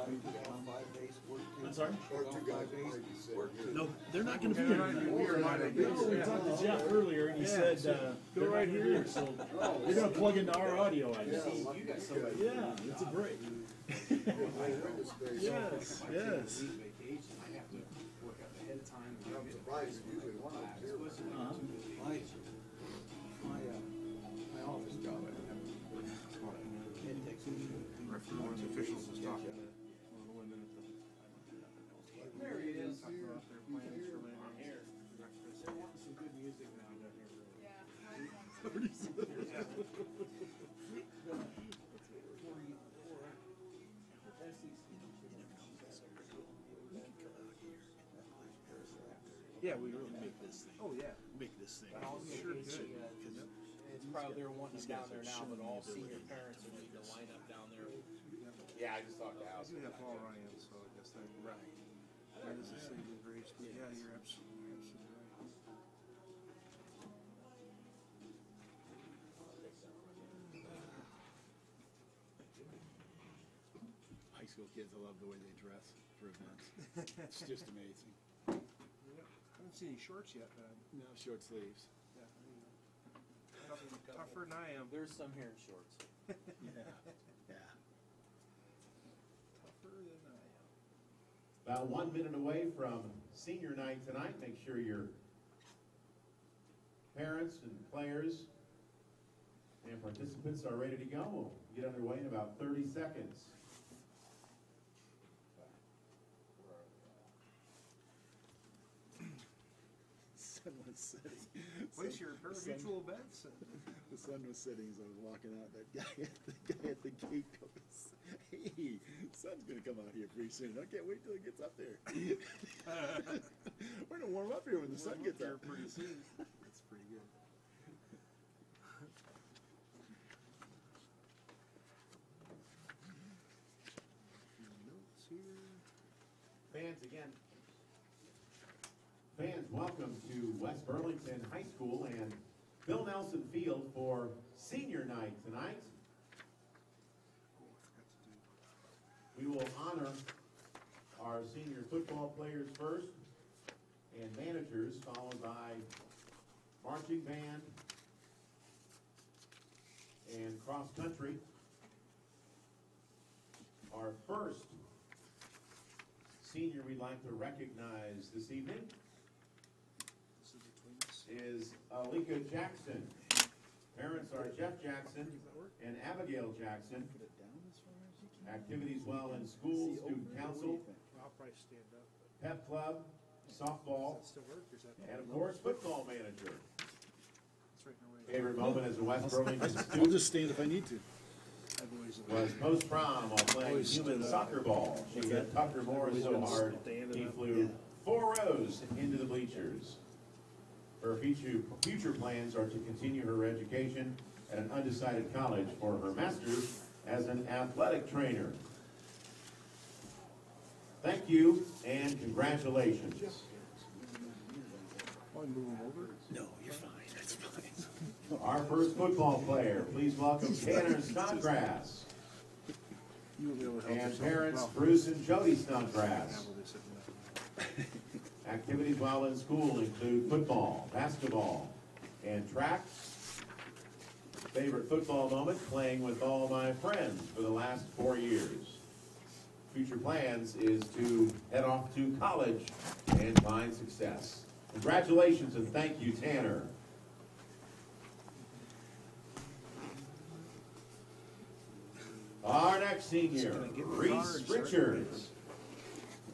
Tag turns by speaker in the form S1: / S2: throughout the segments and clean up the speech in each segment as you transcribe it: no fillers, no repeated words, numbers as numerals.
S1: I'm sorry?
S2: Or 2 guys work.
S1: No, they're not going to be here tonight. We talked to Jeff earlier, and he said, go right here. So you're going to plug into our audio, I guess. Yeah, it's a break. Yes, yes.
S2: I'm surprised usually one of them. My office job,
S3: One of the officials was talking.
S4: There he is.
S3: I'm here. They're wanting some good music now down here. Yeah, we really make this thing. Oh yeah, make this thing. Sure good.
S4: It's probably they're wanting us down there now, but all senior parents are need to line up down there.
S5: Yeah, I just talked to House.
S3: We have Paul Ryan, so I guess that right. That is a saving grace. But yeah, you're absolutely right.
S1: High school kids, I love the way they dress for events. It's just amazing.
S3: Yeah. I haven't seen any shorts yet, man.
S1: No, short sleeves.
S3: Yeah. Tougher than I am.
S4: There's some here in shorts.
S1: Yeah. Yeah.
S3: Tougher than I am.
S5: About 1 minute away from senior night tonight. Make sure your parents and players and participants are ready to go. We'll get underway in about 30 seconds.
S1: The sun was setting.
S3: Place your pari-mutuel bets.
S1: The sun was setting as I was walking out. That guy at the gate goes, "Hey, sun's gonna come out here pretty soon. I can't wait till it gets up there. We're gonna warm up here when the sun gets up
S3: pretty soon."
S1: That's pretty good.
S3: Notes here.
S5: Fans, welcome to West Burlington High School and Bill Nelson Field for senior night tonight. We will honor our senior football players first and managers, followed by marching band and cross country. Our first senior we'd like to recognize this evening is Alika Jackson. Parents are Jeff Jackson and Abigail Jackson. Activities while in school, student council,
S3: I'll probably stand up.
S5: pep club, softball,
S3: Does that still work? Or is that
S5: and of course football manager.
S3: It's right in our way.
S5: Favorite moment as a West Burlington
S1: I'll
S5: student
S1: just stand if I need to.
S3: I've always
S5: was post-prom while playing
S1: Always
S5: human
S1: stood up.
S5: soccer ball. She hit Tucker Morris so hard he flew 4 rows into the bleachers. Her future plans are to continue her education at an undecided college for her master's as an athletic trainer. Thank you and congratulations.
S3: Oh, I move them over?
S1: No, you're fine. That's fine.
S5: Our first football player, please welcome Tanner Snodgrass
S3: You will be able to help
S5: and
S3: yourself.
S5: parents
S3: Well,
S5: Bruce and Jody Snodgrass.
S3: how will they sit in that?
S5: Activities while in school include football, basketball, and track. Favorite football moment, playing with all my friends for the last 4 years. Future plans is to head off to college and find success. Congratulations and thank you, Tanner. Our next senior, Reese Richards.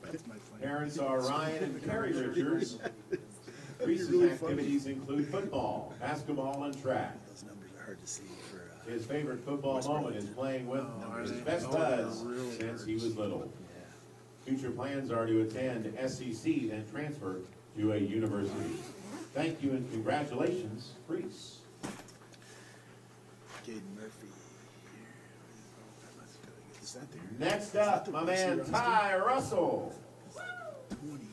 S1: That's my plan.
S5: Parents are Ryan and Carrie Richards. Reese's
S1: really
S5: activities include football, basketball, and track.
S1: Those numbers are hard to see for.
S5: His favorite football moment is playing with his best buds since he was little. Future plans are to attend SEC and transfer to a university. Thank you and congratulations, Reese.
S1: Caden Murphy. Is that there?
S5: Next up, my man Ty Russell.
S1: 20.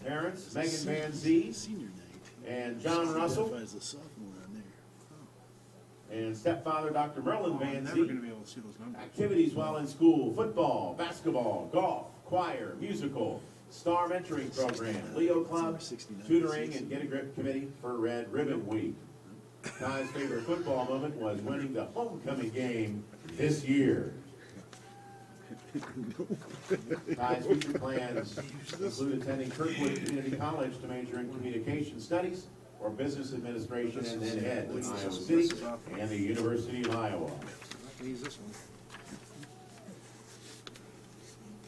S5: Parents, Megan Van Zee
S1: Senior night.
S5: and John Russell.
S1: As a sophomore on there.
S5: And stepfather, Dr. Merlin
S3: I'm
S5: Van
S3: never
S5: Zee.
S3: going to be able to see those numbers.
S5: Activities while in school: football, basketball, golf, choir, musical, star mentoring program, Leo Club, tutoring, and Get a Grip committee for Red Ribbon Week. Ty's favorite football moment was winning the homecoming game this year. Ty's future plans include attending Kirkwood Community College to major in communication studies or business administration, and then head to Iowa City and the University of Iowa.
S3: I can use this one.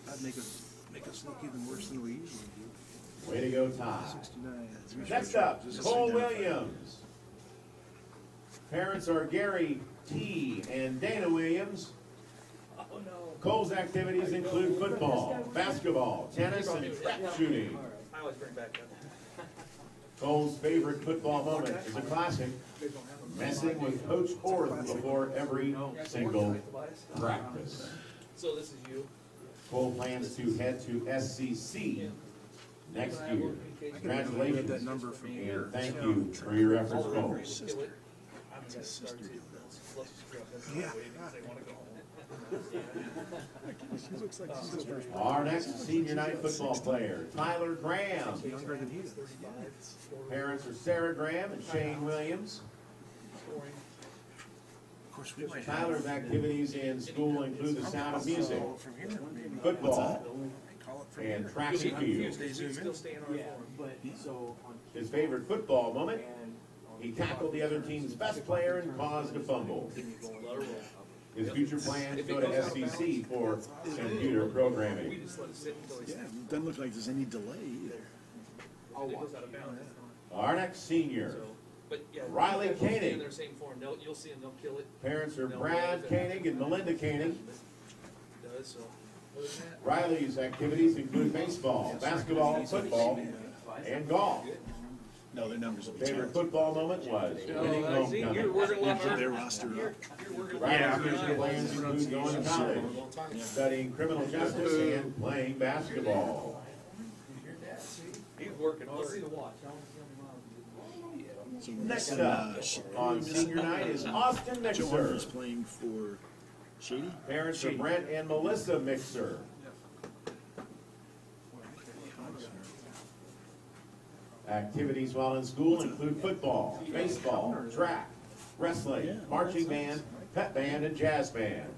S3: That'd make us look even worse than we usually do.
S5: Way to go, Ty.
S3: 69.
S5: Next up, Cole Williams. Parents are Gary T. and Dana Williams. Cole's activities include football, basketball, tennis, and track shooting.
S4: I always bring back up.
S5: Cole's favorite football moment is a classic, messing with Coach Orth before every single practice.
S4: So this is you.
S5: Cole plans to head to SCC next year.
S3: I can get that
S5: Congratulations,
S3: number from here.
S5: and thank you for your efforts, Cole.
S4: I'm gonna start to. Let's screw up this way because they want to go home.
S3: She looks like she's just
S5: Our next senior night football player, Tyler Graham.
S3: younger than he is.
S5: Parents are Sarah Graham and Shane Williams.
S3: Of course, we might have
S5: Tyler's activities in school include the sound of music,
S3: from here. Maybe.
S5: football,
S3: Call it from
S5: and
S3: here.
S5: track and field.
S4: Still stay in our form.
S2: But, so, on.
S5: His favorite football moment,
S2: And.
S5: he tackled the other team's best player and caused a fumble.
S4: Let her roll.
S5: His future plans go to SCC for computer programming.
S4: We just let it sit until they
S6: Yeah, it doesn't look like there's any delay either.
S4: it goes out of bounds.
S5: Our next senior,
S4: So, but yeah,
S5: Riley
S4: they'll stay
S5: Koenig.
S4: in their same form. You'll see them. They'll kill it.
S5: parents are Brad Koenig and Melinda Koenig.
S4: Does so. Other than that,
S5: Riley's activities include baseball, basketball, football, and golf.
S6: No, their numbers will be
S5: Favorite
S6: terrible.
S5: football moment was winning
S4: see, you're
S5: homecoming.
S4: working a lot
S6: Put their
S4: harder.
S6: roster up.
S4: You're working
S5: Riley's future plans include going to college, studying criminal justice, and playing basketball.
S4: He's working. I'll see the watch.
S6: So
S5: Next up on senior night is Austin
S6: Joe Hunter's
S5: Mixer.
S6: playing for Shady.
S5: Parents are Brent and Melissa Mixer. Activities while in school include football, baseball, track, wrestling, marching band, pep band, and jazz band.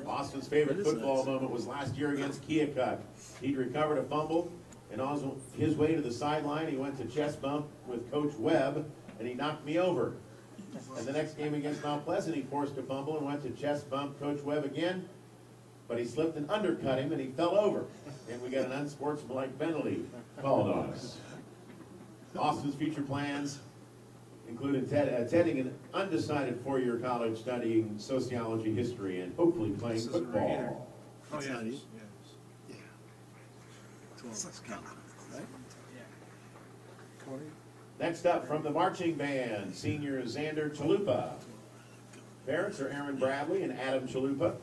S5: Austin's favorite football moment was last year against Keokuk. He'd recovered a fumble, and on his way to the sideline, he went to chest bump with Coach Webb, and he knocked me over. And the next game against Mount Pleasant, he forced a fumble and went to chest bump Coach Webb again, but he slipped and undercut him, and he fell over. And we got an unsportsmanlike penalty called on us. Austin's future plans include attending an undecided four-year college studying sociology, history, and hopefully playing
S3: This isn't right
S5: football.
S3: Oh,
S6: That's
S3: yeah.
S6: not
S3: it
S6: it.
S3: is. Yeah.
S6: 12 count, right?
S5: Next up, from the marching band, senior Xander Chalupa. Parents are Aaron Bradley and Adam Chalupa.
S3: Well,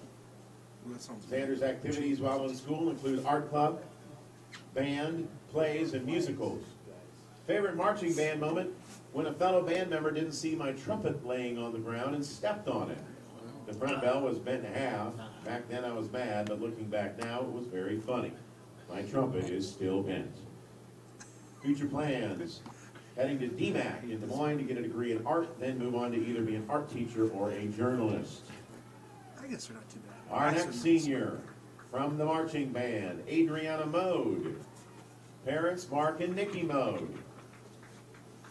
S3: that sounds good.
S5: Xander's activities while in school include art club, band, plays, and musicals. Favorite marching band moment, when a fellow band member didn't see my trumpet laying on the ground and stepped on it. The front bell was bent in half. Back then I was mad, but looking back now, it was very funny. My trumpet is still bent. Future plans, heading to DMAC in Des Moines to get a degree in art, then move on to either be an art teacher or a journalist.
S3: I guess they're not too bad.
S5: Our next senior, from the marching band, Adriana Mode. Parents, Mark and Nikki Mode.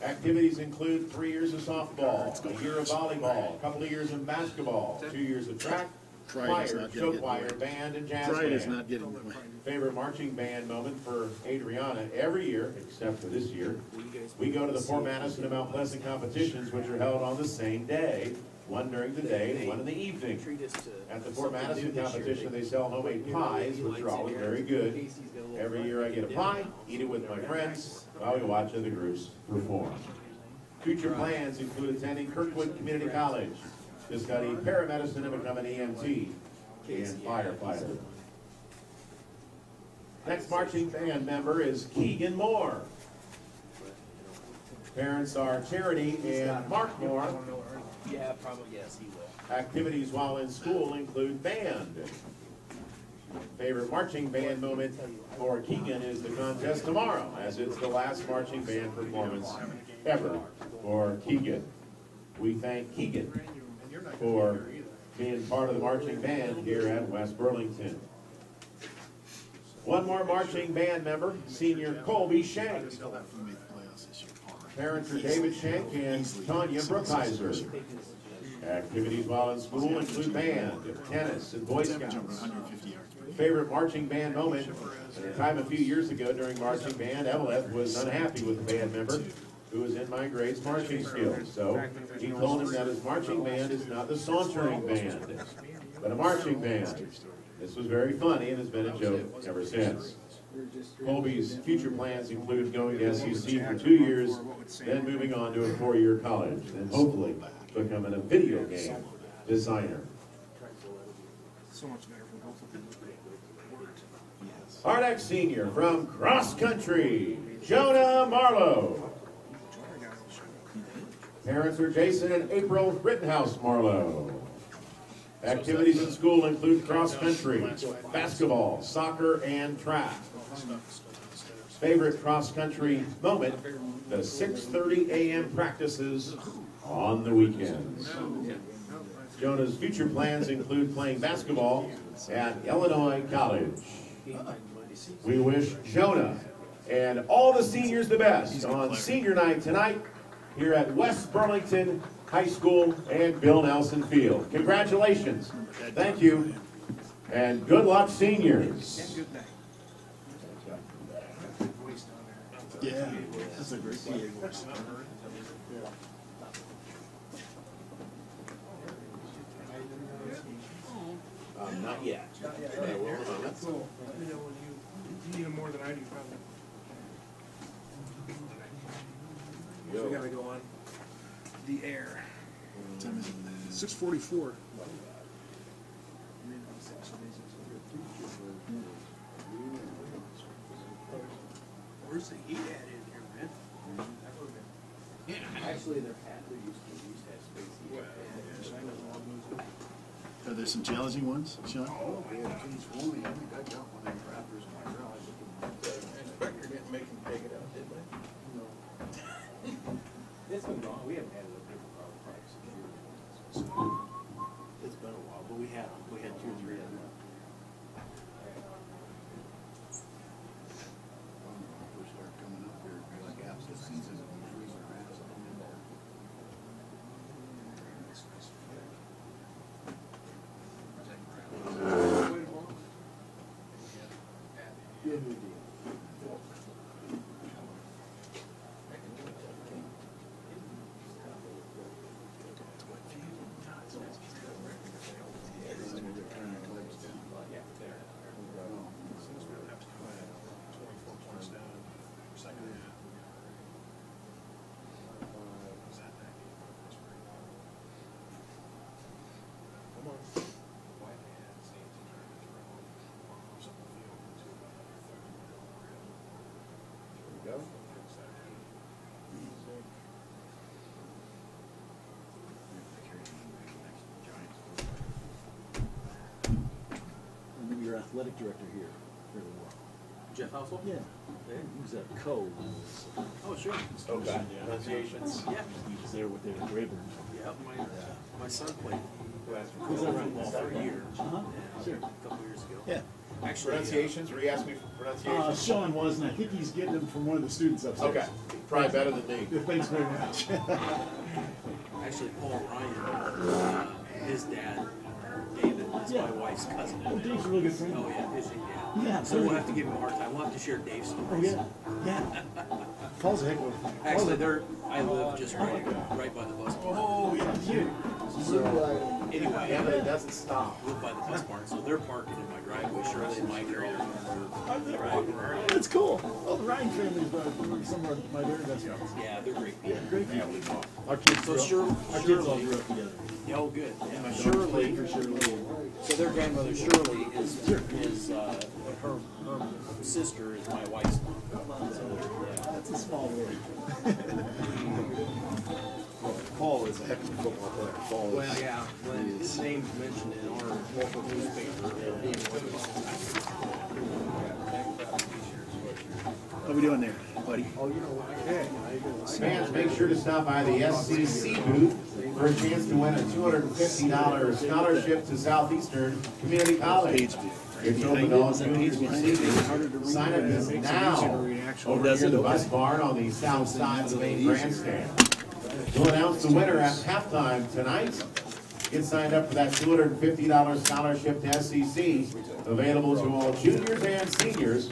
S5: Activities include 3 years of softball, a year of volleyball, a couple of years in basketball, 2 years of track,
S6: Friday's
S5: choir,
S6: not
S5: show
S6: gonna get
S5: choir,
S6: away.
S5: band, and jazz
S6: Friday's
S5: band.
S6: not getting away.
S5: Favorite marching band moment for Adriana every year, except for this year, we go to the Fort Madison and Mount Pleasant competitions, which are held on the same day, one during the day and one in the evening. At the Fort Madison competition, they sell homemade pies, which are always very good. Every year I get a pie, eat it with my friends, while we watch other groups perform. Future plans include attending Kirkwood Community College to study paramedicine and become an EMT and firefighter. Next marching band member is Keegan Moore. Parents are Charity and Mark Moore.
S4: Yeah, probably, yes, he will.
S5: Activities while in school include band. Favorite marching band moment for Keegan is the contest tomorrow, as it's the last marching band performance ever for Keegan. We thank Keegan for being part of the marching band here at West Burlington. One more marching band member, senior Colby Shank. Parents are David Shank and Tanya Brookhiser. Activities while in school include band, tennis, and Boy Scouts. Favorite marching band moment. At a time a few years ago during marching band, Eveleth was unhappy with the band member who was in my grades marching skills. So he told him that his marching band is not the sauntering band, but a marching band. This was very funny and has been a joke ever since. Colby's future plans include going to SUC for 2 years, then moving on to a 4-year college, and hopefully becoming a video game designer.
S3: So much better for both of them.
S5: Our next senior from cross country, Jonah Marlowe. Parents are Jason and April Rittenhouse Marlowe. Activities in school include cross country, basketball, soccer, and track. Favorite cross country moment, the 6:30 a.m. practices on the weekends. Jonah's future plans include playing basketball at Illinois College. We wish Jonah and all the seniors the best on senior night tonight here at West Burlington High School and Bill Nelson Field. Congratulations. Thank you. And good luck, seniors.
S6: Yeah, that's a great PA voice.
S5: Not yet.
S3: Cool. You need them more than I do, probably. We gotta go on the air. 6:44. Where's the heat at in here, man?
S4: Actually, they're used to have space heat.
S6: Are there some challenging ones, Sean?
S2: Oh, yeah, geez, Wooly, I think I got one of them wrappers in my garage.
S4: Inspector didn't make them take it out, did they?
S2: No.
S4: It's been long, we haven't had it up there for probably 6 years. It's been a while, but we had 2 or 3 of them.
S2: When we first started coming up there, it'd be like absent season, and we freeze our ass off in there. Yeah, we did.
S6: And your athletic director here, fairly well.
S4: Jeff Housel?
S6: Yeah. He was at Co.
S4: Oh, sure.
S5: Okay, pronunciations.
S4: Yeah.
S6: He was there with David Rayburn.
S4: Yeah, my son played
S6: Was that right?
S4: football for a year.
S6: Uh-huh. Sure.
S4: A couple years ago.
S6: Yeah.
S4: Actually,
S5: Pronunciations, were you asking me for pronunciations?
S6: Sean was, and I think he's getting them from one of the students upstairs.
S5: Okay, probably better than me.
S6: Yeah, thanks very much.
S4: actually, Paul Ryan, his dad, David, is
S6: Yeah.
S4: my wife's cousin.
S6: Oh, Dave's a really good friend.
S4: Oh, yeah, is he? Yeah.
S6: Yeah,
S4: So we'll have to give him a hard time. We'll have to share Dave's
S6: Oh,
S4: stories.
S6: yeah. Yeah. Paul's a heck of a...
S4: Actually, I live just right by the bus barn.
S6: Oh, yeah, you.
S2: So,
S4: Anyway,
S5: Yeah, but it doesn't stop.
S4: I live by the bus barn, so they're parking in my driveway. Sure, they might carry their driveway.
S6: That's cool. Oh, the Ryan family's somewhere my very best friends.
S4: Yeah, they're great
S6: Yeah,
S4: people.
S6: great people. Our kids
S4: So
S6: grew
S4: Shirley,
S6: up, our kids all grew up together.
S4: Yeah, oh, good. Yeah,
S6: My
S4: Shirley.
S6: for Shirley.
S4: So their grandmother Shirley is her sister is my wife's mom. So yeah.
S6: That's a small world.
S1: Paul
S2: is a heck of a football player. Falls.
S4: Well, yeah, when his name's mentioned in our local newspaper, being
S6: How we doing there, buddy?
S5: Fans, make sure to stop by the SCC booth for a chance to win a $250 scholarship to Southeastern Community College. It's open to all juniors and seniors. Sign up now over near the bus barn on the south side of the main grandstand. We'll announce the winner at halftime tonight. Get signed up for that $250 scholarship to SCC, available to all juniors and seniors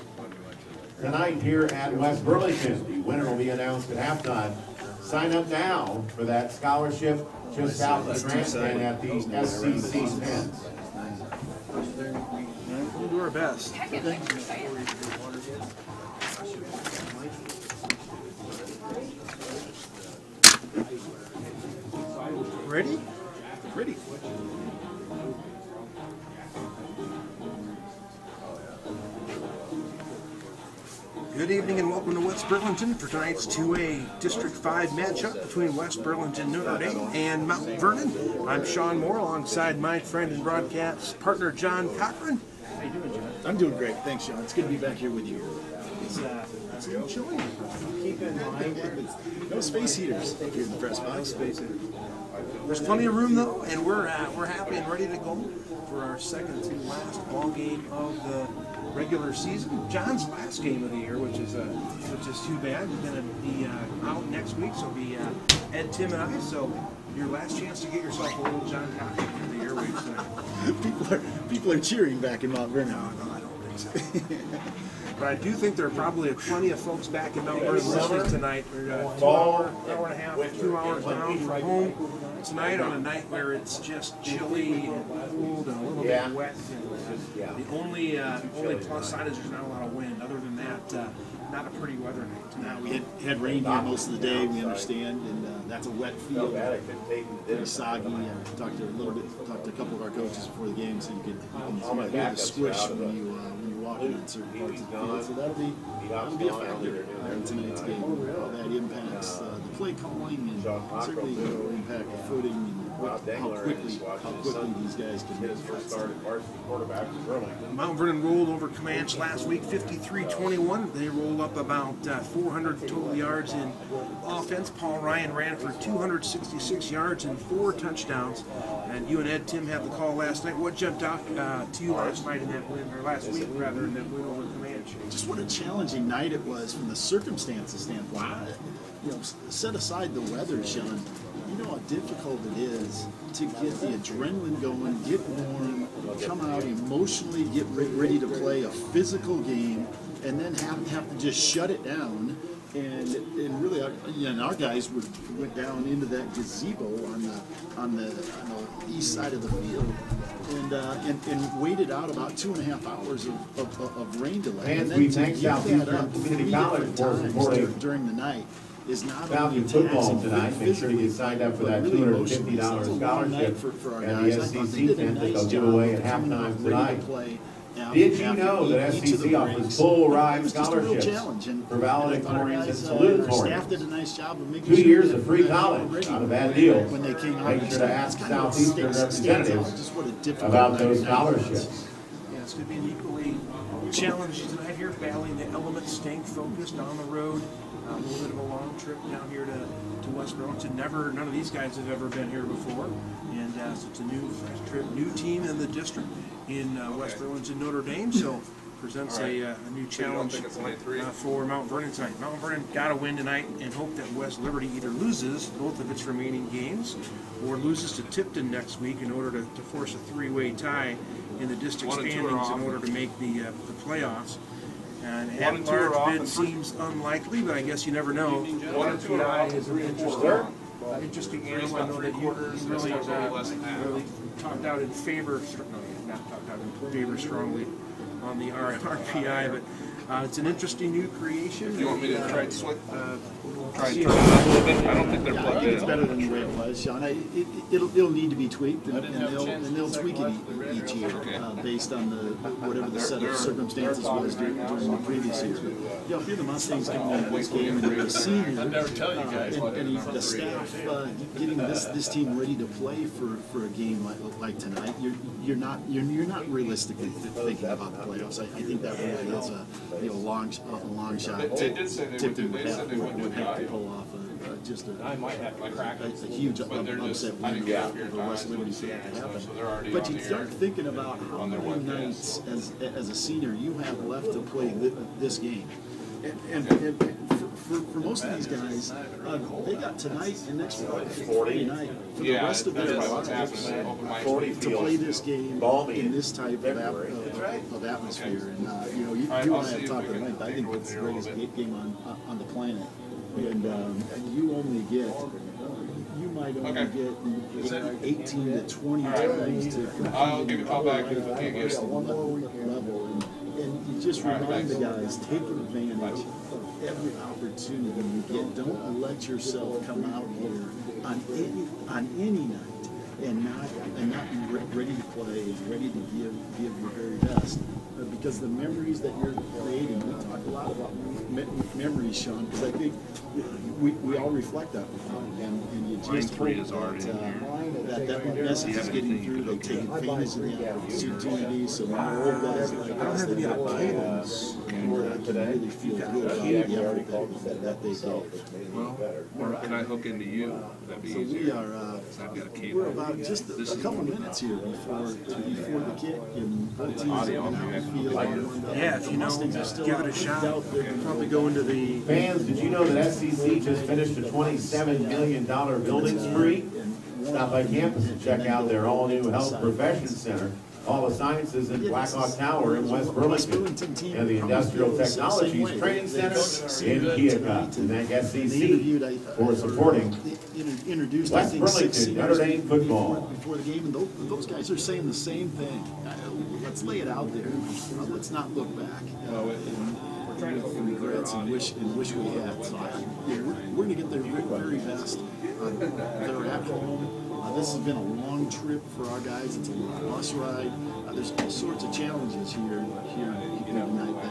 S5: tonight here at West Burlington. The winner will be announced at halftime. Sign up now for that scholarship just south of the grandstand at the SCC tent.
S3: We'll do our best. Ready? Ready. Good evening and welcome to West Burlington for tonight's 2A District 5 matchup between West Burlington, Notre Dame, and Mount Vernon. I'm Sean Moore alongside my friend and broadcast partner John Cochran. How you doing, John?
S6: I'm doing great. Thanks, Sean. It's good to be back here with you.
S4: It's a little chilly. Keep in mind,
S6: No space heaters here in the press box.
S4: there's plenty of room though, and we're happy and ready to go for our second to last ball game of the regular season. John's last game of the year, which is too bad. We're going to be out next week, so it'll be Ed, Tim, and I. So your last chance to get yourself a little John Cochran for the airwaves tonight.
S6: People are cheering back in Mount Vernon.
S4: No, I don't think so. But I do think there are probably plenty of folks back in Mount Vernon listening tonight. We're hour and a half, 2 hours down from home tonight on a night where it's just chilly and cold and a little bit wet. And the only plus side is there's not a lot of wind. Other than that, not a pretty weather night tonight.
S6: We had rain here most of the day, we understand, and that's a wet field. Pretty soggy. Talked to a couple of our coaches before the game, so you can hear the squish when you walk in certain parts of the field. So that'll be a factor in tonight's game. How that impacts the play calling and certainly will impact the footing and how quickly these guys can make it.
S4: Mount Vernon rolled over Comanche last week, 53-21. They rolled up about 400 total yards in offense. Paul Ryan ran for 266 yards and 4 touchdowns. And you and Ed, Tim, had the call last night. What jumped out to you last night in that win, or last week rather, in that win over Comanche?
S6: Just what a challenging night it was from the circumstances standpoint. You know, set aside the weather, Sean. You know how difficult it is to get the adrenaline going, get warm, come out emotionally, get ready to play a physical game, and then have to just shut it down. And really, our guys went down into that gazebo on the east side of the field and waited out about 2.5 hours of rain delay. And then
S5: we
S6: to
S5: thank
S6: give that up
S5: Community
S6: 3
S5: College
S6: different
S5: for
S6: times during the night is not
S5: Falcon
S6: only
S5: football
S6: taxing
S5: tonight. Make sure to get signed up for that $250 scholarship
S6: for our
S5: at the
S6: guys. I thought they
S5: SCC
S6: did a
S5: tent that
S6: nice
S5: they'll give
S6: job
S5: away
S6: of
S5: at
S6: coming out
S5: halftime
S6: ready to
S5: tonight.
S6: play.
S5: Did you know that SCC offers full ride scholarships for valedictorians and salutatorians?
S6: Staff did a nice job of making
S5: 2
S6: sure
S5: years
S6: that
S5: of free
S6: they were
S5: college,
S6: ready
S5: not a bad deal.
S6: when they came out.
S5: Make sure to ask
S6: It's kind of
S5: Southeastern
S6: stands out
S5: representatives
S6: just what a difficult
S5: about
S6: night
S5: those
S6: it was.
S5: scholarships.
S4: Yeah, it's going to be an equally challenging tonight here, battling the elements, staying focused on the road. A little bit of a long trip down here to West Burlington. None of these guys have ever been here before, and so it's a new fresh trip, new team in the district in West Burlington, Notre Dame. So presents a new challenge for Mount Vernon tonight. Mount Vernon got to win tonight and hope that West Liberty either loses both of its remaining games or loses to Tipton next week in order to force a 3-way tie in the district standings in order to make the playoffs. And at large bid seems unlikely, but I guess you never know. RPI is an interesting animal. I know that you really talked out in favor, not talked out in favor strongly on the RPI, but
S3: It's an interesting new creation.
S7: You want me to try to switch? Try
S3: see
S7: and turn it up a little bit? I don't think they're
S6: I
S7: plugged
S6: think it's
S7: in.
S6: better than the way it was, Sean. It'll need to be tweaked, and they'll tweak it each year based on whatever the set of circumstances was during the previous year. But, you know, if you're the Mustangs coming into this game and you're a senior, and the staff getting this team ready to play for a game like tonight, you're not realistically thinking about the playoffs. I think that really is a long shot. Tipton would have to pull off just a huge upset win over West Liberty for that to happen. But you start thinking about how many nights as a senior you have left to play this game. And for most of these guys, they got tonight and next Friday night for the rest of their lives to play this game in this type of atmosphere. And you know, you and I have talked at length. I think it's the greatest game on the planet. And you only get, you might only get 18 to 20 times to compete at one level. And you just remind the guys, take advantage of every opportunity you get. Don't let yourself come out here on any night and not be ready to play and ready to give your very best. Because the memories that you're creating, we talk a lot about memories, Sean, because I think we all reflect that, and you just hope that message is getting through. They take advantage of the opportunity, so when old guys like us, they got opportunities and can really feel good about the effort that they gave.
S7: Well, can I hook into you? That'd be
S6: So
S7: easier.
S6: we're about just a couple minutes here before the kick, and both teams are going out the field.
S3: Yeah, if you know, give it a shot. Probably go into the
S5: Fans, did you know that SCC just finished a $27 million building spree? Stop by campus and check out their all-new Health Profession Center, Hall of Sciences in Blackhawk Tower in West Burlington, and the Industrial Technologies Training Center in Keokuk. And thank SCC for supporting
S6: introduced
S5: West Burlington Notre Dame football.
S6: before the game, and those guys are saying the same thing. Let's lay it out there. Let's not look back. And regrets and wish we had. So we're going to get their very best. They're at home. This has been a long trip for our guys. It's a bus ride. There's all sorts of challenges here tonight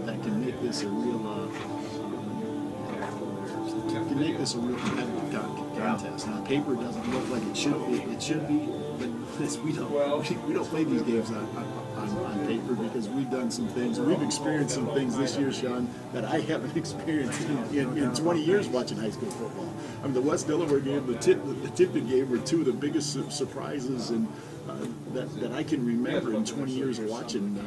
S6: that can make this a real competitive contest. Now, paper doesn't look like it should be, but we don't play these games on paper because we've done some things. We've experienced some things this year, Sean, that I haven't experienced in 20 years watching high school football. I mean, the West Delaware game, the Tipton game were two of the biggest surprises that I can remember in 20 years of watching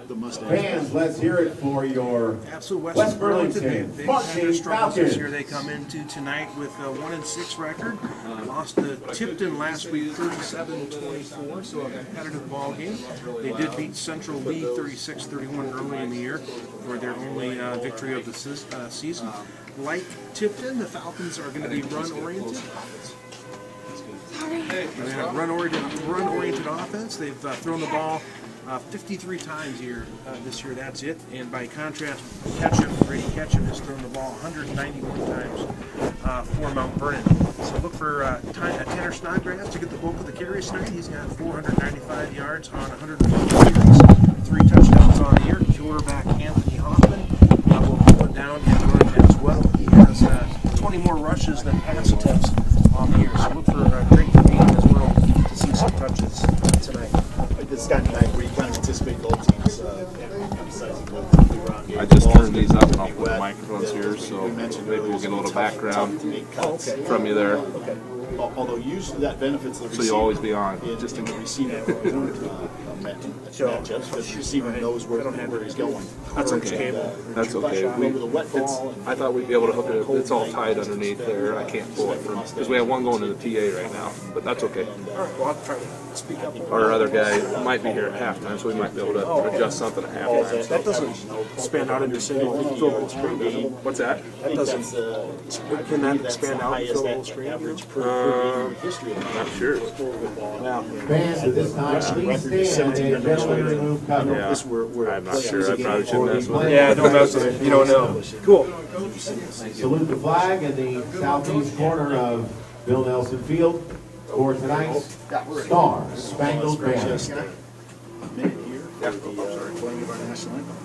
S6: the Mustangs.
S5: Fans, let's hear it for your
S3: absolute
S5: West Burlington
S3: They've had their struggles
S5: Falcons.
S3: this year. They come into tonight with a 1-6 record. Lost to Tipton last week, 37-24, so a competitive ball game. They did beat Central Lee 36-31 early in the year for their only victory of the season. Like Tipton, the Falcons are going to be run-oriented. They're going to have run-oriented offense. They've thrown the ball 53 times this year, that's it. And by contrast, Brady Ketchum has thrown the ball 191 times for Mount Vernon. So look for Tanner Snodgrass to get the bulk of the carries tonight. He's got 495 yards on 150 carries, 3 touchdowns on the year. Quarterback Anthony Hoffman will pull it down and run as well. He has 20 more rushes than pass attempts on the year. So look for Greg Levine as well to see some touches tonight.
S6: This kind of night where you kind of anticipate both teams emphasizing both the run game.
S7: I just turned these up and I'll put the microphones here, so maybe we'll get a little background from you there.
S6: Okay. Although usually that benefits the receiver.
S7: So you'll always be on.
S6: Just in the receiver matchups, because the receiver knows where he's going.
S7: That's okay. That's okay. I thought we'd be able to hook it. It's all tied underneath there. I can't pull it from because we have one going to the PA right now, but that's okay.
S3: All right, well, I'll try to speak up.
S7: Our other guy might be here at halftime, so we might be able to adjust something at halftime.
S3: That doesn't span out into say fill the whole screen, doesn't it?
S7: What's that?
S3: That doesn't. Can that expand out and fill the whole screen?
S6: Average per history of
S7: Not sure.
S3: Wow.
S5: Fans at this time, please stand and gentlemen remove cover.
S7: Yeah.
S6: this we're
S7: I'm not sure. I probably shouldn't mess with it.
S3: Yeah, don't mess with it. You don't know. Cool.
S5: Salute the flag in the southeast corner of Bill Nelson Field for tonight's Star Spangled Banner.
S6: just a minute here for the playing of our national anthem.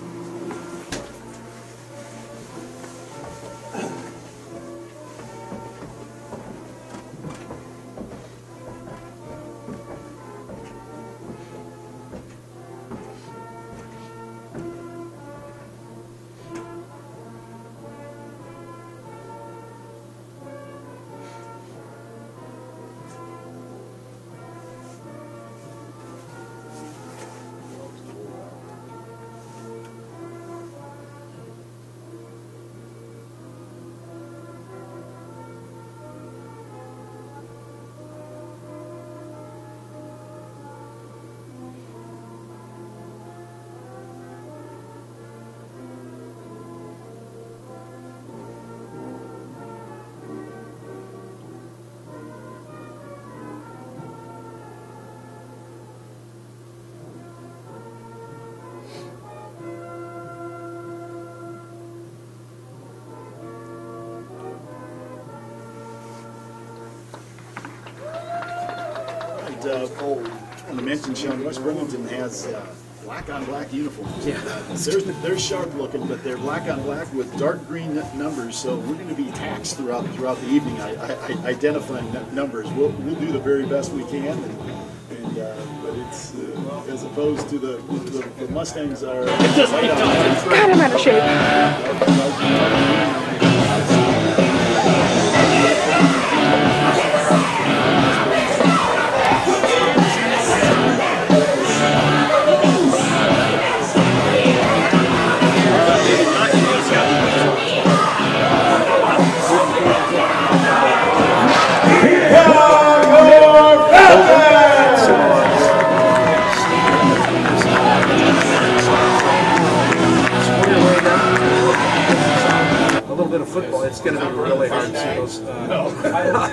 S6: On the mention, Sean, West Burlington has black on black uniforms. Yeah. They're sharp looking, but they're black on black with dark green numbers. So we're going to be taxed throughout the evening. Identifying numbers. We'll do the very best we can, but it's as opposed to the Mustangs are.
S8: Kind of out of shape.
S3: Football, it's going to be really hard to see those.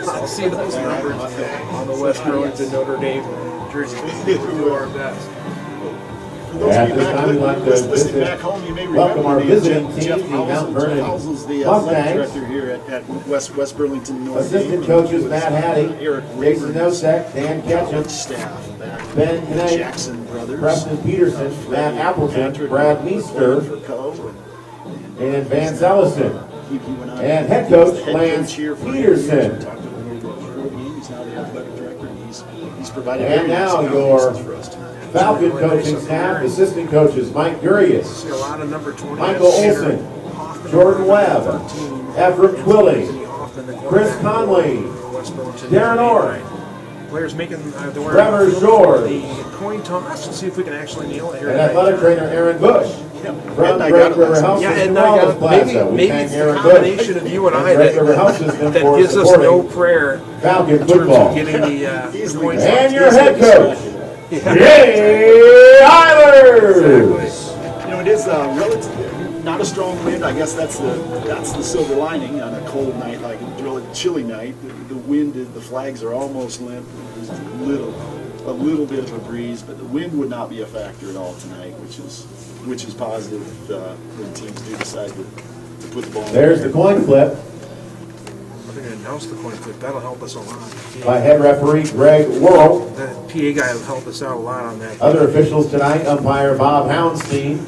S3: I'll see those numbers on the West Burlington Notre Dame jerseys. Do our best.
S5: At this time, we'd like to welcome our visiting team, the Mount Vernon Mustangs.
S6: Director here at West Burlington North.
S5: Assistant coaches Matt Hattie, Jason Nosek, Dan Ketchum,
S6: Staff,
S5: Ben Knight,
S6: Jackson Brothers,
S5: Preston Peterson, Matt Appleton, Brad Meester, and Vance Ellison. And head coach Lance Peterson. And now your Falcon coaching staff, assistant coaches Mike Gurius, Michael Olson, Jordan Webb, Ephraim Twilling, Chris Conley, Darren Orr,
S3: Players making
S5: Trevor Shore,
S3: the coin toss and see if we can actually nail it here.
S5: and athletic trainer Aaron Bush. From Great River House
S3: Yeah,
S5: and
S3: and maybe it's the
S5: Aaron
S3: combination of you and I that gives us no prayer
S5: Falcon
S3: in terms
S5: football.
S3: of getting the coin toss.
S5: And your head coach, Jay Eilers.
S6: You know, it is relatively not a strong wind. I guess that's the silver lining on a cold night, like a really chilly night. The wind, the flags are almost limp. There's a little bit of a breeze, but the wind would not be a factor at all tonight, which is positive when teams do decide to put the ball.
S5: There's the coin flip
S3: We're going to announce the coin flip. That'll help us a lot.
S5: by head referee Greg Worrell.
S3: That PA guy will help us out a lot on that.
S5: Other officials tonight, umpire Bob Houndstein,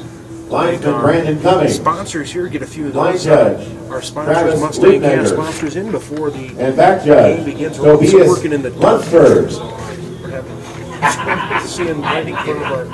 S5: linesman Brandon Cummings,
S3: Sponsors here get a few of
S5: line
S3: those.
S5: judge
S3: Our sponsors,
S5: Travis
S3: Mustang
S5: Lutnager,
S3: Gas sponsors in before the
S5: and back
S3: game
S5: judge
S3: begins. We're also
S5: Tobias
S3: working in the
S5: Lunsford.
S3: We're having seeing right in front of our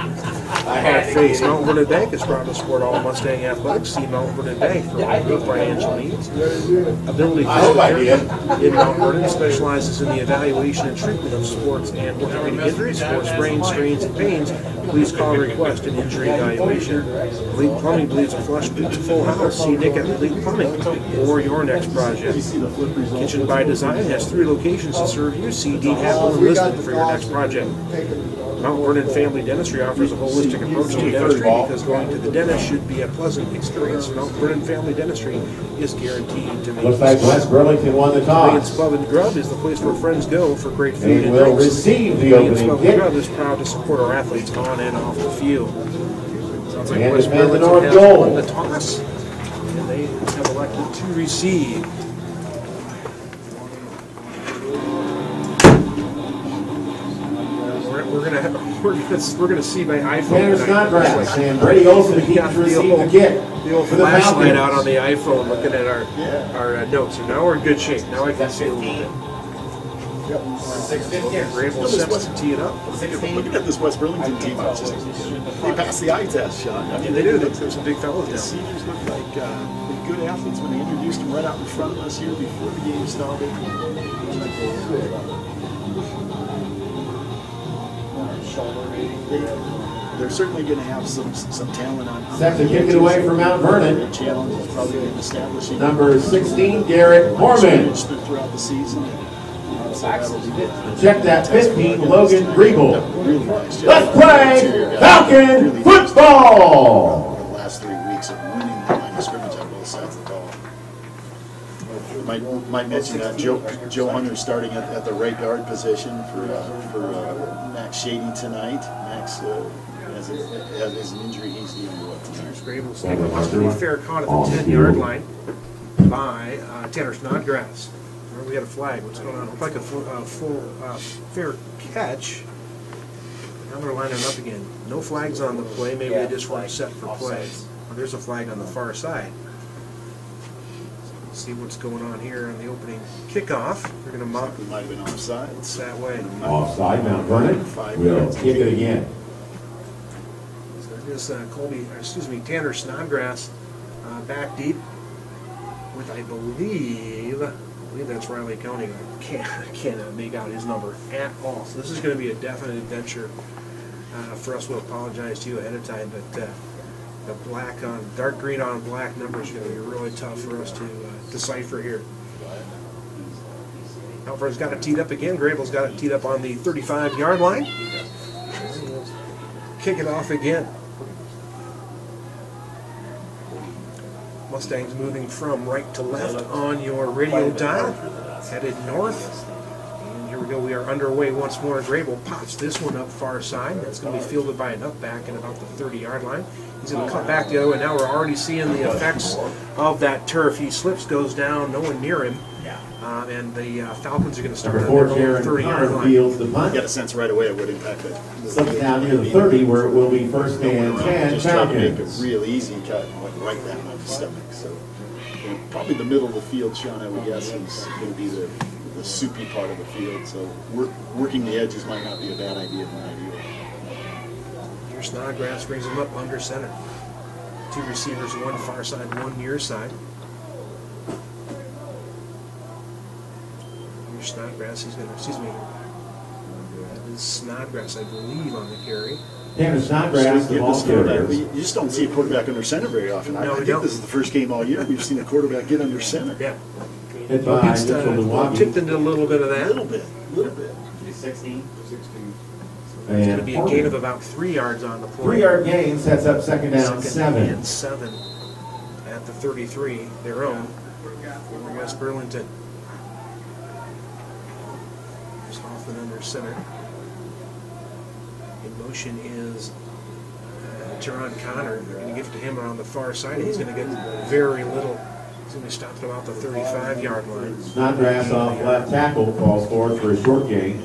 S3: face. Mount Vernon Bank is proud to support all Mustang athletics. See Mount Vernon Bank for all your financial needs. Ability
S5: I hope I did.
S3: in Mount Vernon specializes in the evaluation and treatment of sports and orthopedic injuries, sports sprains, strains, and pains. Please call or request an injury evaluation. Elite Plumbing believes a flush beats a full house. See Nick at Elite Plumbing for your next project. Kitchen by Design has 3 locations to serve you. See Dean Apple and Lisbon for your next project.
S4: Mount Vernon Family Dentistry offers a holistic approach to dentistry because going to the dentist should be a pleasant experience. Mount Vernon Family Dentistry is guaranteed to make
S5: Looks like West Burlington won the
S4: Convenience
S5: toss.
S4: Pub and Grub is the place where friends go for great food
S5: They
S4: and
S5: will
S4: drinks.
S5: receive the
S4: Convenience
S5: opening
S4: Pub and
S5: kick.
S4: Grub is proud to support our athletes on and off the field. Sounds like
S5: And
S4: West
S5: defend the
S4: Burlington
S5: north
S4: has
S5: goal.
S4: won the toss, and they have elected to receive. We're gonna see by iPhone.
S5: Tanner
S4: tonight.
S5: Snodgrass and Brady Olson keeps receiving the kick
S4: The old
S5: for the
S4: flashlight out on
S5: Falcons.
S4: the iPhone, looking at our notes. And now we're in good shape. Now I can see a little bit. Grable sets to tee it up.
S6: Looking at this West Burlington team, it's just, they passed the eye test, Sean. I mean,
S4: They do. There's some big fellas
S6: The
S4: down.
S6: seniors look like good athletes when they introduced them right out in front of us here before the game started. They're certainly going to have some talent on.
S5: Set to kick it away from Mount Vernon.
S6: Their challenge is probably in establishing
S5: Number 16, Garrett Mormon.
S6: throughout the season. So that'll be good.
S5: Check that 15, Logan Griebel.
S6: Really nice job.
S5: Let's play Falcon football.
S6: The last 3 weeks of winning the line of scrimmage on both sides of the ball. Might mention that Joe Hunter starting at the right guard position for Max Shady tonight. Max has an injury he's dealing with tonight.
S4: Grable's supposed to be fair caught at the 10-yard line by Tanner Snodgrass. We got a flag. What's going on? Looks like a full fair catch. Now they're lining up again. No flags on the play. Maybe they just weren't set for play. Well, there's a flag on the far side. Let's see what's going on here on the opening kickoff. They're going to mock.
S6: We might have been offside.
S4: It's that way.
S5: Offside, Mount Vernon will kick it again.
S4: So there's Tanner Snodgrass back deep with, I believe that's Riley County. I cannot make out his number at all. So this is going to be a definite adventure for us. We'll apologize to you ahead of time, but the black on dark green on black number is going to be really tough for us to decipher here. Alfred's got it teed up again. Grable's got it teed up on the 35-yard line. Kick it off again. Mustangs moving from right to left on your radio dial, headed north. And here we go, we are underway once more. Grable pops this one up far side. That's going to be fielded by a nutback at about the 30-yard line. He's going to cut back the other way. Now we're already seeing the effects of that turf. He slips, goes down, no one near him. And the Falcons are going to start on their own 30-yard line.
S5: Fields the punt.
S6: Got a sense right away it would impact it.
S5: Slips down near the 30 where it will be first and 10
S6: Just trying to make a
S5: Falcons.
S6: real easy cut and went right down my stomach. So probably the middle of the field, Sean, I would guess, is going to be the soupy part of the field. So working the edges might not be a bad idea in my view.
S4: Here Snodgrass brings him up under center. Two receivers, one far side, one near side. Here's Snodgrass. He's going to, that is Snodgrass, I believe, on the carry.
S5: Tanner Snodgrass, the ball carrier.
S6: You just don't see a quarterback under center very often.
S4: No,
S6: I
S4: we
S6: think
S4: don't.
S6: this is the first game all year we've seen a quarterback get under center.
S4: Yeah.
S5: Hit by
S4: Gets,
S5: Mitchell Milwaukee.
S4: tipped into a little bit of
S6: A
S4: that.
S6: little bit.
S5: 16.
S4: It's going to be a gain of about 3 yards on the play.
S5: 3-yard gain sets up second down,
S4: Second
S5: 7.
S4: and 7 at the 33, their own. For West Burlington. There's Hoffman under center. In motion is Teron Connor. They're going to give it to him around the far side. He's going to get very little. He's going to be stopped at about the 35-yard line.
S5: Snodgrass off left tackle falls forward for a short gain.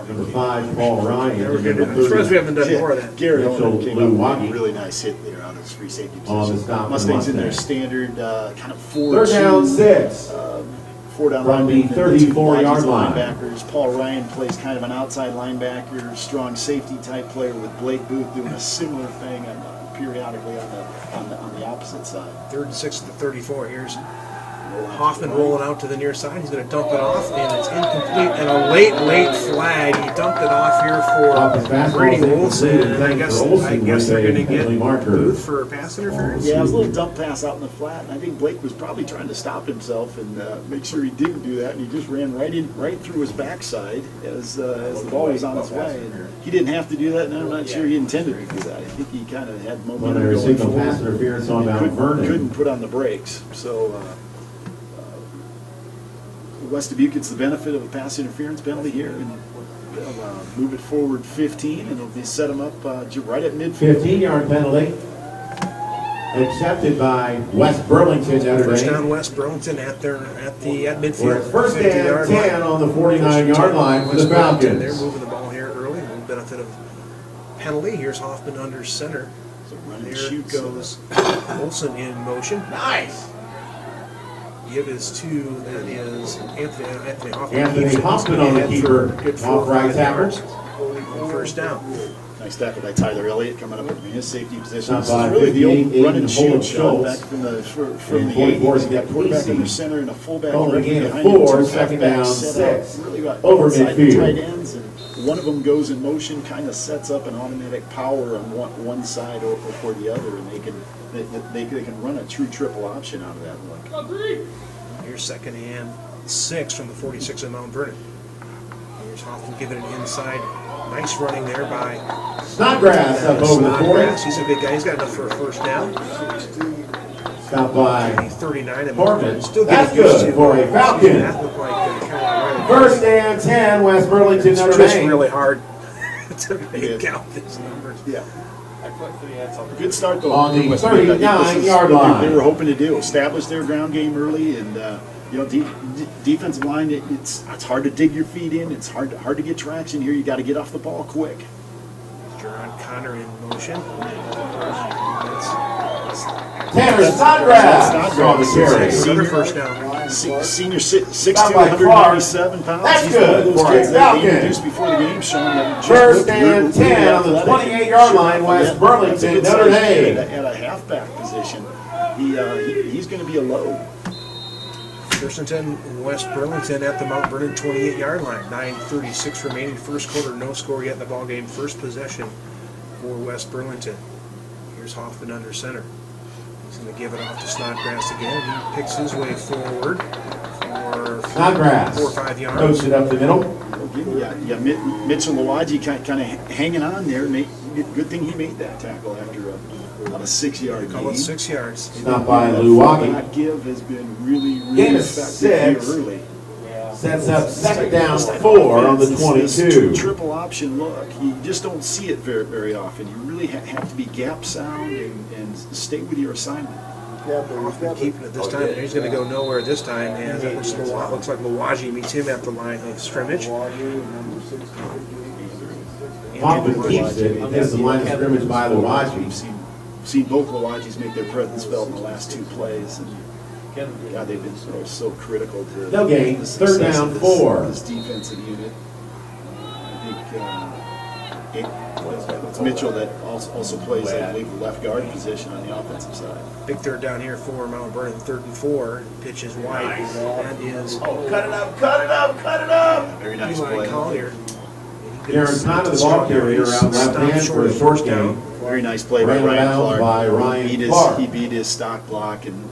S5: Number 5, Paul Ryan.
S4: Never good. I'm surprised we haven't done more of that.
S6: Garrett
S5: Mitchell
S6: Holman came up with
S5: Milwaukee.
S6: a really nice hit there on his free safety
S5: On the
S6: position.
S5: stop for
S6: Mustangs in their
S5: Mustang.
S6: standard kind of 4-2.
S5: Third down, 6.
S6: 4 down
S5: From the
S6: linebacker,
S5: 34-yard
S6: two
S5: line.
S6: linebackers. Paul Ryan plays kind of an outside linebacker, strong safety type player with Blake Booth doing a similar thing periodically on the opposite side.
S4: 3rd and 6 at the 34. Here's
S3: Hoffman rolling out to the near side. He's going to dump it off, and it's incomplete. And a late flag. He dumped it off here for Brady Olson. And I guess they're going to get booth for pass interference.
S6: Yeah, it was a little dump pass out in the flat, and I think Blake was probably trying to stop himself and make sure he didn't do that. And he just ran right through his backside as the ball was on its way. And he didn't have to do that, and I'm not sure he intended to do that. I think he kind of had momentum going forward.
S5: Pass interference on Mount Vernon.
S6: Couldn't put on the brakes. So West Dubuque gets the benefit of a pass interference penalty here, and they'll move it forward 15, and it'll be set them up right at midfield.
S5: 15-yard penalty accepted by West Burlington.
S3: First down, West Burlington at midfield.
S5: We're at first and 10 on the 49-yard line for the Falcons.
S3: They're moving the ball here early. A benefit of penalty. Here's Hoffman under center. There goes Olson in motion.
S5: Nice.
S3: Give is to, that is Anthony Hoffman.
S5: Anthony Hoffman on the keeper, off right tackle.
S3: First down.
S6: Nice tackle by Tyler Elliott coming up in his safety position.
S5: Not
S6: This is
S5: by
S6: really the old
S5: 58,
S6: run and shoot
S5: Schultz.
S6: shot back from the 80s. You got quarterback under center and a fullback
S5: Only
S6: directly
S5: gain of
S6: behind him.
S5: 4,
S6: Two
S5: second
S6: halfbacks
S5: down,
S6: set
S5: 6.
S6: out, really got
S5: Over
S6: inside the
S5: midfield.
S6: tight ends, and one of them goes in motion, kind of sets up an automatic power on one side or for the other, and they can run a true triple option out of that look.
S3: Here's second and 6 from the 46 of Mount Vernon. Here's Hoffman giving it inside. Nice running there by
S5: Snodgrass up over the 40.
S3: He's a big guy. He's got enough for a first down.
S5: Stopped by
S3: 39 and
S5: Portman.
S3: still
S5: That's
S3: getting used
S5: good
S3: to
S5: for a Falcon.
S3: That looked like Carolina.
S5: First and 10, West Burlington,
S3: It's
S5: Notre
S3: just
S5: Dame.
S3: really hard to make out these numbers.
S6: Yeah. Good start though.
S5: On the
S6: West Burlington.
S5: 39-yard
S6: What
S5: line.
S6: they were hoping to do, establish their ground game early, and defensive line. It's hard to dig your feet in. It's hard to get traction here. You got to get off the ball quick.
S3: Jerron Connor in motion.
S5: Tanner Snodgrass on the carry.
S3: Another first down.
S6: Senior 6'2",
S5: Stop by
S6: 197 pounds.
S5: That's
S6: He's
S5: good
S6: one of those
S5: for a
S6: kids that
S5: Falcon.
S6: they introduced before the game, showing that just
S5: First
S6: looked
S5: and 10 on the
S6: athletic.
S5: 28-yard line, West Burlington, Notre Dame.
S6: At a halfback position, he's going to be a load.
S3: Thurstonton, West Burlington at the Mount Vernon 28-yard line. 9:36 remaining, first quarter, no score yet in the ball game. First possession for West Burlington. Here's Hoffman under center. He's going to give it off to Snodgrass again. He picks his way forward for
S5: Snodgrass
S3: 4 or 5 yards.
S5: goes it up the middle.
S6: Yeah, Mitchell Lawaji kind of hanging on there. Good thing he made that tackle after about a 6-yard
S3: Call
S6: gain.
S3: it 6 yards.
S5: Stopped by Luwagi.
S6: That give has been really
S5: Gain of
S6: effective
S5: 6.
S6: here early.
S5: Sets up second down 4 on the
S6: This
S5: 22.
S6: triple option look, you just don't see it very often. You really have to be gap sound and stay with your assignment.
S3: Hoffman keeping it this time. He's going to go nowhere this time, and it looks like Lawaji meets him at the line of scrimmage.
S5: Hoffman keeps it. He hits the line of scrimmage by Luwagi.
S6: We've seen both Lawajis make their presence felt in the last 2 plays. And God, they've been so critical to
S5: No gain.
S6: the
S5: Third
S6: success
S5: down,
S6: of
S5: 4.
S6: this defensive unit. I think it's Mitchell that also plays that left guard position on the offensive side.
S3: Big third down here for Mount Vernon, 3rd and 4. Pitch is wide. That is
S5: Cut it up, cut it up, cut it up.
S6: Very nice
S3: Eli
S6: play.
S3: Collier.
S5: Aaron Connor, the ball carrier, out left hand for a short game.
S6: Very nice play by
S5: Ran
S6: Ryan
S5: around
S6: Clark.
S5: by Ryan Clark.
S6: He beat his stock block and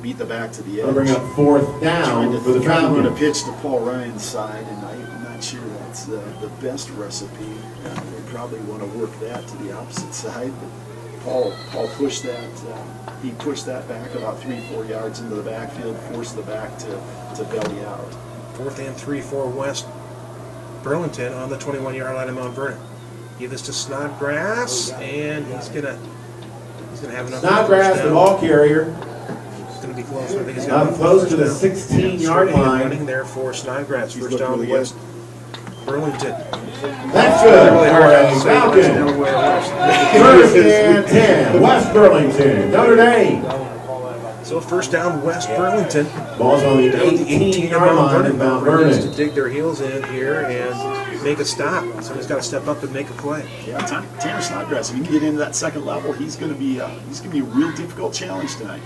S6: beat the back to the edge.
S5: They'll bring up 4th down for the
S6: Trying to run a
S5: Falcons.
S6: pitch to Paul Ryan's side, and I'm not sure that's the best recipe. They probably want to work that to the opposite side, but Paul pushed that. He pushed that back about 3-4 yards into the backfield, forced the back to belly out.
S3: 4th and 3 for West Burlington on the 21-yard line of Mount Vernon. Give this to Snodgrass, and he's gonna have enough.
S5: Snodgrass, the ball carrier,
S3: It's gonna be close. I think he's gonna
S5: up close to the 16-yard line.
S3: Running there for Snodgrass.
S6: He's
S3: First
S6: looked
S3: down
S6: really
S3: West Burlington.
S5: That's good
S3: Really
S5: for
S3: hard
S5: a
S3: to say
S5: Falcon.
S3: Delaware West.
S5: First and 10, West Burlington, Notre Dame.
S3: So first down West Burlington.
S5: Ball's on the
S3: Down to the
S5: 18-yard line of Mount
S3: needs to
S5: Vernon.
S3: dig their heels in here and make a stop. Somebody's got to step up and make a play.
S6: Yeah, Tanner Snodgrass. If he can get into that second level, he's going to be a real difficult challenge tonight.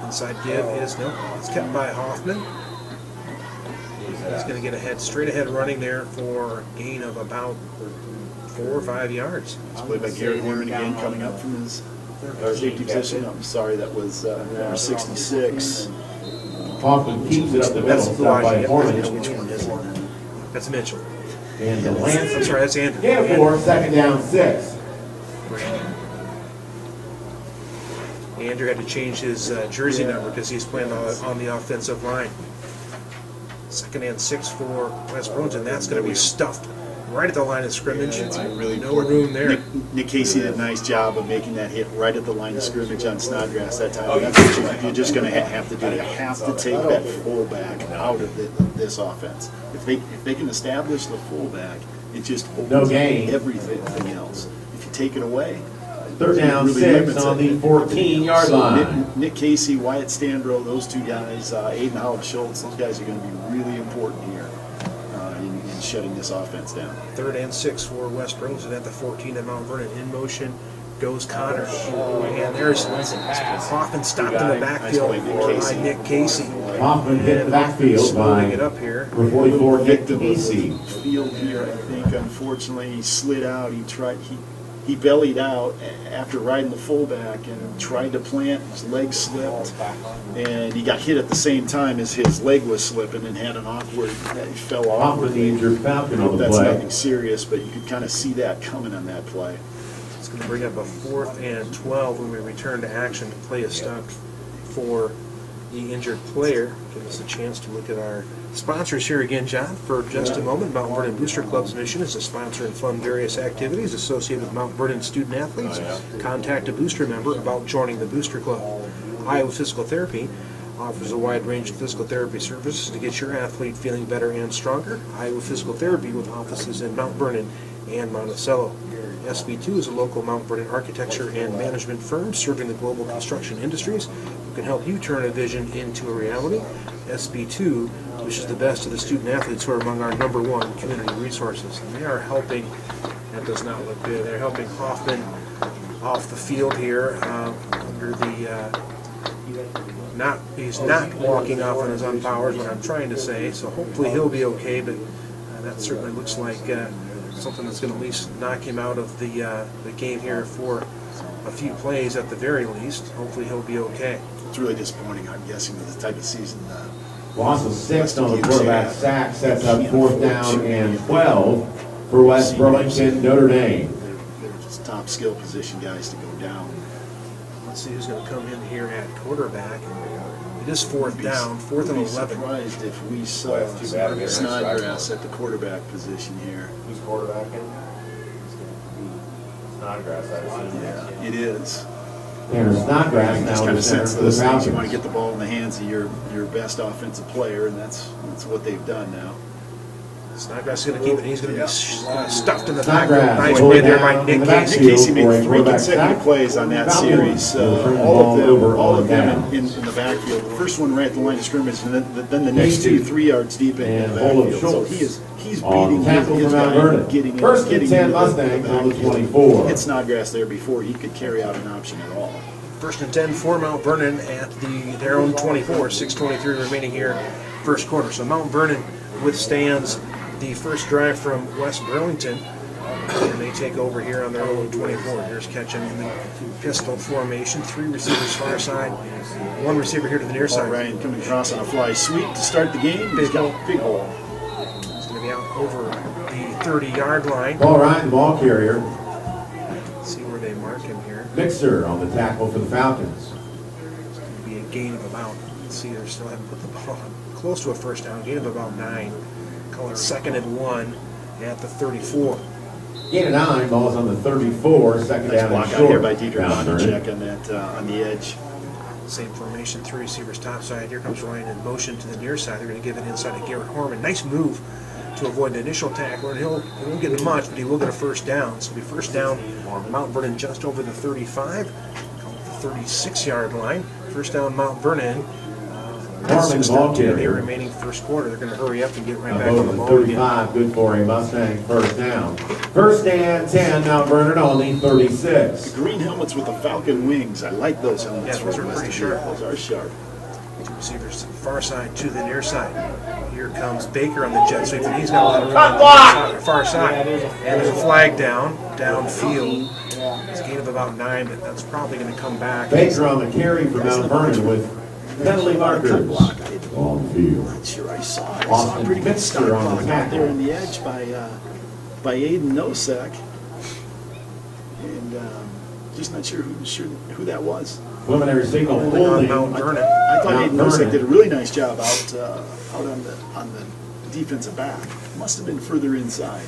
S4: Inside give is, no, it's kept by Hoffman. He's going to get ahead, straight ahead running there for a gain of about 4 or 5 yards.
S6: It's played by Garrett Horman again, coming up from his safety position. I'm sorry, that was number 66.
S5: Hoffman keeps it up the middle, stopped by Horman.
S6: Which one is it?
S4: That's Mitchell.
S5: And the Lance.
S4: I'm sorry, that's Andrew.
S5: Get for second down 6.
S4: Andrew had to change his jersey number because he's playing on the offensive line. 2nd and 6 for West Burlington. That's going to be stuffed right at the line of scrimmage.
S6: Really
S4: no room there.
S6: Nick Casey did a nice job of making that hit right at the line of scrimmage on Snodgrass that time. That's what you're just going to have to do. You have to take that fullback out of this offense. If they can establish the fullback, it just opens up everything else. If you take it away,
S5: 3rd down really 6 on the 14-yard line.
S6: Nick Casey, Wyatt Standrow, those two guys, Aiden Howard Schultz, those guys are going to be really important here in shutting this offense down.
S4: 3rd and 6 for West Burlington at the 14 at Mount Vernon. In motion goes Connor. And there's Hoffman stopped in the backfield by Nick Casey.
S5: Hoffman hit the backfield by
S4: it up here.
S5: 44 Nick Casey.
S6: Field here, I think, unfortunately, he slid out. He bellied out after riding the fullback and tried to plant. His leg slipped, and he got hit at the same time as his leg was slipping and had an awkward, he fell off.
S5: Hoffman injured Falcon on the
S6: That's
S5: play.
S6: nothing serious, but you could kind of see that coming on that play.
S4: It's going to bring up a 4th and 12 when we return to action to play a stunt for the injured player. Give us a chance to look at our sponsors here again, John, for just a moment. Mount Vernon Booster Club's mission is to sponsor and fund various activities associated with Mount Vernon student athletes. Contact a booster member about joining the Booster Club. Iowa Physical Therapy offers a wide range of physical therapy services to get your athlete feeling better and stronger. Iowa Physical Therapy with offices in Mount Vernon and Monticello. SB2 is a local Mount Vernon architecture and management firm serving the global construction industries who can help you turn a vision into a reality. SB2 wishes the best to the student athletes who are among our #1 community resources. And they are helping, that does not look good, they're helping Hoffman off the field here under the, he's not walking off on his own power is what I'm trying to say, so hopefully he'll be okay, but that certainly looks like something that's going to at least knock him out of the game here for a few plays at the very least. Hopefully he'll be okay.
S6: It's really disappointing, I'm guessing, with the type of season.
S5: Loss of 6 on the quarterback sack sets up 4th down and 12 for West Burlington, Notre Dame.
S6: They're just top skill position guys to go down.
S4: Let's see who's going to come in here at quarterback. It is 4th down, 4th and 11.
S6: Surprised if we saw Snodgrass at the quarterback position here.
S5: Who's quarterbacking? Snodgrass, I assume.
S6: Yeah, it is.
S5: And Snodgrass now
S6: kind
S5: in
S6: of
S5: center
S6: sense
S5: for the
S6: those things. You
S5: Falcons.
S6: want to get the ball in the hands of your best offensive player, and that's what they've done now.
S4: Snodgrass is going to keep it. He's going to be stuffed in the
S5: Snodgrass
S4: back. Nice play there by Nick Casey.
S6: Nick Casey made 3 consecutive plays on that series. All of them in the backfield. The first one right at the line of scrimmage, and then the next 2 3 yards deep in the backfield. So he's beating his guy, getting
S5: 10 Mustangs on the 24.
S6: Hit Snodgrass there before he could carry out an option at all.
S4: 1st and 10 for Mount Vernon at their own 24. 6:23 remaining here, first quarter. So Mount Vernon withstands the first drive from West Burlington, and they take over here on their own 24. Here's catching in the pistol formation. 3 receivers far side, 1 receiver here to the near side.
S6: Ryan coming across on a fly sweep to start the game.
S4: Big hole.
S6: Big hole.
S4: He's going to be out over the 30-yard line.
S5: Paul Ryan, the ball carrier.
S4: Let's see where they mark him here.
S5: Mixer on the tackle for the Falcons.
S4: It's going to be a gain of about, let's see, they still haven't put the ball close to a first down. Gain of about 9. Call it 2nd and 1 at the 34.
S5: Gain of 9, ball's on the 34, 2nd
S6: Nice
S5: down and
S6: block
S5: short.
S6: out here by Dietrich
S5: Mount Vernon.
S6: Bonacek on that on the edge.
S4: Same formation, 3 receivers top side. Here comes Ryan in motion to the near side. They're going to give it inside to Garrett Horman. Nice move to avoid the initial tackler. And he won't get much, but he will get a first down. So it'll be first down, Mount Vernon just over the 35, call it the 36-yard line. First down, Mount Vernon.
S5: Norman
S4: The
S5: Voltaire.
S4: remaining first quarter, they're going to hurry up and get right
S5: A
S4: back on
S5: vote
S4: the
S5: of
S4: ball again.
S5: 35, good for a Mustang first down. First and 10, Mount Vernon only 36.
S6: The green helmets with the falcon wings. I like those helmets.
S4: Yeah, those are
S6: from
S4: pretty
S6: Western.
S4: sharp.
S6: Those are sharp.
S4: Two receivers to the far side to the near side. Here comes Baker on the jet sweep, and he's got a lot of room on the far side. And there's a flag downfield. It's a gain of about 9, but that's probably going to come back.
S5: Baker on the carry for Mount Vernon with penalty markers on the field.
S6: Not sure I saw it. I saw a
S5: Austin
S6: pretty good
S5: Pitzer
S6: stop
S5: on the
S6: block out
S5: tackle.
S6: there in the edge by Aiden Nosek. And just not sure who that was.
S5: Preliminary signal
S4: Holding on
S5: holding.
S4: Mount Vernon.
S6: I thought
S5: Mount
S6: Aiden Nosek
S5: Vernon.
S6: did a really nice job out on the defensive back. Must have been further inside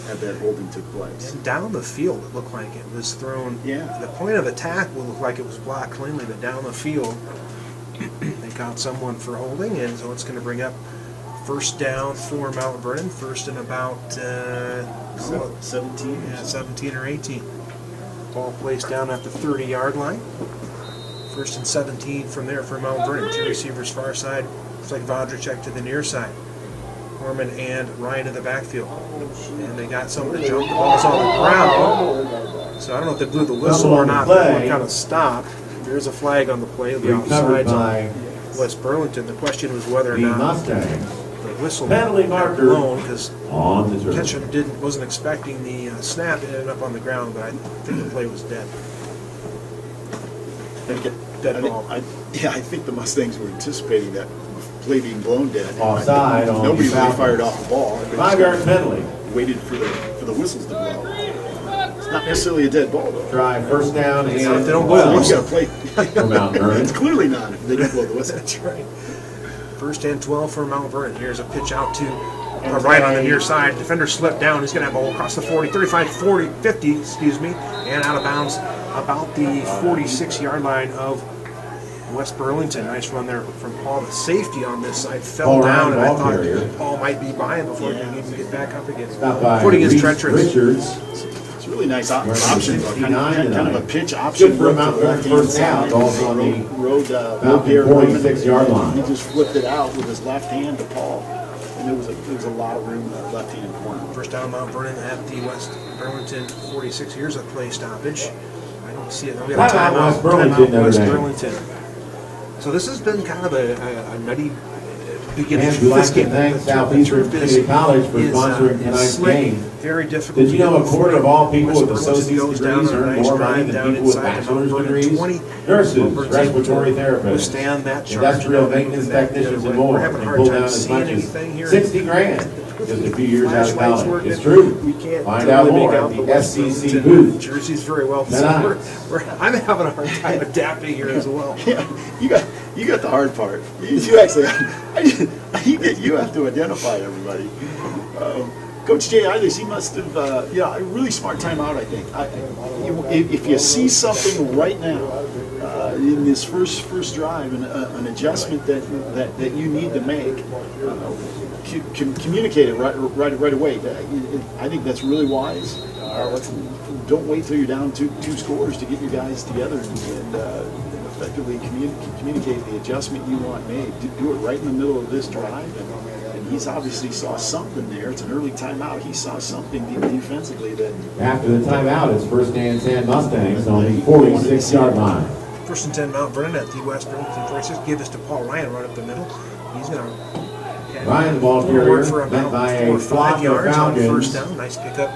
S6: as that holding took place.
S4: And down the field, it looked like it was thrown.
S6: Yeah.
S4: The point of attack will look like it was blocked cleanly, but down the field, they caught someone for holding, and so it's going to bring up first down for Mount Vernon. First and about
S6: 17.
S4: yeah, 17 or 18. Ball placed down at the 30-yard line. First and 17 from there for Mount Vernon. Two receivers far side. Looks like Vodricek to the near side. Norman and Ryan in the backfield. And they got someone to jump. The ball's on the ground. So I don't know if they blew the whistle or not. That one kind of stopped. There's a flag on the play. It'll be
S5: Recovered
S4: offsides
S5: by
S4: on West Burlington. The question was whether or
S5: the
S4: not
S5: Mustang
S4: the whistle
S5: Penalty
S4: got
S5: marker
S4: blown, because
S5: on the turf.
S4: catcher wasn't expecting the snap. It ended up on the ground, but I think the play was dead. Dead ball.
S6: I think the Mustangs were anticipating that play being blown dead.
S5: Offside on
S6: Nobody
S5: the
S6: really
S5: Falcons.
S6: fired off the ball.
S5: 5-yard penalty.
S6: Waited for the whistles to blow. It's not necessarily a dead ball though.
S5: Try first down and
S4: If they don't blow the
S6: You
S4: whistle.
S6: got to play.
S5: for Mount Vernon.
S6: It's clearly not if they don't blow the whistle.
S4: That's right. First and 12 for Mount Vernon. Here's a pitch out to right on the near side. Defender slipped down. He's going to have a ball across the 40, 35, 40, 50, excuse me, and out of bounds about the 46-yard line of West Burlington. Nice run there from Paul. The safety on this side fell
S5: Paul
S4: down, and I
S5: Ryan, ball
S4: thought
S5: carrier.
S4: Paul might be by him before he can even get back up again.
S5: Stopped by
S4: Footing is
S5: Reese
S4: treacherous.
S5: Richards.
S6: It's a really nice option.
S5: 59
S6: Kind of
S5: tonight.
S6: a pitch option.
S5: Good for Mount Vernon first down. Ball's on the
S6: road
S5: Falcon 46-yard line.
S6: He just flipped it out with his left hand to Paul, and there was a lot of room in the left hand corner.
S4: First down Mount Vernon at the West Burlington 46. Here's a play stoppage. I don't see it. We got a
S5: Timeout,
S4: timeout.
S5: West Burlington,
S4: Timeout, West
S5: Notre Dame.
S4: Burlington. So this has been kind of a nutty beginning
S5: And
S4: to
S5: we'd like
S4: this
S5: to
S4: game.
S5: thank
S4: The
S5: Southeastern
S4: turf is-
S5: Community College for
S4: is,
S5: sponsoring tonig's
S4: slick,
S5: game.
S4: Very difficult.
S5: Did you know a quarter of all people with
S4: West
S5: associate's
S4: Burlington goes
S5: degrees
S4: down on a
S5: earn
S4: nice
S5: more money
S4: drive
S5: than
S4: down
S5: people with
S4: inside the
S5: bachelor's
S4: Mount Vernon
S5: degrees?
S4: 20.
S5: Nurses,
S4: Burlington
S5: respiratory therapists,
S4: withstand that charge.
S5: industrial maintenance
S4: That-
S5: technicians, and
S4: we're
S5: more.
S4: having a
S5: And
S4: hard
S5: pull
S4: time
S5: down as
S4: seeing
S5: much as
S4: anything here.
S5: 60 grand just a few years out of
S4: Flashlights
S5: college.
S4: working.
S5: It's true.
S4: We can't
S5: Find out
S4: really
S5: more
S4: make
S5: at
S4: out
S5: the
S4: West
S5: SCC
S4: Burlington
S5: booth.
S4: jerseys very well. So
S5: Tonight.
S4: I'm having a hard time adapting here as well.
S6: Yeah, you got the hard part. You actually, you have to identify everybody. Coach Jay Eilers, he must have, a really smart timeout, I think. If you see something right now in this first drive, and an adjustment that you need to make, communicate it right away. I think that's really wise. Don't wait till you're down two scores to get your guys together and effectively communicate the adjustment you want made. Do it right in the middle of this drive. And he's obviously saw something there. It's an early timeout. He saw something defensively that.
S5: After the timeout, it's first and 10 Mustangs on the 46-yard line.
S4: First and 10 Mount Vernon at the West Burlington 46. Give this to Paul Ryan right up the middle. He's going to
S5: Ryan, the ball carrier, met by a
S4: 4 or
S5: flock
S4: 5
S5: of
S4: yards on first
S5: Falcons.
S4: down. Nice pickup.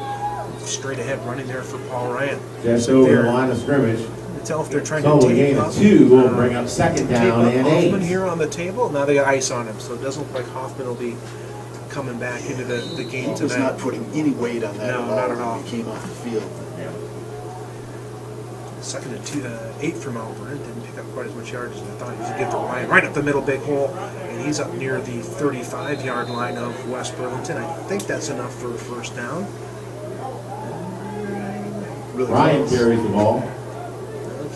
S4: Straight ahead running there for Paul Ryan.
S5: Just
S4: So
S5: over
S4: there.
S5: the line of scrimmage.
S4: You tell if they're trying
S5: So
S4: to
S5: a
S4: tape
S5: gain
S4: up.
S5: of 2 will bring up second
S4: tape
S5: down
S4: up
S5: and
S4: Hoffman
S5: 8.
S4: here on the table. Now they got ice on him, so it doesn't look like Hoffman will be coming back into the game
S6: He was
S4: tonight.
S6: not putting any weight on that
S4: No,
S6: at all.
S4: not at all.
S6: When he came off the field.
S4: Second and 8 for Mount Vernon. Didn't pick up quite as much yards as I thought he was going to get for Ryan. Right up the middle, big hole. And he's up near the 35-yard line of West Burlington. I think that's enough for a first down.
S6: Really
S5: Ryan
S6: close.
S5: carries the ball.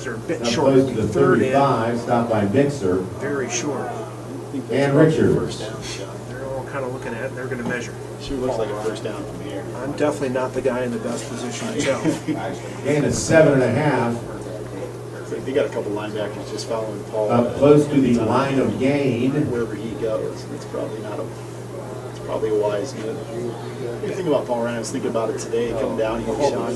S4: They're a bit
S5: Up
S4: short.
S5: close to the
S4: Third and
S5: 35, stopped by Mixer.
S4: very short.
S6: I think that's
S5: And
S6: about
S5: Richards.
S6: the first down shot.
S4: They're all kind of looking at it. They're going to measure.
S6: Sure looks like a first down from here.
S4: I'm definitely not the guy in the best position to tell.
S5: Gain of 7.5.
S6: They got a couple linebackers just following Paul.
S5: Up close to the line of gain.
S6: Wherever he goes, it's probably not a. It's probably a wise move. The thing about Paul Ryan, I was thinking about it today, coming down here, Sean.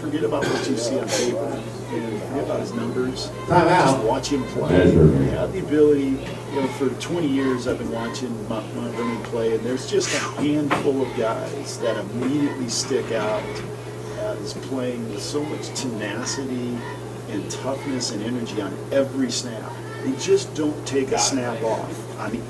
S6: Forget about what you see on paper. And forget about his numbers. Just watch him play. He had the ability. You know, for 20 years I've been watching Mount Vernon play, and there's just a handful of guys that immediately stick out as playing with so much tenacity and toughness and energy on every snap. They just don't take a snap off. I mean,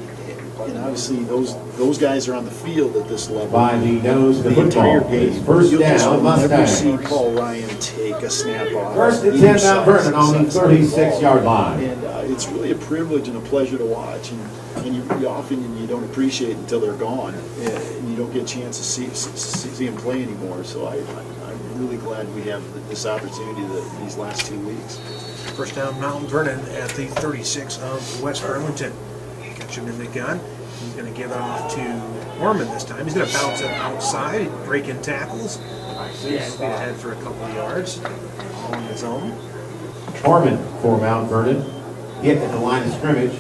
S6: and obviously those guys are on the field at this level.
S5: By the nose of the
S6: entire
S5: football.
S6: game.
S5: First
S6: You'll just
S5: down,
S6: never
S5: Mustangs.
S6: see Paul Ryan take a snap off.
S5: First and 10 Mount Vernon on the 36-yard line.
S6: And it's really a privilege and a pleasure to watch. And you often you don't appreciate it until they're gone, and you don't get a chance to see them play anymore. So I'm really glad we have this opportunity these last 2 weeks.
S3: First down, Mount Vernon at the 36 of West Burlington. Catch him in the gun. He's going to give it off to Orman this time. He's going to bounce it outside, breaking tackles. He's ahead for a couple of yards, all on his own.
S5: Orman for Mount Vernon. Hit at the line of scrimmage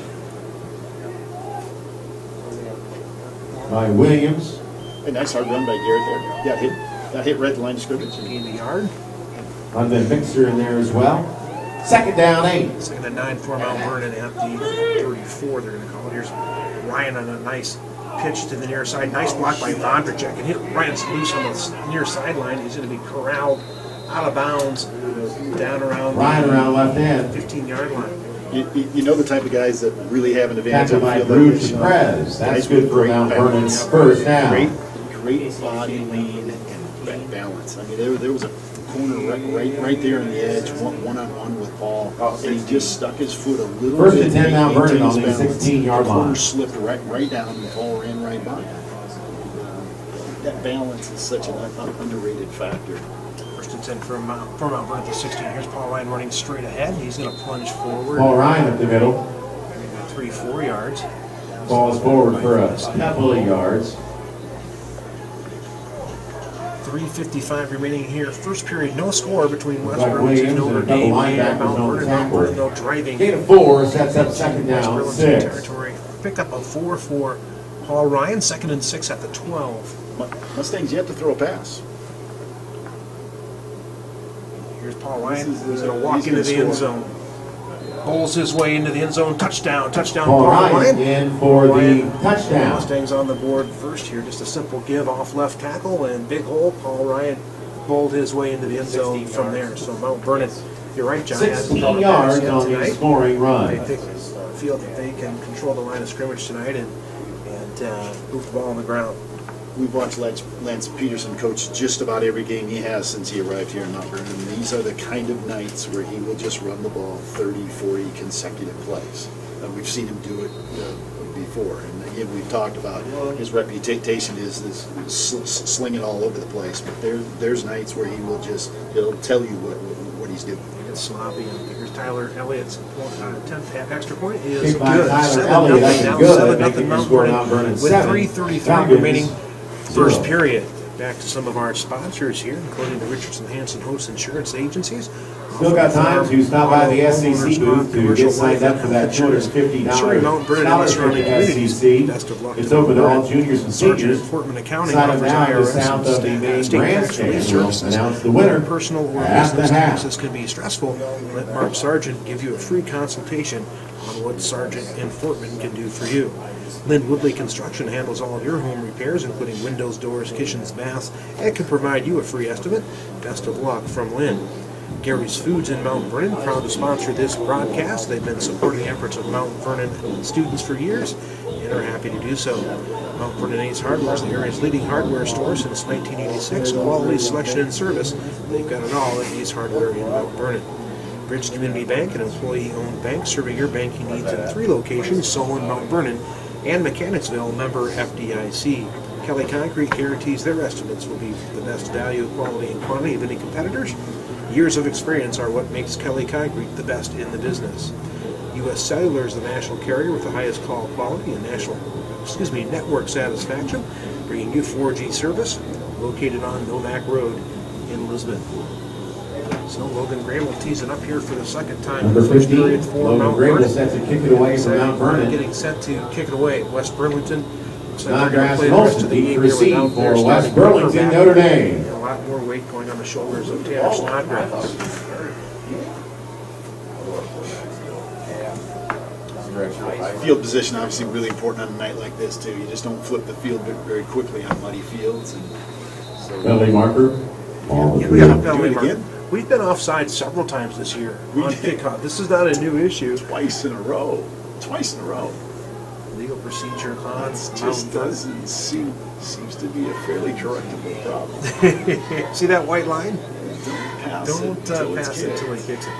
S5: by Williams.
S6: A nice hard run by Garrett there. Got hit right at the line of scrimmage.
S3: Gained the yard.
S5: On the mixer in there as well. Second down, 8.
S3: Second and 9 for Mount Vernon at the 34, they're going to call it. Here's Ryan on a nice pitch to the near side. Nice block by Vondracek. And hit Ryan's loose on the near sideline. He's going to be corralled out of bounds down around
S5: Ryan around left end.
S3: 15-yard line.
S6: You know the type of guys that really have an advantage on the field.
S5: Bruce Perez. That's good for Mount Vernon's first down.
S6: Great body lean and balance. I mean, there was a corner right there on the edge, one-on-one with Paul, and he just stuck his foot a little
S5: First
S6: bit.
S5: and 10 Mount Vernon on the 16-yard line.
S6: The corner slipped right down, and Paul ran right by. That balance is such an underrated factor.
S3: First and 10 for Mount Vernon at the 16. Here's Paul Ryan running straight ahead. He's going to plunge forward.
S5: Paul Ryan up the middle.
S3: 3-4 yards.
S5: Falls forward for a couple of yards.
S3: 3:55 remaining here. First period, no score between West
S5: Like
S3: Burlington and
S5: Williams
S3: Notre
S5: and a couple
S3: Dame and
S5: linebackers
S3: Mount
S5: on
S3: Vernon.
S5: the
S3: Mount Vernon,
S5: tackle.
S3: though, driving
S5: Gain of 4 sets up second
S3: West
S5: down,
S3: Burlington
S5: 6.
S3: territory. Pickup of 4 for Paul Ryan. 2nd and 6 at the 12.
S6: Mustangs yet to throw a pass.
S3: Here's Paul Ryan. He's going to walk into the end zone. Bowls his way into the end zone. Touchdown.
S5: Paul Ryan in for the touchdown.
S3: Mustangs on the board first here. Just a simple give off left tackle and big hole. Paul Ryan bowled his way into the end zone from there. So Mount Vernon, you're right, John.
S5: 16 yards on the scoring run.
S3: They feel that they can control the line of scrimmage tonight and move the ball on the ground.
S6: We've watched Lance Peterson coach just about every game he has since he arrived here in Mount Vernon. And these are the kind of nights where he will just run the ball 30, 40 consecutive plays. We've seen him do it before. And again, we've talked about his reputation is this slinging all over the place. But there's nights where he'll tell you what he's doing.
S3: It's sloppy. And here's Tyler Elliott's 10th extra point is
S5: Kick by
S3: good.
S5: Tyler Elliott, that's good.
S3: 7-0 Mount Vernon with 3:33 remaining. First period. Back to some of our sponsors here, including the Richardson Hanson Host Insurance Agencies.
S5: Still got time to stop by the SEC booth to get signed up for that $250
S3: Mount Vernon and the surrounding communities.
S5: SEC.
S3: Best of luck
S5: It's
S3: to
S5: open to all
S3: Vernon.
S5: juniors and
S3: Sergeant
S5: seniors.
S3: Portman Accounting
S5: Sign up
S3: offers
S5: now to
S3: IRS
S5: sound of the main
S3: state tax relief
S5: grandstand. We'll
S3: services.
S5: announce the winner
S3: When personal or
S5: at the
S3: business
S5: half.
S3: taxes can be stressful. Let Mark Sargent give you a free consultation on what Sargent and Portman can do for you. Lynn Woodley Construction handles all of your home repairs, including windows, doors, kitchens, baths, and can provide you a free estimate. Best of luck from Lynn. Gary's Foods in Mount Vernon, proud to sponsor this broadcast. They've been supporting the efforts of Mount Vernon students for years and are happy to do so. Mount Vernon Ace Hardware is the area's leading hardware store since 1986. Quality, selection, and service. They've got it all at Ace Hardware in Mount Vernon. Bridge Community Bank, an employee-owned bank serving your banking needs in 3 locations, Solon, Mount Vernon, and Mechanicsville, member FDIC. Kelly Concrete guarantees their estimates will be the best value, quality, and quantity of any competitors. Years of experience are what makes Kelly Concrete the best in the business. U.S. Cellular is the national carrier with the highest call quality and network satisfaction, bringing you 4G service, located on Novak Road in Lisbon.
S4: So Logan Graham will tease it up here for the second time.
S5: Number
S4: First
S5: 15,
S4: period for
S5: Logan
S4: Mount
S5: Graham
S4: Vernon.
S5: set to kick it away from Mount Vernon.
S4: Getting set to kick it away. West Burlington. Looks like they're going to
S5: Snodgrass
S4: play
S5: and
S4: the rest of the
S5: Olsen
S4: game
S5: to
S4: here
S5: receive
S4: without their
S5: for West
S4: starting
S5: Burlington,
S4: quarterback.
S5: Notre Dame.
S4: A lot more weight going on the shoulders of Tanner Snodgrass.
S6: Field position obviously really important on a night like this too. You just don't flip the field very quickly on muddy fields. And so,
S5: Penalty marker.
S4: Yeah, we got a penalty mark. We've been offside several times this year on kickoff. This is not a new issue.
S6: Twice in a row. Twice in a row.
S4: Legal procedure on
S6: Just doesn't seems to be a fairly correctable problem.
S4: See that white line?
S6: Don't pass
S4: Don't
S6: it
S4: pass it until he kicks it.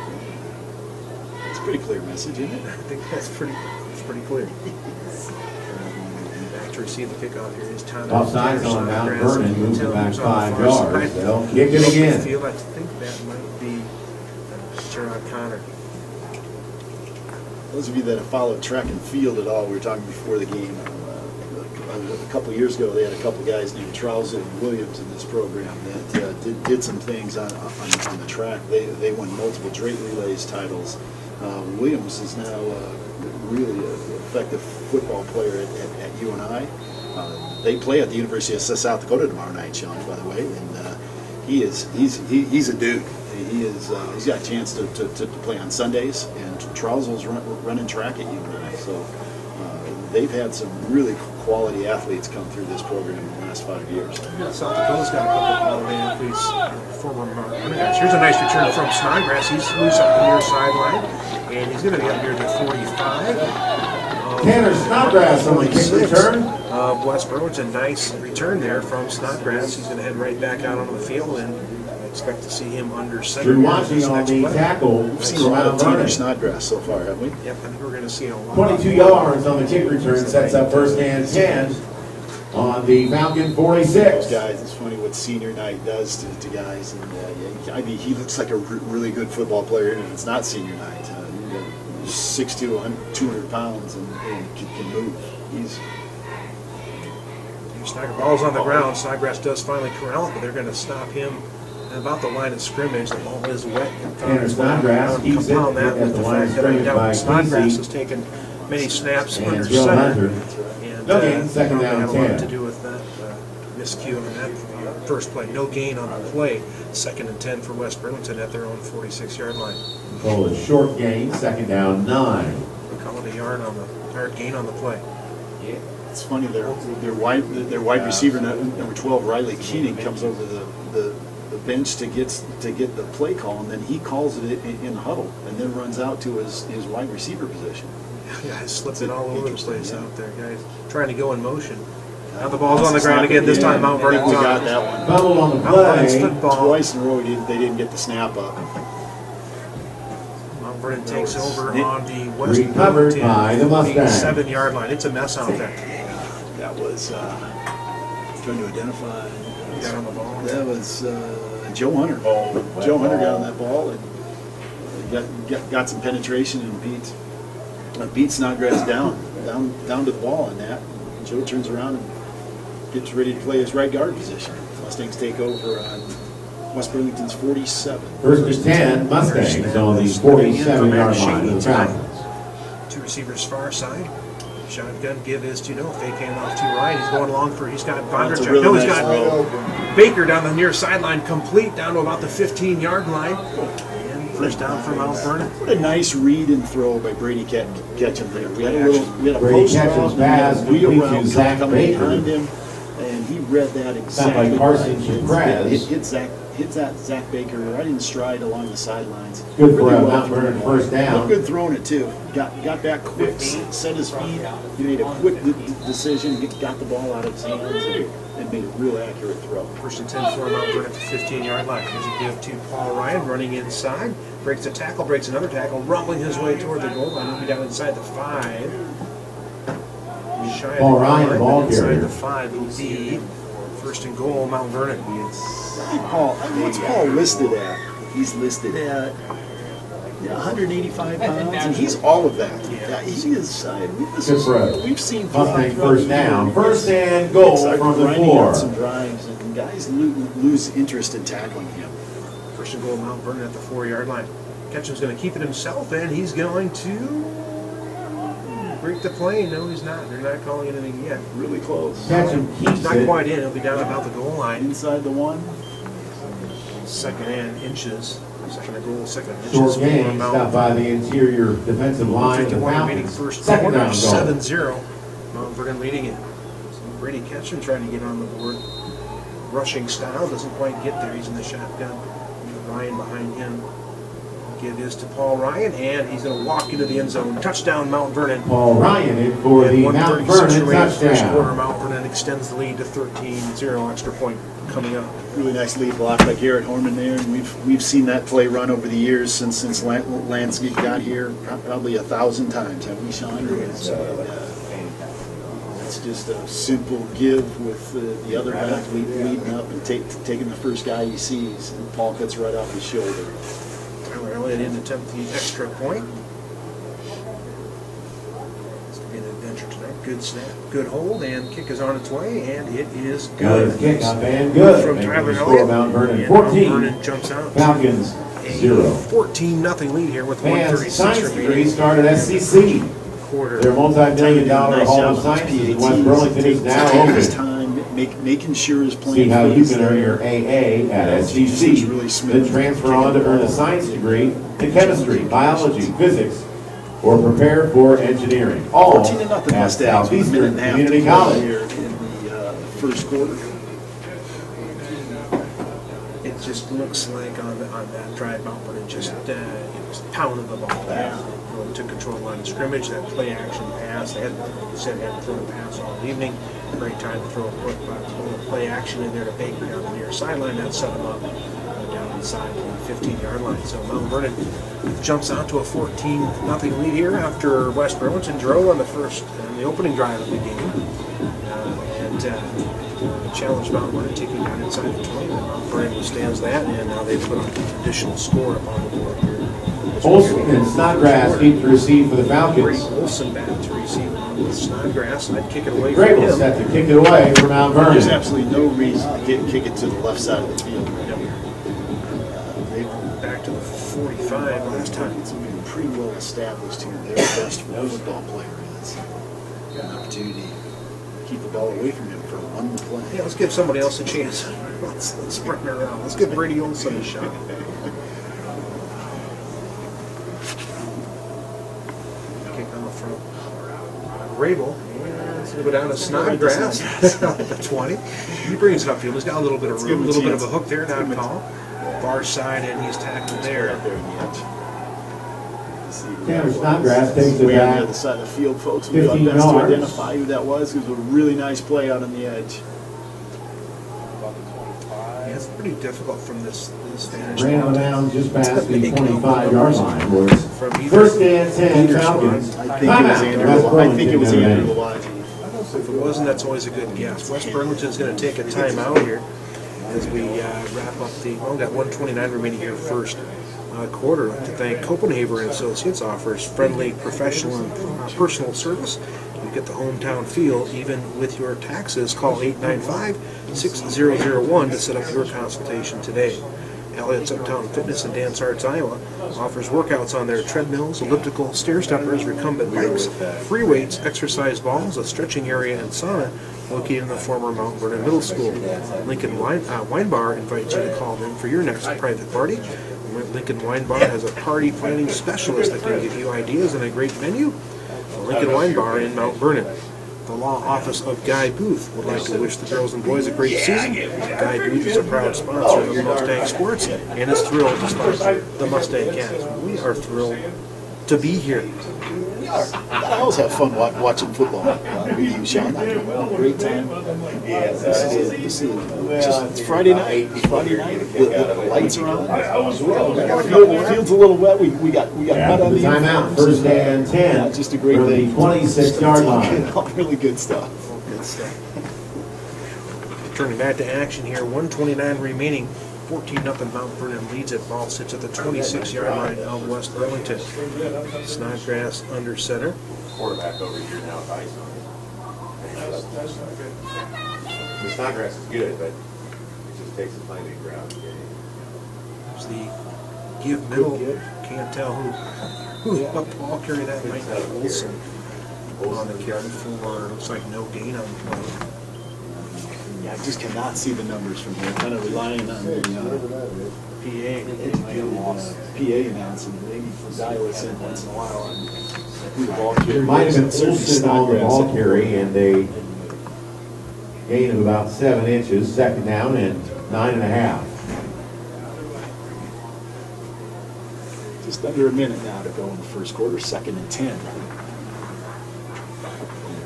S6: It's a pretty clear message, isn't it?
S4: I think that's pretty clear. Back to receive the kickoff here is Tanner.
S5: Offsides on Mount Vernon, moves it back 5
S4: yards.
S5: yards. They'll kick it again.
S4: I think that might be Gerard Connor.
S6: Those of you that have followed track and field at all, we were talking before the game. A couple of years ago, they had a couple of guys named Trousel and Williams in this program that did some things on the track. They won multiple Drake Relays titles. Williams is now really an effective football player at UNI. They play at the University of South Dakota tomorrow night, Sean, by the way, and he's a dude. He's got a chance to play on Sundays, and Trousel's running track at UNI. So they've had some really quality athletes come through this program in the last 5 years.
S4: South Dakota's got a couple of quality athletes. Former running backs. Here's a nice return from Snodgrass. He's loose up the near sideline, and he's going to be up here to 45.
S5: Tanner Snodgrass on the kick return.
S4: West Burlington, nice return there from Snodgrass. He's going to head right back out onto the field, and I expect to see him under center.
S5: Drew watching on the tackle.
S6: We've seen a lot of Tanner Snodgrass so far, haven't we?
S4: Yep, I think we're going to see a lot.
S5: 22 yards on the kick return, sets up first and 10 on the Falcon 46.
S6: Guys, it's funny what senior night does to guys. And I mean, he looks like a really good football player, and it's not senior night. He's 6'2", 200 pounds, and can move.
S4: Ball's on the ground. Snodgrass does finally corral it, but they're going to stop him about the line of scrimmage. The ball is wet.
S5: Tanner Snodgrass keeps it
S4: compound that with the fact that I doubt Snodgrass has taken many snaps under center. And
S5: no gain, second down,
S4: had a lot
S5: 10.
S4: to do with that miscue on that first play. No gain on the play. Second and 10 for West Burlington at their own 46-yard line.
S5: Call it short gain, second down 9.
S4: Call it a yard gain on the play.
S6: It's funny, their wide receiver number 12, Riley Keenan, comes over the bench to get the play call, and then he calls it in the huddle, and then runs out to his wide receiver position.
S4: Yeah, he's slipping all over the place out there, guys. Trying to go in motion. Now the ball's on the ground again. This time Mount Vernon
S6: got that one.
S5: Fumbled on the play.
S6: Twice in a row they didn't get the snap up.
S4: Mount Vernon takes over on the West
S5: Recovered by the Mustangs.
S4: 7-yard line. It's a mess out there.
S6: That was trying to identify.
S4: Got on the ball.
S6: That was Joe Hunter. Joe Hunter got on that ball and got some penetration and beat Snodgrass down to the ball on that. And Joe turns around and gets ready to play his right guard position. Mustangs take over on West Burlington's 47.
S5: First and 10, Mustangs on the 47-yard line of the Falcons.
S4: Two receivers far side. Shotgun give is to no. Fake hand off to right. He's going along he's got Bondarchuk.
S6: Really
S4: He's
S6: nice
S4: got Baker down the near sideline, complete down to about the 15-yard line. And first down for Mount Vernon.
S6: What a nice read and throw by Brady Ketchum there. We had a
S5: Brady
S6: post
S5: Ketchum's
S6: route,
S5: pass
S6: wheel
S5: complete
S6: route
S5: to Zach
S6: coming
S5: Baker.
S6: behind him, and he read that exactly.
S5: Like Carson
S6: right.
S5: Chapraz.
S6: Hits that Zach Baker right in stride along the sidelines.
S5: Good for a Mount Vernon first down.
S6: Looked good throwing it too. Got back quick, set his feet. He made a quick decision, got the ball out of his hands, and made a real accurate throw.
S4: First and 10 for Mount Vernon at the 15-yard line. Here's a give to Paul Ryan, running inside. Breaks a tackle, breaks another tackle, rumbling his way toward the goal line. He'll be down inside the 5.
S5: Paul Ryan, ball
S4: inside
S5: carrier.
S4: the 5 will be first and goal, Mount Vernon.
S6: What's Paul listed at? He's listed at 185 pounds, and he's all of that. Yeah, he is. We've seen
S5: Mustang first down. First and goal from the floor.
S6: Some drives, and guys lose interest in tackling him.
S3: First and goal, Mount Vernon at the 4-yard line. Ketchum's going to keep it himself, and he's going to break the play. No, he's not. They're not calling anything yet.
S6: Really close.
S5: Ketchum keeps
S3: He's not
S5: it.
S3: quite in. He'll be down about the goal line.
S6: Inside the 1.
S3: Second and inches. Second and goal, second and
S5: Short
S3: inches.
S5: game stopped by the interior defensive line. The
S3: 51 remaining
S5: Falcons.
S3: first
S5: Second
S3: quarter,
S5: down goal.
S3: 7-0. Mount Vernon leading it. Brady Ketchum trying to get on the board. Rushing style, doesn't quite get there. He's in the shotgun. Ryan behind him. Give is to Paul Ryan, and he's going to walk into the end zone. Touchdown, Mount Vernon.
S5: Paul Ryan in for the Mount Vernon
S3: First quarter,
S5: touchdown.
S3: Mount Vernon extends the lead to 13-0. Extra point coming up.
S6: Really nice lead block by Garrett Horman there, and we've seen that play run over the years since Lance got here probably 1,000 times, haven't we, Sean? It's just a simple give with the other back leading up and taking the first guy he sees, and Paul cuts right off his shoulder.
S3: Tyler Elliott in to attempt the extra point. It's going to be an adventure tonight. Good snap, good hold, and kick is on its way, and it is good.
S5: Kick up and good.
S3: From
S5: Making
S3: Tyler
S5: the score,
S3: Elliott.
S5: Mount Vernon
S3: And
S5: 14.
S3: Mount Vernon jumps out.
S5: Falcons
S3: A
S5: 0.
S3: 14-0 lead here with
S5: Fans,
S3: 1:36
S5: science degree
S3: remaining.
S5: started at SCC.
S3: Quarter.
S5: Their multi-million-dollar
S6: Nice
S5: Hall
S6: job
S5: of
S6: on his
S5: Sciences in
S6: PATs.
S5: West Burlington is now
S6: Taking his
S5: open.
S6: time, making sure his plan.
S5: See how you
S6: fits
S5: can earn
S6: there.
S5: your AA at
S6: It's
S5: SCC.
S6: really smooth.
S5: Then transfer on to earn a science degree in chemistry, biology, physics, or prepare for engineering. All
S6: 14-0
S5: at
S6: Mustangs with a minute
S5: Southeastern
S6: and a half
S5: Community
S6: to go
S5: College.
S6: here in the first quarter.
S3: It just looks like on that drive, Mount Vernon just pounded the ball down. Took control of the line of scrimmage. That play action pass. They said they hadn't thrown a pass all evening. Great time to throw a play action in there to Baker down the near sideline. That set them up down inside the 15-yard line. So Mount Vernon jumps out to a 14-0 lead here after West Burlington drove on the opening drive of the game. Challenged Mount Vernon, taking down inside the 20. And Mount Vernon withstands that, and now they put an additional score up on the board here.
S5: Olson and Snodgrass keep to receive for the
S3: Brady
S5: Falcons.
S3: Olson back to receive with Snodgrass. I'd kick it away from
S5: Grable
S3: him.
S5: set to kick it away for Mount
S6: There's
S5: Vernon.
S6: absolutely no reason to kick it to the left side of the field right here.
S3: They went back to the 45 last time.
S6: It's been pretty well established who their best football player is. An opportunity to keep the ball away from him for one play.
S3: Yeah, let's give somebody else a chance. Let's sprint around. Let's give Brady Olson a shot. Kick on the front. Grable. It's going to go down to Snodgrass at the 20. He brings it upfield. He's got a little bit of room, a little bit of a hook there, not call. Far side, and he's tackled there.
S5: Tanner Snodgrass takes it
S6: Way on the
S5: back.
S6: other side of the field, folks. We got
S5: 15
S6: best to
S5: yards.
S6: identify who that was. It was a really nice play out on the edge.
S3: Yeah, it's pretty difficult from this vantage
S5: Ran
S3: point.
S5: down just past the 25-yard line. Was
S3: From either
S5: first and 10
S3: either
S5: Falcons.
S6: I think it was Andrew. I think it was Andrew Lodge.
S3: If it wasn't, that's always a good guess. West Burlington's going to take a timeout here as we wrap up the, got 129 remaining here first quarter. I'd like to thank Copenhagen and Associates, offers friendly, professional, and personal service. You get the hometown feel even with your taxes. Call 895-6001 to set up your consultation today. Elliott's Uptown Fitness and Dance Arts Iowa offers workouts on their treadmills, elliptical, stair-steppers, recumbent bikes, free weights, exercise balls, a stretching area, and sauna located in the former Mount Vernon Middle School. Lincoln Wine Bar invites you to call them for your next private party. Lincoln Wine Bar has a party planning specialist that can give you ideas and a great menu. The Lincoln Wine Bar in Mount Vernon. The law office of Guy Booth would like to wish the girls and boys a great season. Guy Booth is a proud sponsor of Mustang Sports and is thrilled to sponsor the Mustang Cats. We are thrilled to be here.
S6: I always have fun watching football with you, Sean. I have a great time. This is just, it's Friday night. It's Friday night. The lights are on. The field's a little wet. We got mud on the
S5: Timeout, first and 10.
S6: Yeah, just a great
S5: for the
S6: thing.
S5: 26-yard line.
S6: Really good stuff.
S3: Good stuff. Turning back to action here, 129 remaining. 14-0 Mount Vernon leads it. Ball sits at the 26-yard line of West Burlington. Snodgrass under center.
S5: Quarterback over here now with ice on it. Snodgrass is good, but it just takes a playing ground.
S3: comes the give middle. Can't tell who what ball carry that might be Olsen on the carry for. Looks like no gain on the play.
S6: Yeah, I just cannot see the numbers from here. Kind of relying on the PA announcing. Maybe dial us in once in a while on who the ball carrier.
S5: It might have been Olsen on the ball carry, and they gain of about 7 inches. Second down and 9.5.
S6: Just under a minute now to go in the first quarter, 2nd and 10.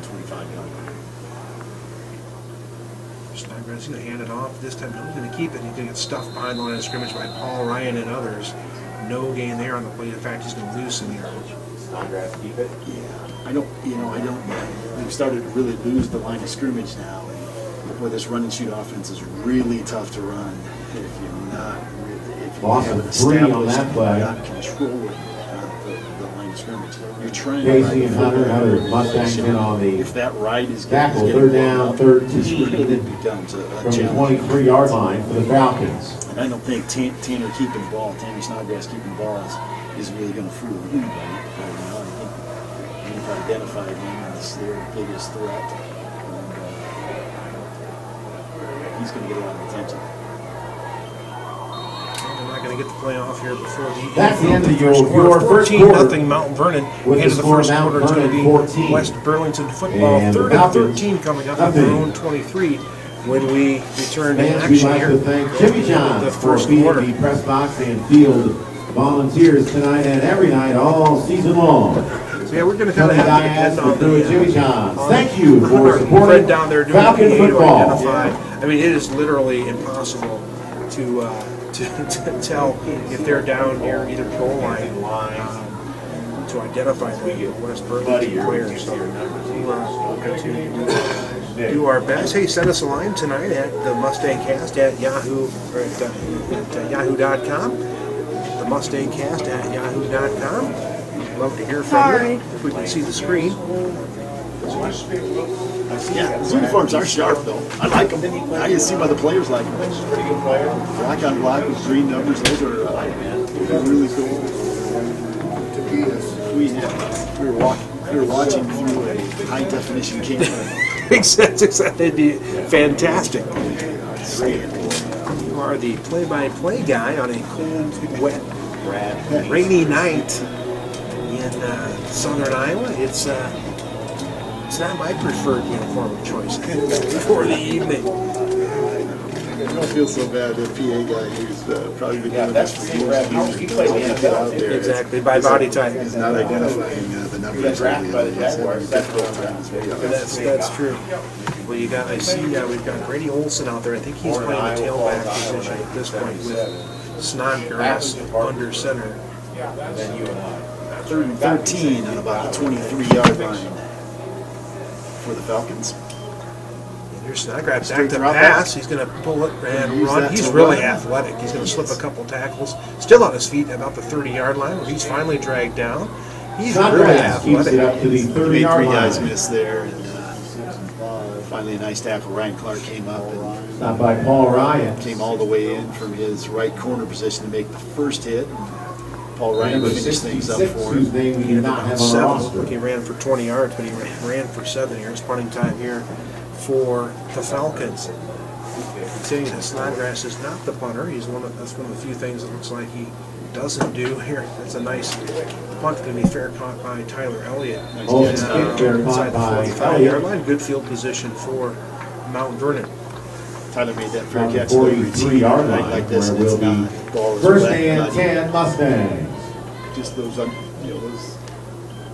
S6: 25-yard line.
S3: Snodgrass going to hand it off. This time, he's going to keep it. He's going to get stuffed behind the line of scrimmage by Paul Ryan and others. No gain there on the play. In fact, he's going to lose some yardage.
S5: Snodgrass keep it.
S6: Yeah, I don't. We've started to really lose the line of scrimmage now. And boy, this run and shoot offense is really tough to run if you're not. If you
S5: Loss
S6: haven't
S5: of 3 on
S6: established
S5: that play.
S6: not controlling the line of scrimmage. You're trying
S5: Casey
S6: to
S5: and Hunter Mustangs in on the
S6: if that right is
S5: tackle.
S6: getting
S5: 3rd down,
S6: up,
S5: 13
S6: it becomes a
S5: from the
S6: challenge.
S5: 23-yard line for the Falcons.
S6: And I don't think Tanner keeping the ball, Tanner Snodgrass keeping the ball is really going to fool anybody. Right now. I think we've identified him as their biggest threat. And he's going to get a lot of attention.
S3: They're not going to get the play off here before the
S5: That's the end of your
S3: first quarter.
S5: first quarter.
S3: 14-0 Mount Vernon.
S5: With
S3: End
S5: the
S3: of the
S5: score,
S3: first
S5: Mount
S3: quarter, it's going to
S5: Vernon
S3: be
S5: 14.
S3: West Burlington football.
S5: And
S3: 3rd
S5: the
S3: and
S5: Falcons,
S3: 13 coming up at their own 23 when we return to
S5: Fans, we'd
S3: action
S5: like
S3: here.
S5: to thank Jimmy
S3: The
S5: John for
S3: first
S5: being
S3: quarter.
S5: the press box and field volunteers tonight and every night all season long.
S3: So yeah, we're going to kind of have to depend on
S5: through Jimmy John's. Thank you for
S3: our
S5: supporting
S3: friend down there doing
S5: Falcon
S3: PA
S5: football.
S3: to identify. I mean, it is literally impossible to tell if they're down near either goal line to identify the West Burlington players. So we'll continue to do our best. Hey, send us a line tonight at the Mustangcast at Yahoo or at Yahoo.com. The Mustangcast at Yahoo.com. Love to hear from you if we can see the screen.
S6: Yeah, his uniforms are sharp though. I like them. I can see why the players like them. Black on black with green numbers. Those are really cool. We were watching through a high definition camera.
S3: Makes sense. That'd be fantastic. You are the play-by-play guy on a cold, wet, rainy night in southern Iowa. It's not my preferred uniform of choice for the evening.
S6: I don't feel so bad. The PA guy who's probably been doing this for years. He played the NFL out there.
S3: Exactly, by body type.
S6: He's not identifying the numbers.
S3: That's true. Well, you got. I see. We've got Brady Olsen out there. I think he's playing the tailback position at this point with Snodgrass under center.
S6: 3rd and 13 on about the 23-yard line for the Falcons.
S3: Here's Snodgrass back to pass. He's going to pull it and run. He's really athletic. He's going to slip a couple tackles. Still on his feet about the 30-yard line where he's finally dragged down. He's really athletic.
S5: Keeps it up to the 30-yard line.
S6: Guys missed there. And, finally a nice tackle. Ryan Clark came up and
S5: Stopped by Paul Ryan.
S6: came all the way in from his right corner position to make the first hit. Paul Ryan
S5: Number
S6: finished things up
S5: 66,
S6: for
S5: whose
S6: him.
S5: name we do not have on the roster.
S3: He ran for 20 yards, but he ran for 7 yards. Punting time here for the Falcons. Considering that Snodgrass is not the punter, that's one of the few things that looks like he doesn't do here. That's a nice punt. Going to be fair caught by Tyler Elliott. Inside the 45-yard line. Good field position for Mount Vernon.
S6: Tyler made that fair
S5: From the
S6: catch.
S5: 43-yard line,
S6: like this,
S5: where
S6: and it's
S5: we'll
S6: not.
S5: be
S6: Ball is
S5: first
S6: wet,
S5: and
S6: not-
S5: 10 Mustangs.
S6: Just those,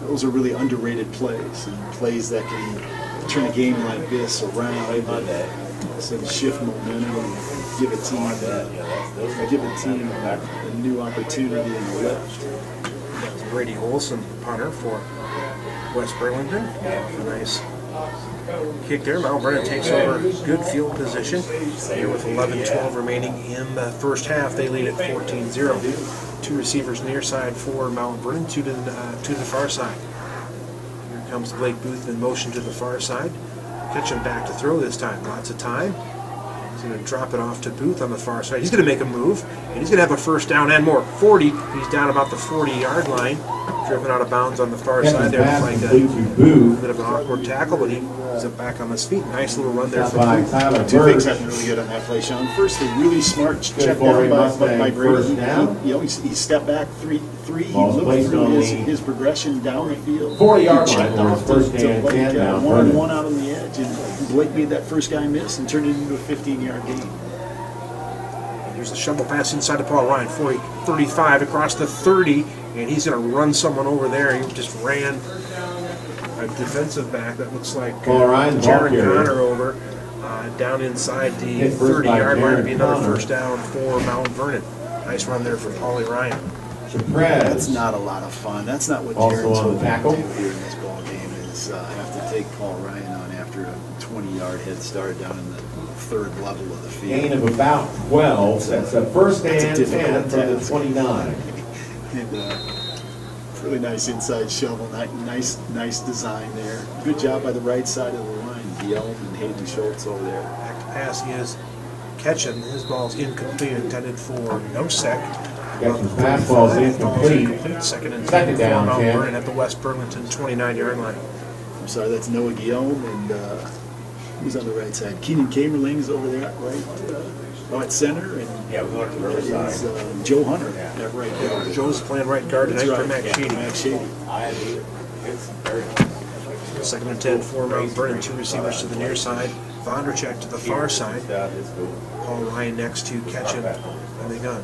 S6: those are really underrated plays, and plays that can turn a game like this around, and shift momentum, and give a team a new opportunity and a lift.
S3: Brady Olsen, punter for West Burlington. A nice kick there. Mount Vernon takes over good field position. Here with 11-12 remaining in the first half, they lead at 14-0. 2 receivers near side for Mount Vernon, 2 to the far side. Here comes Blake Booth in motion to the far side. Catch him back to throw this time. Lots of time. He's going to drop it off to Booth on the far side. He's going to make a move, and he's going to have a first down and more. 40. He's down about the 40-yard line, driven out of bounds on the far side there. Like a bit of an awkward tackle, but he's back on his feet. Nice little run there for Booth.
S6: Two things happened really good on that play, Sean. First, a really smart check down by Brady. He stepped back three. He looked through his progression down the field.
S5: 40-yard
S6: he checked
S5: line
S6: off
S5: for his
S6: to
S5: first and 10 down.
S6: 1-on-1 out on the edge, and Blake made that first guy miss and turned it into a 15-yard gain.
S3: Here's the shovel pass inside to Paul Ryan, 35 across the 30, and he's going to run someone over there. He just ran a defensive back that looks like Jared Connor over down inside the 30-yard line to be another first down for Mount Vernon. Nice run there for Paulie Ryan.
S6: That's not a lot of fun. That's not what
S5: Also
S6: Jared's
S5: on the
S6: hoping
S5: tackle.
S6: to do here in this ball game is have to take Paul Ryan on after a 20-yard head start down in the third level of the field.
S5: Gain of about 12. That's a first and 10
S6: difficult
S5: from the
S6: task.
S5: 29.
S6: And really nice inside shovel. Nice design there. Good job by the right side of the line. Biel and Hayden Schultz over there.
S3: Back to pass is Ketchum. His ball's incomplete, intended for Nosek.
S5: Ketchum's pass ball's incomplete.
S3: Second and 10
S5: Second down,
S3: for Mount
S5: 10.
S3: Vernon at the West Burlington 29-yard line.
S6: I'm sorry, that's Noah Guillaume, and who's on the right side? Keenan Kamerling's over there at center, and
S5: Yeah, we went to the other
S6: that
S5: side.
S6: is Joe Hunter at right guard.
S3: Joe's playing right guard tonight
S6: That's
S3: for Max
S6: right.
S3: Sheedy.
S6: Max Sheedy.
S5: It's very
S3: Second and 10 for Mount Vernon. Two receivers to the near side. Vondercheck to the far side. Paul Ryan next to Ketchum and the gun.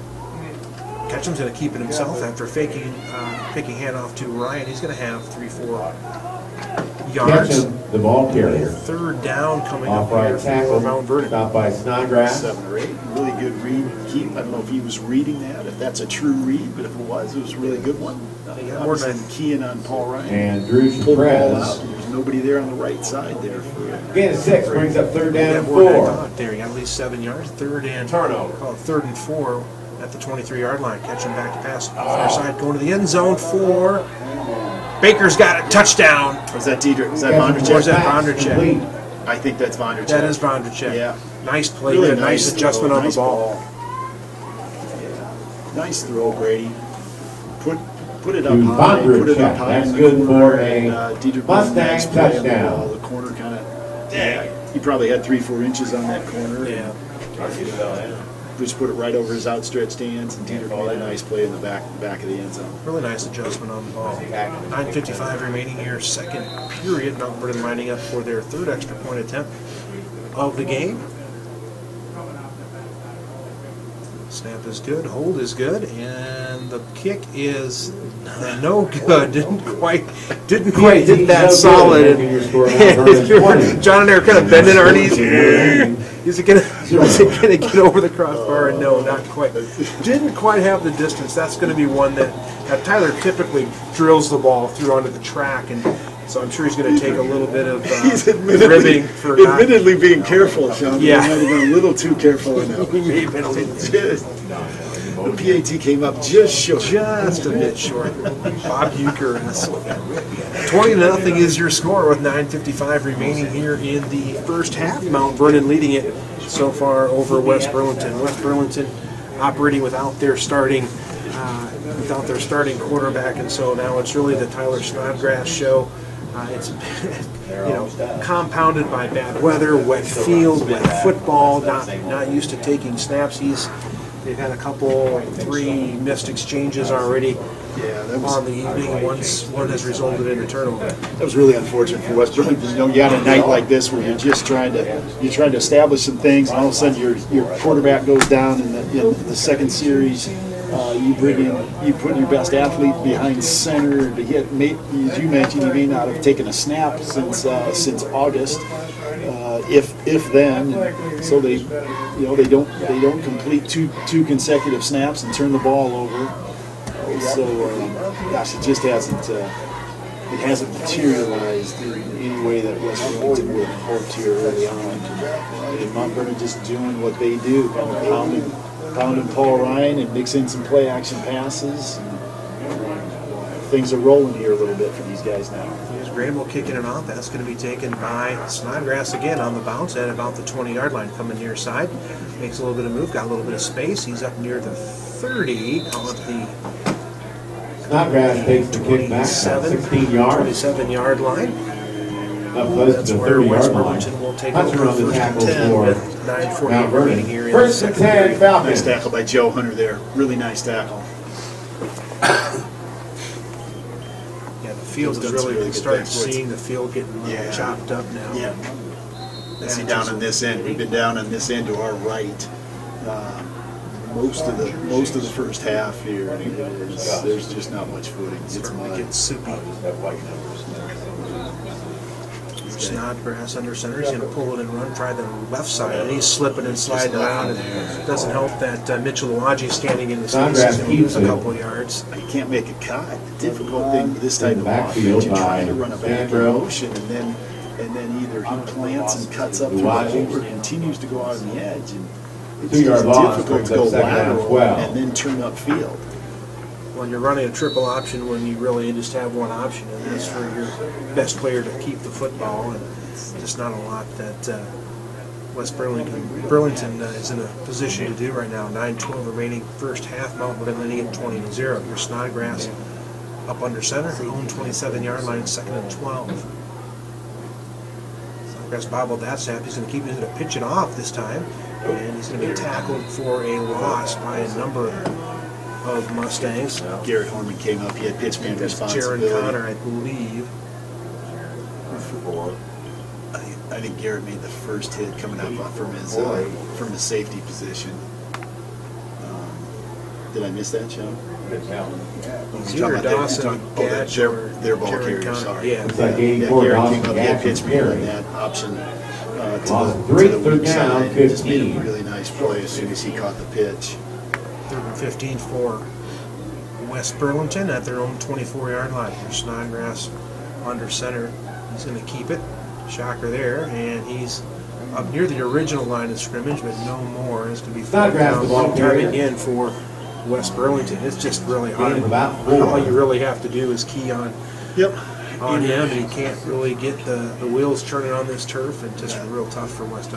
S3: Ketchum's going to keep it himself after faking handoff to Ryan. He's going to have 3-4 yards.
S5: Ketchum, the ball carrier.
S3: Third down coming
S5: Off
S3: up here
S5: right
S3: for
S5: tackle.
S3: Mount Vernon.
S5: Stopped by Snodgrass.
S6: 7 or 8. Really good read. Keep. I don't know if he was reading that, if that's a true read, but if it was a really good one.
S3: Yeah, more than
S6: keying on Paul Ryan.
S5: And Drew
S6: Pull the ball out.
S5: Perez.
S6: There's nobody there on the right side there.
S5: Gain of 6 brings up third down and
S3: more than I
S5: 4.
S3: thought there. He got at least 7 yards. Third and
S5: Turnover.
S3: third and 4 at the 23-yard line. Ketchum back to pass. Far side going to the end zone for Baker's got it. Touchdown.
S6: Was that Diedrich? Was that
S3: Or is
S6: Vondercheck?
S3: that Vondercheck?
S6: I think that's Vondercheck.
S3: That is Vondercheck.
S6: Yeah.
S3: Nice play.
S6: Really
S3: Good. Nice adjustment
S6: throw,
S3: on the ball.
S6: Yeah. Nice throw, Brady. Put it up
S5: To
S6: high. Put it up
S5: Vondercheck.
S6: high.
S5: That's
S6: in the
S5: good
S6: corner,
S5: for a
S6: and, Diedrich
S5: Mustang
S6: nice play on the
S5: touchdown.
S6: ball. The corner kind of. Yeah. He probably had 3-4 inches on that corner.
S3: Yeah.
S6: Just put it right over his outstretched hands, and Diedrich made a nice play in the back of the end zone.
S3: Really nice adjustment on the ball. 9:55 remaining here, second period. Mount Vernon lining up for their third extra point attempt of the game. Snap is good, hold is good, and the kick is no good. Didn't quite hit that solid. And John and I are kind of bending our knees. Is it gonna get over the crossbar? And no, not quite. Didn't quite have the distance. That's going to be one that Tyler typically drills the ball through onto the track, and so I'm sure he's going to take a little bit of ribbing for not.
S6: Admittedly being careful, Sean.
S3: Yeah.
S6: He might have been a little too careful in that.
S3: He may have been a little
S6: The PAT came up just short.
S3: just a bit short. Bob Euchre. 20-0 is your score with 9:55 remaining here in the first half. Mount Vernon leading it so far over West Burlington. West Burlington operating without their starting quarterback, and so now it's really the Tyler Snodgrass show. It's compounded by bad weather, wet field, wet football. Not used to taking snaps. They've had three missed exchanges already on the evening. One has resulted in a turnover.
S6: That was really unfortunate for West Burlington. You got a night like this where you're just trying to establish some things, and all of a sudden your quarterback goes down in the second series. You put your best athlete behind center. As you mentioned, he may not have taken a snap since August, if then. So they don't complete two consecutive snaps and turn the ball over. So it just hasn't materialized in any way that West Burlington would have hoped here early on. And Mount Vernon just doing what they do, kind of pounding Paul Ryan and mix in some play action passes. things are rolling here a little bit for these guys now.
S3: Here's Granville kicking it off. That's going to be taken by Snodgrass again on the bounce at about the 20-yard line, coming near side. Makes a little bit of move, got a little bit of space. He's up near the 30, call it the
S5: Snodgrass takes the kick back, 16 yards.
S3: 27-yard line.
S5: Up close
S3: That's
S5: to the
S3: where West
S5: 30-yard line.
S3: Burlington will take
S5: Hunter
S3: over
S5: on the
S3: first and
S5: tackle
S3: 10
S5: for
S3: with 9:48
S5: Mount
S3: remaining here
S5: Vernon.
S3: in the
S5: First and
S3: second
S5: 10,
S3: period.
S5: Falcons.
S6: Nice tackle by Joe Hunter there. Really nice tackle.
S3: Yeah, the field is
S6: Done some
S3: really,
S6: really good
S3: started
S6: things for it.
S3: seeing the field getting a little
S6: Yeah.
S3: chopped up now.
S6: Yeah. Let's see down on this end. We've been down on this end to our right. Most of the first half here. There's just not much footing. It's
S3: Starting to
S6: mud.
S3: get soupy. Snodgrass under center. He's going to pull it and run, try the left side, and he's slipping and sliding around. And it doesn't help that Mitchell Awaji standing in the space. He's going to lose a couple of yards.
S6: You can't make a cut. The difficult thing with this type
S5: In
S6: of
S5: the
S6: offense,
S5: backfield
S6: you're trying to
S5: by
S6: run a back
S5: Sandro.
S6: motion, and then either he plants and cuts up through the hole or continues to go out on the edge. And it's
S5: 2-yard
S6: just
S5: loss
S6: difficult
S5: brings
S6: to go
S5: up second down,
S6: lateral
S5: 12.
S6: and then turn upfield.
S3: When you're running a triple option, when you really just have one option, and that's for your best player to keep the football, and just not a lot that West Burlington is in a position to do right now. 9:12 remaining first half. Mount Vernon leading at 20-0. Your Snodgrass up under center, their own 27-yard line, second and 12. Snodgrass bobbled that snap. He's going to keep it, he's going to pitch it off this time, and he's going to be tackled for a loss by a number of Mustangs.
S6: Garrett Horman came up. He had pitch man
S3: That's
S6: responsibility.
S3: Jaron Connor, I believe.
S6: I think Garrett made the first hit coming up from his safety position. Did I miss that, Sean?
S3: It's either Dawson, Gatch, or
S6: their ball
S3: Jaron
S6: carrier.
S3: Connor.
S6: Sorry.
S3: Yeah.
S5: It's like
S6: Yeah,
S5: 84
S6: Garrett
S5: Dawson,
S6: came up. He had
S5: Gatch,
S6: pitch
S5: and
S6: man on
S5: Perry.
S6: that option
S5: Lost
S6: to
S5: three,
S6: the
S5: third
S6: weak
S5: down,
S6: side. Just made a
S5: 15.
S6: really nice play as soon as he caught the pitch.
S3: 3rd and 15 for West Burlington at their own 24-yard line. There's Snodgrass under center. He's going to keep it. Shocker there, and he's up near the original line of scrimmage, but no more. It's going to be
S5: Snodgrass, the ball
S3: time
S5: carrier.
S3: again for West Burlington. It's just really hard.
S5: Gain of about 4.
S3: All you really have to do is key on
S6: Yep.
S3: him, and he can't really get the wheels turning on this turf, and just real tough for West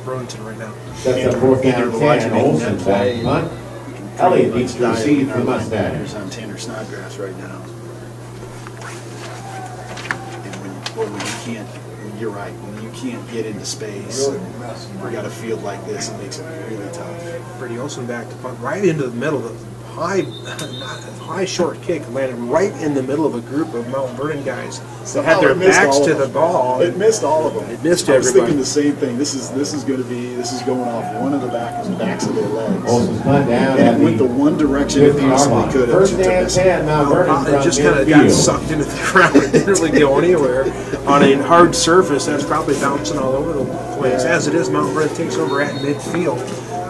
S3: Burlington right now.
S5: That's a 4th down, 10. Olsen back punt. Elliott needs to receive for the Mustangs.
S6: On Tanner Snodgrass right now. And when you can't, you're right, when you can't get into space, you got a field like this, it makes it really tough.
S3: Brady Olsen back to punt right into the middle. The high short kick landed right in the middle of a group of Mount Vernon guys that had their backs to the ball.
S6: It missed all of them.
S3: It missed
S6: I was
S3: everybody.
S6: thinking the same thing. This is going off one of the backs of their legs.
S5: Olsen's punt down
S6: And
S5: at
S6: it went the
S5: the
S6: one direction it
S5: 50-yard
S6: possibly
S5: line.
S6: could have.
S5: First and 10, Mount Vernon
S3: It
S5: from
S3: just kind of got
S5: midfield.
S3: sucked into the ground. It didn't really go anywhere. On a hard surface, that's probably bouncing all over the place. As it is, Mount Vernon takes over at midfield.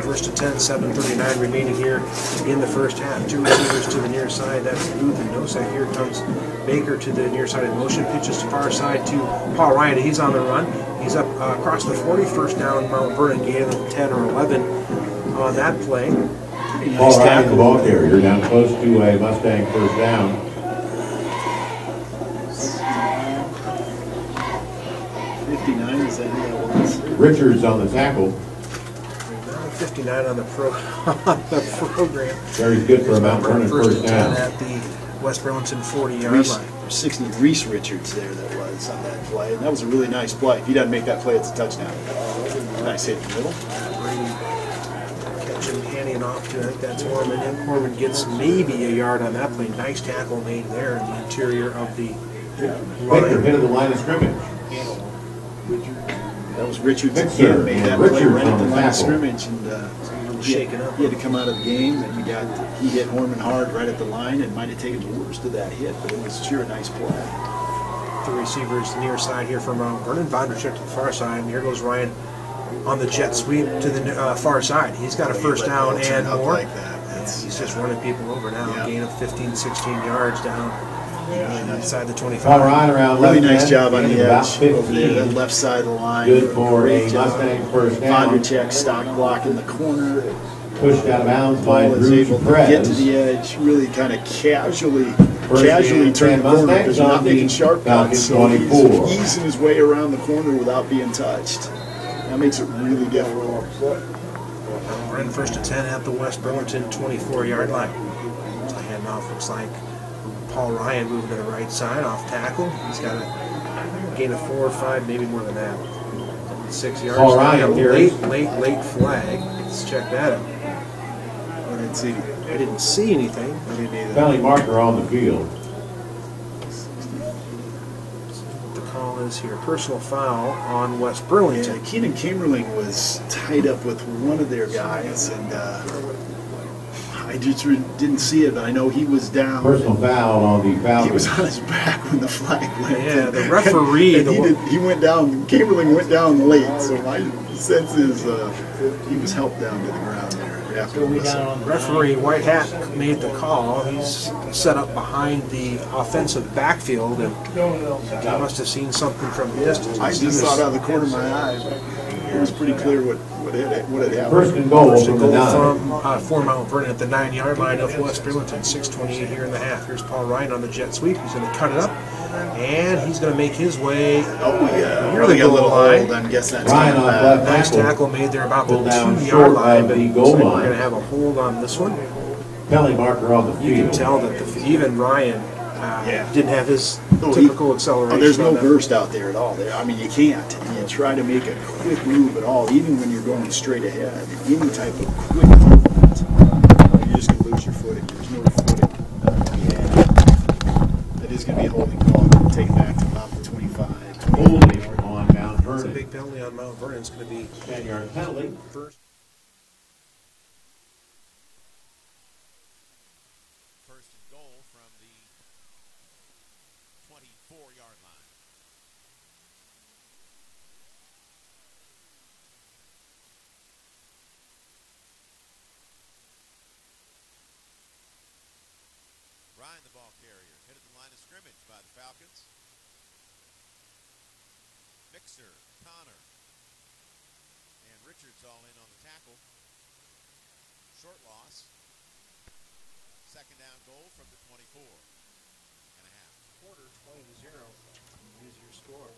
S3: First and 10, 7:39 remaining here in the first half. 2 receivers to the near side. That's Booth and Nosak. Here comes Baker to the near side in motion. Pitches to far side to Paul Ryan. He's on the run. He's up across the 40. First down, Mount Vernon. Gain of 10 or 11 on that play.
S5: Paul Ryan, the ball carrier, down close to a Mustang first down.
S6: 59, is that who that was?
S5: Richards on the tackle.
S3: 59 on the program.
S5: Very good for a Mount Vernon
S3: First
S5: first
S3: and 10
S5: down.
S3: at the West Burlington 40-yard line.
S6: 60 Reese Richards there that was on that play. And that was a really nice play. If he doesn't make that play, it's a touchdown. Nice hit in the middle.
S3: Brady catching, handing off to, I think that's Horman. And Horman gets maybe a yard on that play. Nice tackle made there in the interior of the
S5: Baker
S3: line.
S5: hit of the line of scrimmage.
S6: That was Richards
S5: Victor
S6: again. Made that
S5: and
S6: play
S5: Richards
S6: right at
S5: on
S6: the
S5: the
S6: line of
S5: tackle.
S6: scrimmage. And
S3: Shaken up.
S6: he had to come out of the game. And he hit Horman hard right at the line and might have taken the worst of that hit. But it was sure a nice play.
S3: The receivers near side here from Mount Vernon. Vondercheck to the far side. And here goes Ryan on the jet sweep to the far side. He's got a first down and more.
S6: Like that.
S3: And he's just running people over now.
S6: Yeah.
S3: Gain of 15, 16 yards down inside the 25.
S5: Paul Ryan around
S6: Really
S5: left
S6: nice
S5: end,
S6: job on
S5: gain
S6: the
S5: of about
S6: edge over there, that
S5: 15.
S6: left side of the line.
S5: Good for
S6: Great
S5: a
S6: job.
S5: Mustang first down.
S6: Vondercheck stock block in the corner.
S5: Pushed out of bounds by
S6: Ball is
S5: Drew
S6: able to get to
S5: Perez.
S6: the edge, really kind of casually casually turn the corner because you're not making sharp
S5: Falcon
S6: cuts. So
S5: 24.
S6: he's easing his way around the corner without being touched. That makes it really difficult.
S3: Run first to 10 at the West Burlington 24-yard line. So handoff looks like Paul Ryan moving to the right side off tackle. He's got a gain of 4 or 5, maybe more than that. 6 yards.
S5: Paul Ryan,
S3: late flag. Let's check that out. I didn't see anything. I didn't either.
S5: Penalty marker on the field.
S3: What the call is here. Personal foul on West Burlington.
S6: Yeah, Keenan Kamerling was tied up with one of their guys, and I just didn't see it, but I know he was down.
S5: Personal foul on the Falcons.
S6: He was on his back when the flag went.
S3: Yeah, the referee.
S6: He went down. Kamerling went down late, so my sense is he was helped down to the ground there after the whistle.
S3: Referee White Hat made the call. He's set up behind the offensive backfield, and he must have seen something from a distance.
S6: I just saw it out of the corner of my eye, but it was pretty clear what had happened.
S5: First and goal from the 9.
S3: For Mount Vernon at the 9-yard line of West Burlington. 6:28 here in the half. Here's Paul Ryan on the jet sweep. He's going to cut it up, and he's going to make his way.
S6: Oh yeah,
S3: near the goal line.
S6: I guess that's
S5: Ryan on left
S3: Nice
S5: tackle.
S3: tackle made there about the
S5: Pulled down
S3: 2-yard
S5: short
S3: line,
S5: of
S3: but
S5: the
S3: looks
S5: goal
S3: like we're
S5: line.
S3: going to have a hold on this one.
S5: Penalty marker on the
S3: You can
S5: field.
S3: tell that even Ryan didn't have his typical acceleration.
S6: Oh, there's no
S3: on that.
S6: burst out there at all. I mean, you can't. You try to make a quick move at all, even when you're going straight ahead. Any type of quick movement, you're just going to lose your footing. There's no footing. That is going to be a holding call. Going to take it back to about the 25.
S5: Holding on Mount
S3: It's a
S5: Vernon.
S3: big penalty on Mount Vernon. It's going to be
S5: 10-yard penalty.
S3: first.
S9: First and goal from the 24-yard line. Ryan, the ball carrier, headed the line of scrimmage by the Falcons. Mixer, Connor, and Richards all in on the tackle. Short loss. Second down goal from the 24 and a half.
S3: Quarter 20-0 is your score.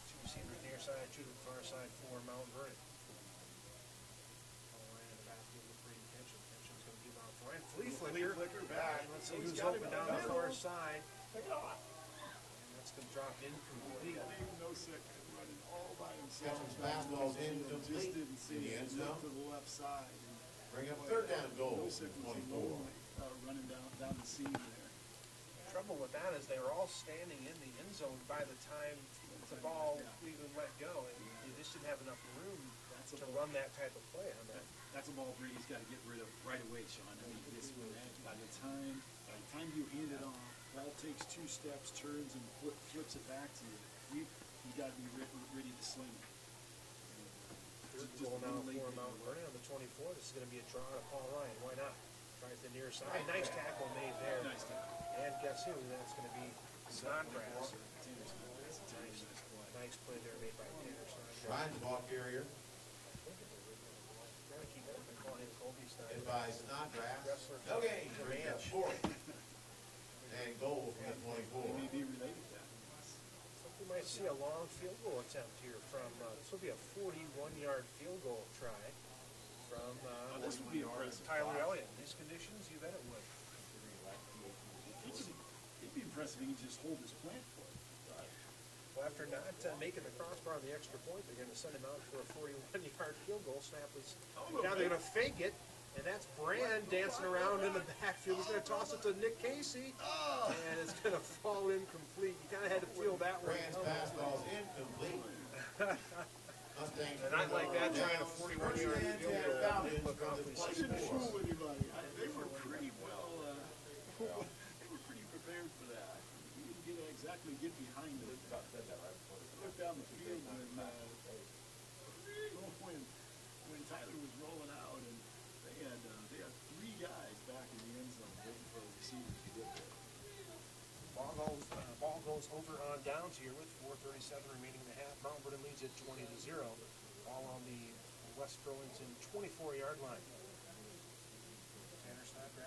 S3: Two receivers near side, two to the far side for Mount Vernon. Paul Ryan in the backfield with Brady Kitchen. Kitchen's going to give out for Ryan. Flea flicker back. Let's see who's open down the far side. And that's going to drop incomplete.
S6: No second, running all by himself.
S5: Kitchen's fastball's incomplete.
S6: Just didn't see
S5: In the
S6: it.
S5: end zone.
S6: To the left side.
S5: Bring up third down goal.
S6: No second was
S5: 24.
S6: running down the seam there.
S3: Trouble with that is they were all standing in the end zone by the time the ball even let go, and you just didn't have enough room to run that type of play on that.
S10: That's a ball Brady's got to get rid of right away, Sean. I mean, by the time you hand it off, ball takes 2 steps, turns, and flips it back to you. You got to be ready to sling it.
S3: Third goal now for Mount Vernon on the 24. This is going to be a draw to Paul Ryan. Why not? Tries the near side. Nice tackle made there.
S10: Nice tackle.
S3: And guess who? That's going to be Snodgrass. Nice play there made by Tanner Snodgrass.
S5: Ryan, the ball carrier.
S3: Gotta keep up and call him Colby Snodgrass.
S5: Advised Snodgrass. No gain. Brings up 4th and goal from the 24.
S10: May be related to that.
S3: We might see a long field goal attempt here from, this will be a 41-yard field goal try from
S10: This would be impressive.
S3: Tyler Elliott. In these conditions, you bet it would.
S10: It'd be impressive if he could just hold his plant foot.
S3: Well, after not making the crossbar on the extra point, they're going to send him out for a 41-yard field goal. Snap is now they're going to fake it, and that's Brand dancing around in the backfield. He's going to toss it to Nick Casey, and it's going to fall incomplete. You kind of had to feel that one.
S5: Brand's fastball's incomplete.
S3: And not like that, trying a 41-yard field goal. Didn't look awfully
S6: Shouldn't
S3: simple.
S6: fool anybody. They were pretty well. They were pretty prepared for that. You didn't exactly get behind it. Look down the field when Tyler was rolling out, and they had 3 guys back in the end zone waiting for a receiver to get there.
S3: Ball goes over on downs here with 4:37 remaining in the half. Mount Vernon leads it 20-0. Ball on the West Burlington 24-yard line. Tanner Snodgrass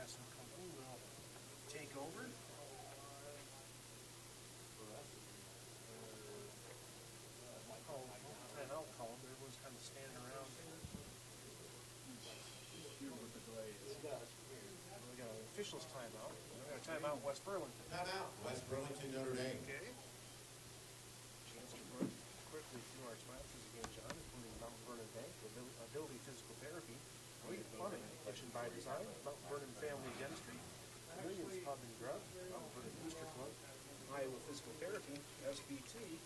S3: officials timeout. We're going to time out West Burlington.
S5: Timeout, West Burlington, Notre Dame.
S3: Okay. Chance to run quickly through our sponsors again, John, including Mount Vernon Bank, Ability Physical Therapy, Wade Plumbing, Kitchen by Design, Mount Vernon Family Dentistry, Williams Pub and Grub, Mount Vernon Booster Club, Iowa Physical Therapy, SBT,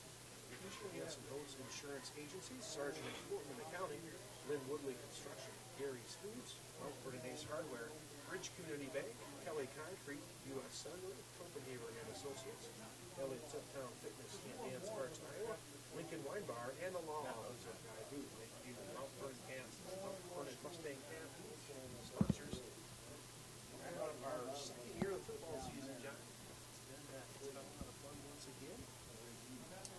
S3: Hanson Boats Insurance Agency, Sergeant at Portland Accounting, Lynn Woodley Construction, Gary's Foods, Mount Vernon Ace Hardware, Bridge Community Bank, Kelly Concrete, U.S. Cellular, Copenhagen and Associates, Elliott Uptown Fitness and Dance Arts Iowa, Lincoln Wine Bar, and the Law Office of Guy Booth. Thank you, Mount Vernon Kansas, Mount Vernon Mustang Camp, sponsors. We're out of our second year of football season, John. It's been a lot of fun once again.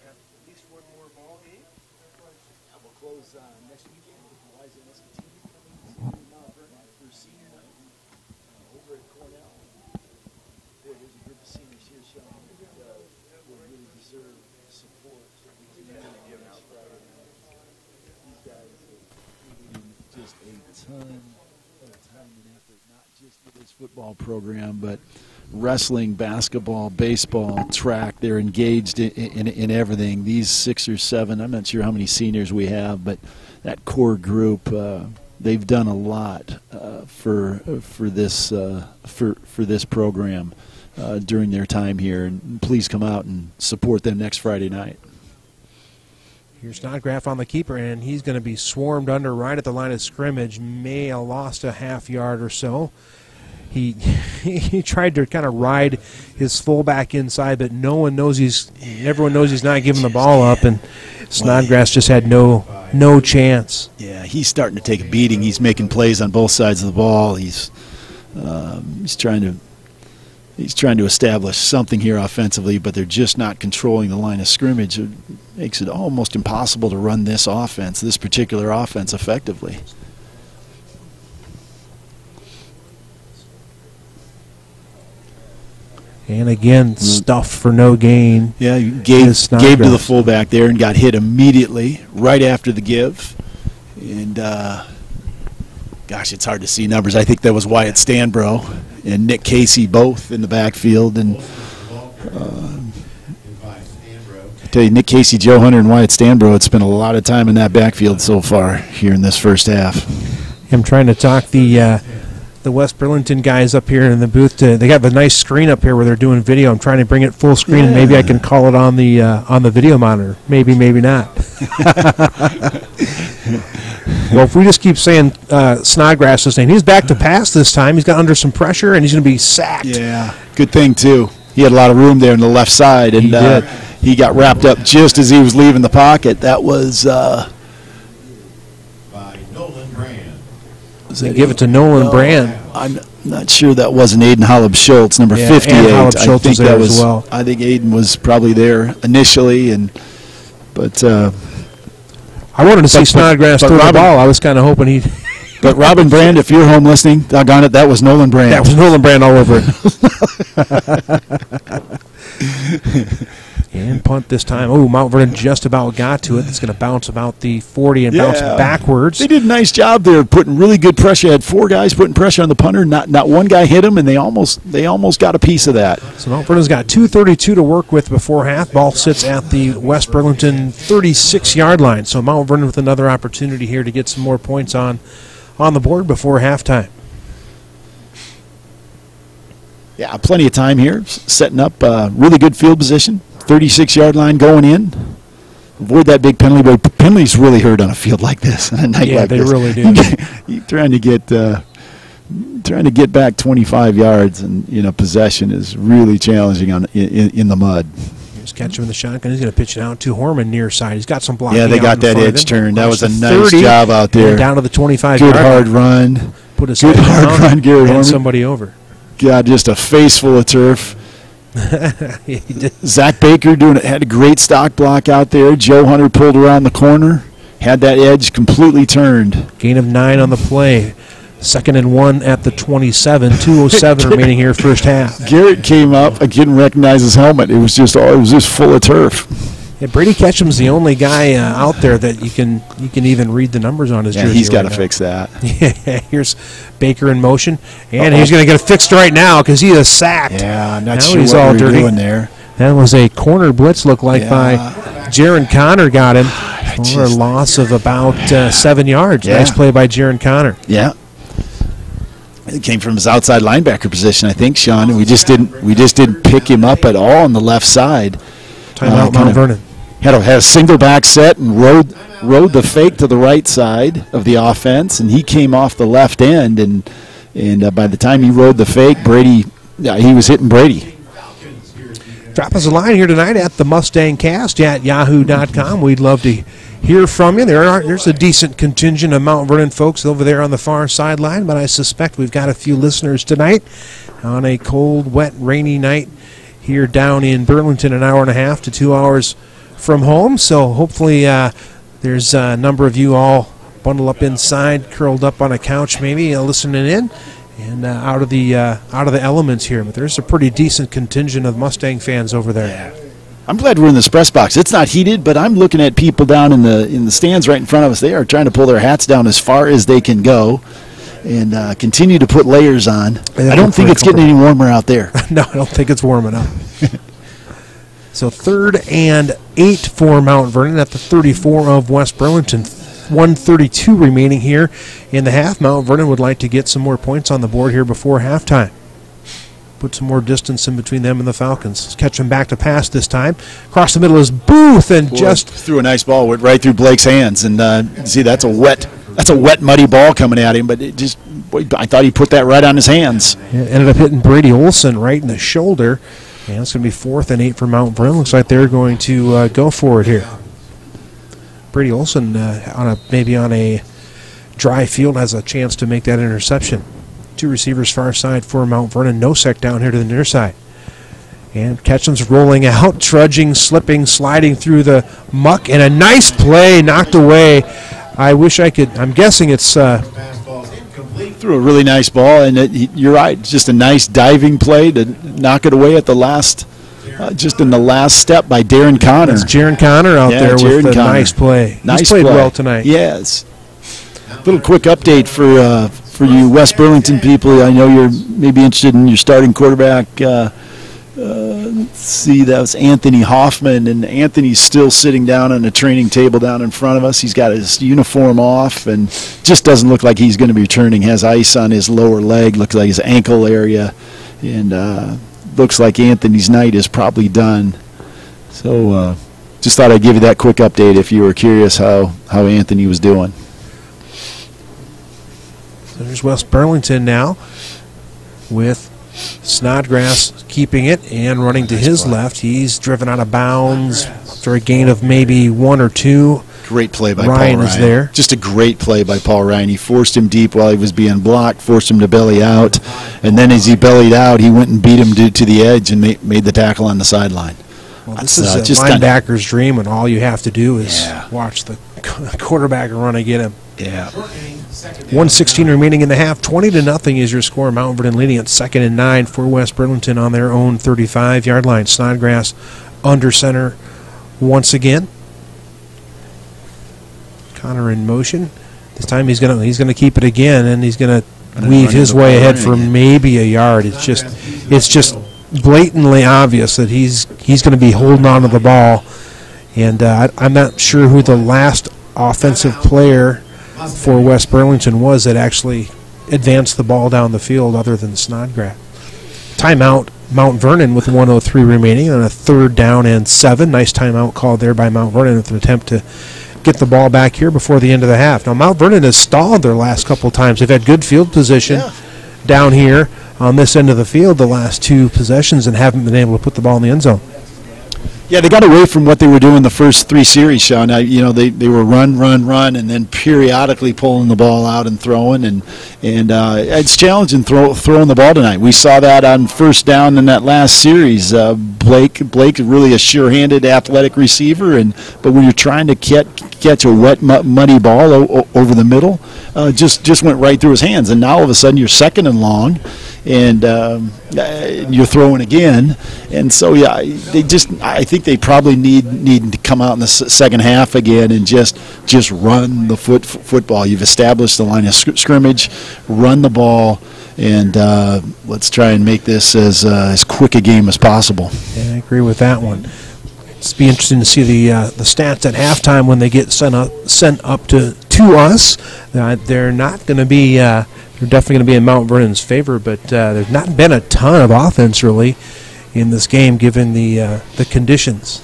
S3: Got at least one more ball game.
S6: Yeah, we'll close next weekend with the Wise and SAT coming Mount Vernon for senior night over at Cornell. Boy, there's a group of seniors here, Sean, that will really deserve support. These guys are putting just a ton of time and effort, not just for this football program, but wrestling, basketball, baseball, track. They're engaged in everything. These 6 or 7, I'm not sure how many seniors we have, but that core group, they've done a lot for this program during their time here. And please come out and support them next Friday night.
S3: Here's Snodgrass on the keeper, and he's going to be swarmed under right at the line of scrimmage. May have lost a half yard or so. He tried to kind of ride his fullback inside, but everyone knows he's not giving the ball up, and Snodgrass just had no chance.
S6: Yeah, he's starting to take a beating. He's making plays on both sides of the ball. He's trying to establish something here offensively, but they're just not controlling the line of scrimmage. It makes it almost impossible to run this particular offense effectively.
S3: And again, stuffed for no gain.
S6: Yeah, gave to the fullback there and got hit immediately right after the give. And, gosh, it's hard to see numbers. I think that was Wyatt Stanbro and Nick Casey both in the backfield. And I tell you, Nick Casey, Joe Hunter, and Wyatt Stanbro had spent a lot of time in that backfield so far here in this first half.
S3: I'm trying to talk the West Burlington guys up here in the booth. They have a nice screen up here where they're doing video. I'm trying to bring it full screen, and maybe I can call it on the video monitor. Maybe not. Well, if we just keep saying Snodgrass's name, he's back to pass this time. He's got under some pressure, and he's going to be sacked.
S6: Yeah, good thing, too. He had a lot of room there on the left side, and he got wrapped up just as he was leaving the pocket. That was
S5: by Nolan Brand.
S3: They give it to Nolan Brand.
S6: I'm not sure that wasn't Aiden Hollab-Schultz, number 58.
S3: I think that was. Well.
S6: I think Aiden was probably there initially, but
S3: I wanted to see Snodgrass throw the ball. I was kind of hoping he'd.
S6: But Robin Brand, if you're home listening, doggone it, that was Nolan Brand.
S3: That was Nolan Brand all over it. And punt this time. Oh, Mount Vernon just about got to it. It's going to bounce about the 40 and bounce backwards.
S6: They did a nice job there, putting really good pressure. Had 4 guys putting pressure on the punter. Not one guy hit him, and they almost got a piece of that.
S3: So Mount Vernon's got 2:32 to work with before half. Ball sits at the West Burlington 36-yard line. So Mount Vernon with another opportunity here to get some more points on the board before halftime.
S6: Yeah, plenty of time here. Setting up really good field position. 36-yard line going in. Avoid that big penalty, but penalties really hurt on a field like this, on a night like this.
S3: Yeah, they really do.
S6: You're trying to get back 25 yards, and possession is really challenging in the mud.
S3: Here's catch him in the shotgun. He's going to pitch it out to Horman near side. He's got some blocking.
S6: Yeah, they got that edge turn. That was a nice job out there.
S3: Down to the 25.
S6: Good hard run.
S3: Put his
S6: good hard run, Garrett Horman.
S3: Somebody over.
S6: Got just a face full of turf.
S3: He did.
S6: Zach Baker had a great stock block out there. Joe Hunter pulled around the corner, had that edge completely turned.
S3: Gain of 9 on the play. 2nd and 1 at the 27. 2:07 remaining here first half.
S6: Garrett came up. I didn't recognize his helmet. It was just full of turf.
S3: Yeah, Brady Ketchum's the only guy out there that you can even read the numbers on his jersey.
S6: He's got to
S3: now.
S6: fix that.
S3: Yeah, here's Baker in motion, and he's going to get it fixed right now because he is sacked.
S6: Yeah, I'm not
S3: now
S6: sure
S3: he's
S6: what
S3: all
S6: we're
S3: dirty.
S6: doing there.
S3: That was a corner blitz, looked like by Jaron Connor got him for a loss of about 7 yards.
S6: Yeah.
S3: Nice play by Jaron Connor.
S6: Yeah. It came from his outside linebacker position, I think, Sean. And we just didn't pick him up at all on the left side.
S3: Timeout, Mount Vernon.
S6: Had a single back set and rode the fake to the right side of the offense, and he came off the left end. And by the time he rode the fake, he was hitting Brady.
S3: Drop us a line here tonight at the Mustang Cast at yahoo.com. We'd love to hear from you. There's a decent contingent of Mount Vernon folks over there on the far sideline, but I suspect we've got a few listeners tonight on a cold, wet, rainy night here down in Burlington, an hour and a half to 2 hours from home. So hopefully there's a number of you all bundled up inside, curled up on a couch maybe, listening in. And out of the elements here, but there's a pretty decent contingent of Mustang fans over there.
S6: Yeah. I'm glad we're in this press box. It's not heated, but I'm looking at people down in the stands right in front of us. They are trying to pull their hats down as far as they can go, and continue to put layers on. I don't think it's getting any warmer out there.
S3: No, I don't think it's warm enough. So 3rd and 8 for Mount Vernon at the 34 of West Burlington. 1:32 remaining here in the half. Mount Vernon would like to get some more points on the board here before halftime. Put some more distance in between them and the Falcons. Catch them back to pass this time. Across the middle is Booth, and just
S6: threw a nice ball, went right through Blake's hands. And see, that's a wet, muddy ball coming at him. But I thought he put that right on his hands.
S3: It ended up hitting Brady Olson right in the shoulder. And it's going to be 4th and 8 for Mount Vernon. Looks like they're going to go for it here. Brady Olson, maybe on a dry field, has a chance to make that interception. 2 receivers far side for Mount Vernon. Nosek down here to the near side. And Ketchum's rolling out, trudging, slipping, sliding through the muck, and a nice play knocked away. I wish I could. I'm guessing it's.
S6: Threw a really nice ball, and you're right. It's just a nice diving play to knock it away at the last. Just in the last step by Darren Connor.
S3: That's Jaron Connor out there with a nice play. He's played well tonight.
S6: Yes. Little quick update for you West Burlington people. I know you're maybe interested in your starting quarterback. Let's see, that was Anthony Hoffman, and Anthony's still sitting down on a training table down in front of us. He's got his uniform off and just doesn't look like he's going to be returning. Has ice on his lower leg, looks like his ankle area, and looks like Anthony's night is probably done. So just thought I'd give you that quick update if you were curious how Anthony was doing.
S3: So there's West Burlington now with Snodgrass keeping it and running to his left. He's driven out of bounds after a gain of maybe 1 or 2.
S6: Great play by
S3: Ryan
S6: Paul Ryan.
S3: Is there.
S6: Just a great play by Paul Ryan. He forced him deep while he was being blocked, forced him to belly out, and then as he bellied out, he went and beat him to the edge and made the tackle on the sideline.
S3: Well, this is a linebacker's dream, and all you have to do is watch the quarterback run and get him.
S6: Yeah.
S3: 1:16 remaining in the half. 20-0 is your score. Mount Vernon leading at 2nd and 9 for West Burlington on their own 35-yard line. Snodgrass under center once again. Connor in motion. This time he's gonna keep it again, and he's gonna weave his way ahead for maybe a yard. It's just blatantly obvious that he's going to be holding on to the ball, and I'm not sure who the last offensive player for West Burlington was that actually advanced the ball down the field other than Snodgrass. Timeout, Mount Vernon with 1:03 remaining on a 3rd down and 7. Nice timeout called there by Mount Vernon with an attempt to get the ball back here before the end of the half. Now, Mount Vernon has stalled their last couple of times. They've had good field position down here on this end of the field the last 2 possessions and haven't been able to put the ball in the end zone.
S6: Yeah, they got away from what they were doing the first 3 series, Sean. They were run, and then periodically pulling the ball out and throwing, and it's challenging throwing the ball tonight. We saw that on 1st down in that last series. Blake really a sure-handed, athletic receiver, but when you're trying to catch a wet, muddy ball over the middle, just went right through his hands. And now all of a sudden you're second and long, and you're throwing again. And so I think they probably need to come out in the second half again and just run the football. You've established the line of scrimmage, run the ball, and let's try and make this as quick a game as possible.
S3: Yeah, I agree with that one. It's be interesting to see the stats at halftime when they get sent up to us. They're not going to be. They're definitely going to be in Mount Vernon's favor, but there's not been a ton of offense really in this game given the conditions.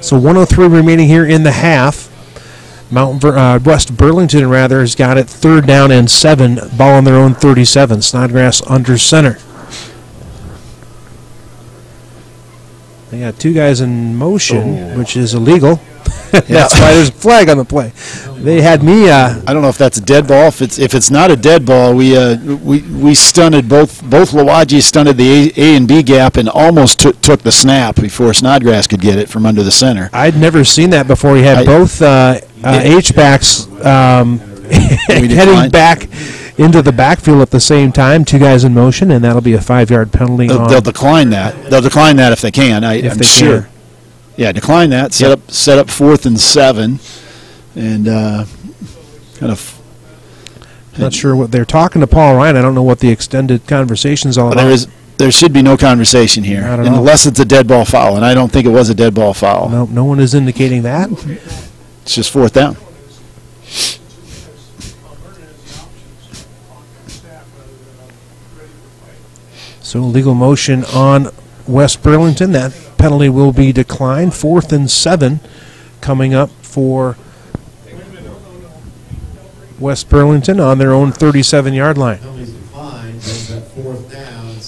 S3: So 1:03 remaining here in the half. West Burlington has got it 3rd down and 7, ball on their own 37. Snodgrass under center. They got 2 guys in motion, which is illegal. That's why there's a flag on the play. They had me.
S6: I don't know if that's a dead ball. If it's not a dead ball, we stunted both Lawaji stunted the A and B gap and almost took the snap before Snodgrass could get it from under the center.
S3: I'd never seen that before. You had both H-backs heading back into the backfield at the same time, 2 guys in motion, and that'll be a 5-yard penalty.
S6: They'll decline that. They'll decline that if they can. I'm sure. Can. Yeah, decline that. Set up 4th and 7, and kind of.
S3: Not sure what they're talking to Paul Ryan. I don't know what the extended conversation's all about.
S6: There should be no conversation here, unless it's a dead ball foul, and I don't think it was a dead ball foul.
S3: No one is indicating that.
S6: It's just 4th down.
S3: So legal motion on West Burlington. That penalty will be declined. 4th and 7 coming up for West Burlington on their own 37-yard line.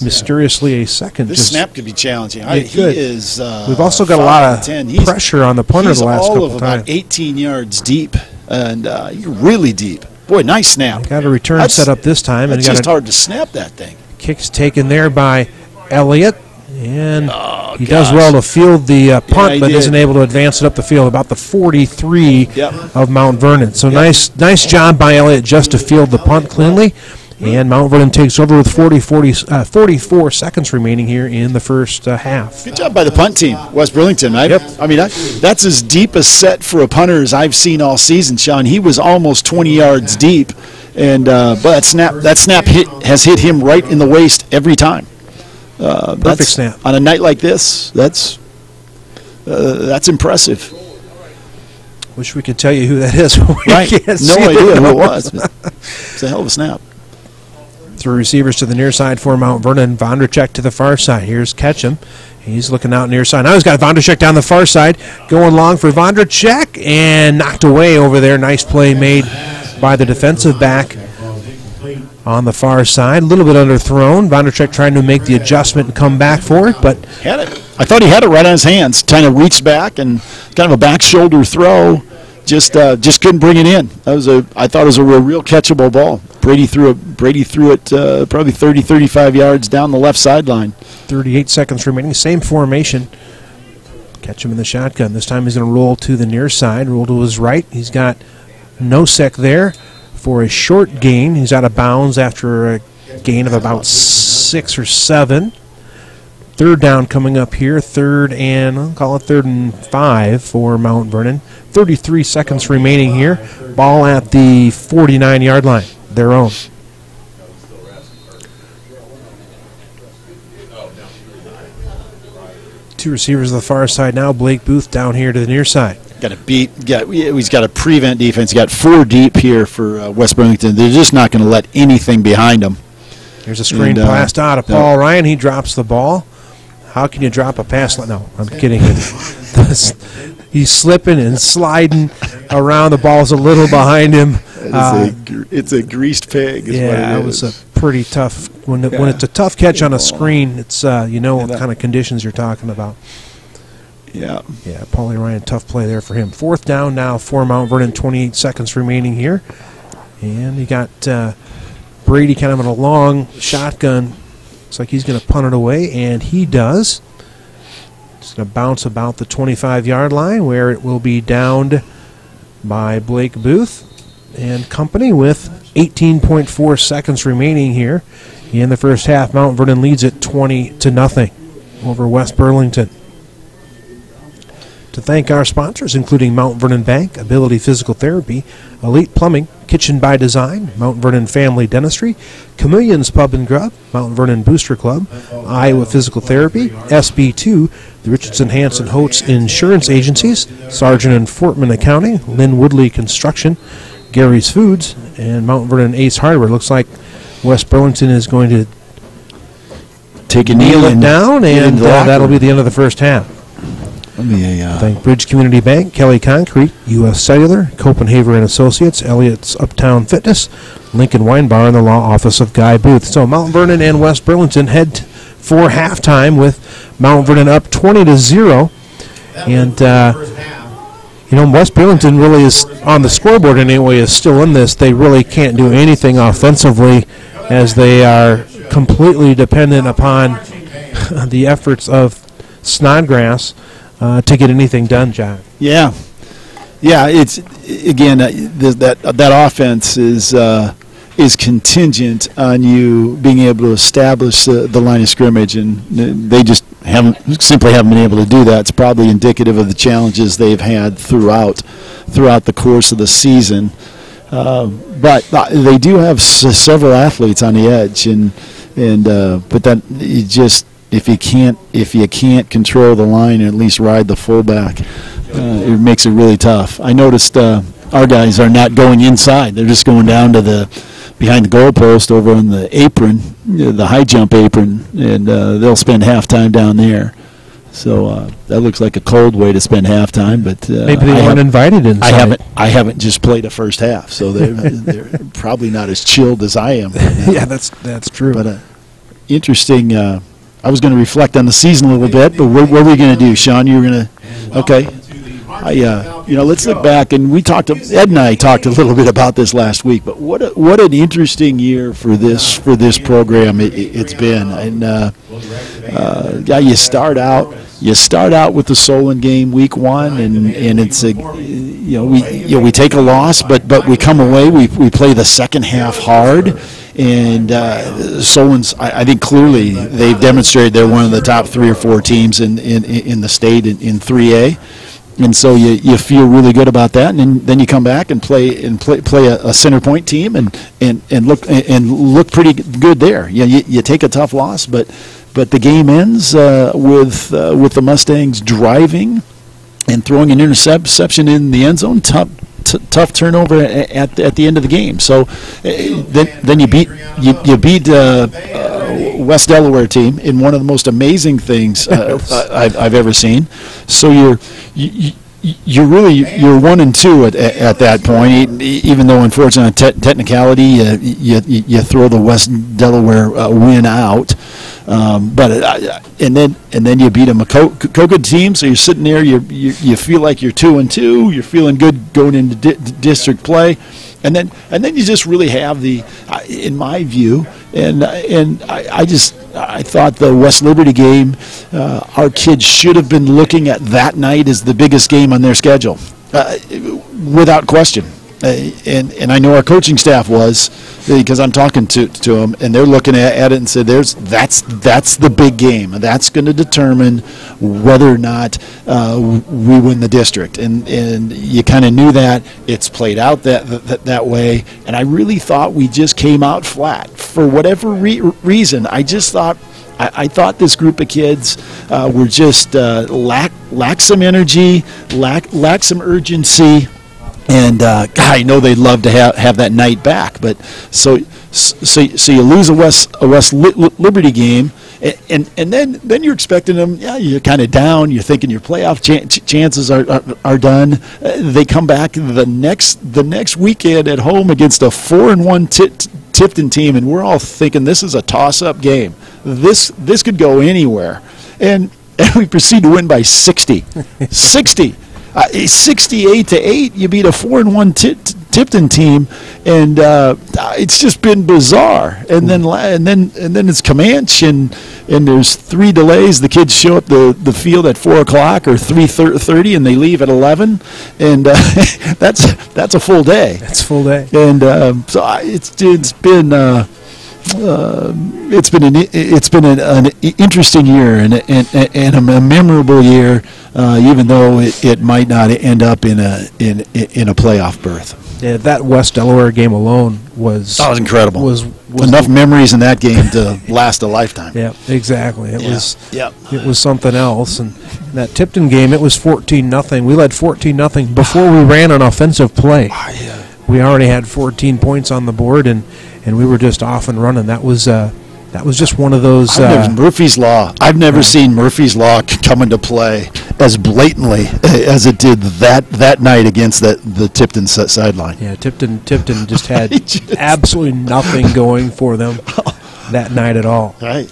S3: Mysteriously, a second.
S6: This snap could be challenging.
S3: We've also got a lot of pressure on the punter the last couple
S6: of
S3: times.
S6: About 18 yards deep, and really deep. Boy, nice snap.
S3: Got a return set up this time.
S6: It's just hard to snap that thing.
S3: Kick's taken there by Elliott, and he does well to field the punt, but isn't able to advance it up the field, about the 43 of Mount Vernon. So nice job by Elliott just to field the punt cleanly, and Mount Vernon takes over with 44 seconds remaining here in the first half.
S6: Good job by the punt team, West Burlington, right?
S3: Yep.
S6: I mean, that's as deep a set for a punter as I've seen all season, Sean. He was almost 20 yards deep. And but that snap has hit him right in the waist every time.
S3: Perfect snap.
S6: On a night like this, that's impressive.
S3: Wish we could tell you who that is.
S6: Right. No idea who it was. It's a hell of a snap.
S3: 3 receivers to the near side for Mount Vernon. Vondracek to the far side. Here's Ketchum. He's looking out near side. Now he's got Vondracek down the far side. Going long for Vondracek and knocked away over there. Nice play made by the defensive back on the far side. A little bit underthrown. Vondracek trying to make the adjustment and come back for it, but
S6: had it. I thought he had it right on his hands. Kind of reached back and kind of a back shoulder throw. Just couldn't bring it in. I thought it was a real catchable ball. Brady threw it probably 30, 35 yards down the left sideline.
S3: 38 seconds remaining. Same formation. Catch him in the shotgun. This time he's going to roll to the near side. Roll to his right. He's got Nosek there for a short gain. He's out of bounds after a gain of about 6 or 7. 3rd down coming up here. 3rd and 5 for Mount Vernon. 33 seconds remaining here. Ball at the 49-yard line. Their own. Two receivers on the far side now. Blake Booth down here to the near side.
S6: He's got a prevent defense. He's got 4 deep here for West Burlington. They're just not going to let anything behind them.
S3: There's a screen pass out of Paul Ryan. He drops the ball. How can you drop a pass? No, I'm kidding. He's slipping and sliding around. The ball's a little behind him.
S6: It's a greased pig.
S3: Yeah, it was a pretty tough. When it's a tough catch on a screen, it's what kind of conditions you're talking about.
S6: Yeah.
S3: Yeah, Paulie Ryan, tough play there for him. 4th down now for Mount Vernon, 28 seconds remaining here. And you got Brady kind of in a long shotgun. Looks like he's going to punt it away, and he does. It's going to bounce about the 25-yard line where it will be downed by Blake Booth. and company with 18.4 seconds remaining here in the first half. Mount Vernon leads it 20-0 over West Burlington. To thank our sponsors, including Mount Vernon Bank, Ability Physical Therapy, Elite Plumbing, Kitchen by Design, Mount Vernon Family Dentistry, Chameleons Pub and Grub, Mount Vernon Booster Club, Iowa Physical Therapy, SB2, the Richardson Hanson Holtz Insurance Agencies, Sargent and Fortman Accounting, Lynn Woodley Construction, Gary's Foods, and Mount Vernon Ace Hardware. Looks like West Burlington is going to
S6: take a
S3: kneel it down, and that'll be the end of the first half. Thank Bridge Community Bank, Kelly Concrete, U.S. Cellular, Copenhagen and Associates, Elliott's Uptown Fitness, Lincoln Wine Bar, and the Law Office of Guy Booth. So Mount Vernon and West Burlington head for halftime with Mount Vernon up 20-0. And, West Burlington really is, on the scoreboard anyway, is still in this. They really can't do anything offensively as they are completely dependent upon the efforts of Snodgrass to get anything done, John.
S6: Yeah. It's again that offense is contingent on you being able to establish the line of scrimmage, and they just simply haven't been able to do that. It's probably indicative of the challenges they've had throughout the course of the season. But they do have several athletes on the edge, but then you just. If you can't control the line or at least ride the fullback, it makes it really tough. I noticed our guys are not going inside; they're just going down to behind the goalpost over on the apron, the high jump apron, and they'll spend halftime down there. So that looks like a cold way to spend halftime, but
S3: maybe they weren't invited inside.
S6: I haven't just played a first half, so they're probably not as chilled as I am.
S3: Yeah, that's true.
S6: But interesting. I was going to reflect on the season a little bit, but what were we going to do, Sean? You were going to, okay. Let's look back, and Ed and I talked a little bit about this last week. But what an interesting year for this program it's been. And you start out with the Solon game week one, and it's we take a loss, but we come away. We play the second half hard. And Solon's, I think clearly they've demonstrated they're one of the top 3 or 4 teams in the state in 3A, and so you feel really good about that. And then you come back and play a center point team and look pretty good there. You take a tough loss, but the game ends with the Mustangs driving and throwing an interception in the end zone. Tough turnover at the end of the game. So then you beat West Delaware team in one of the most amazing things I've ever seen. So you're 1-2 at that point. Even though unfortunately technicality you throw the West Delaware win out. And then you beat a co-good team, so you're sitting there. You feel like you're 2-2. You're feeling good going into district play, and then you just really have in my view, and I thought the West Liberty game, our kids should have been looking at that night as the biggest game on their schedule, without question. And I know our coaching staff was, because I'm talking to them, and they're looking at it and said, that's the big game. That's going to determine whether or not we win the district. And you kind of knew that. It's played out that way. And I really thought we just came out flat. For whatever reason, I just thought, I thought this group of kids were just lack some energy, lack some urgency. And I know they'd love to have that night back, but so you lose a West Liberty game, and then you're expecting them. Yeah, you're kind of down. You're thinking your playoff chances are done. They come back the next weekend at home against a 4-1 Tifton team, and we're all thinking this is a toss-up game. This could go anywhere, and we proceed to win by 60. 68-8, you beat a 4-1 Tipton team, and it's just been bizarre. And then it's Comanche, and there's 3 delays. The kids show up the field at 4 o'clock or 3:30, and they leave at 11, and that's a full day.
S3: That's a full day.
S6: And so it's been an interesting year and a memorable year, even though it might not end up in a playoff berth.
S3: Yeah, that West Delaware game alone was
S6: incredible.
S3: Was
S6: enough memories in that game to last a lifetime.
S3: Yeah, exactly. It was something else. And that Tipton game, it was 14-0. We led 14-0 before we ran an offensive play. We already had 14 points on the board, and we were just off and running. That was just one of those.
S6: Murphy's Law. I've never seen Murphy's Law come into play as blatantly as it did that night against the Tipton sideline.
S3: Yeah, Tipton just had absolutely nothing going for them that night at all.
S6: Right,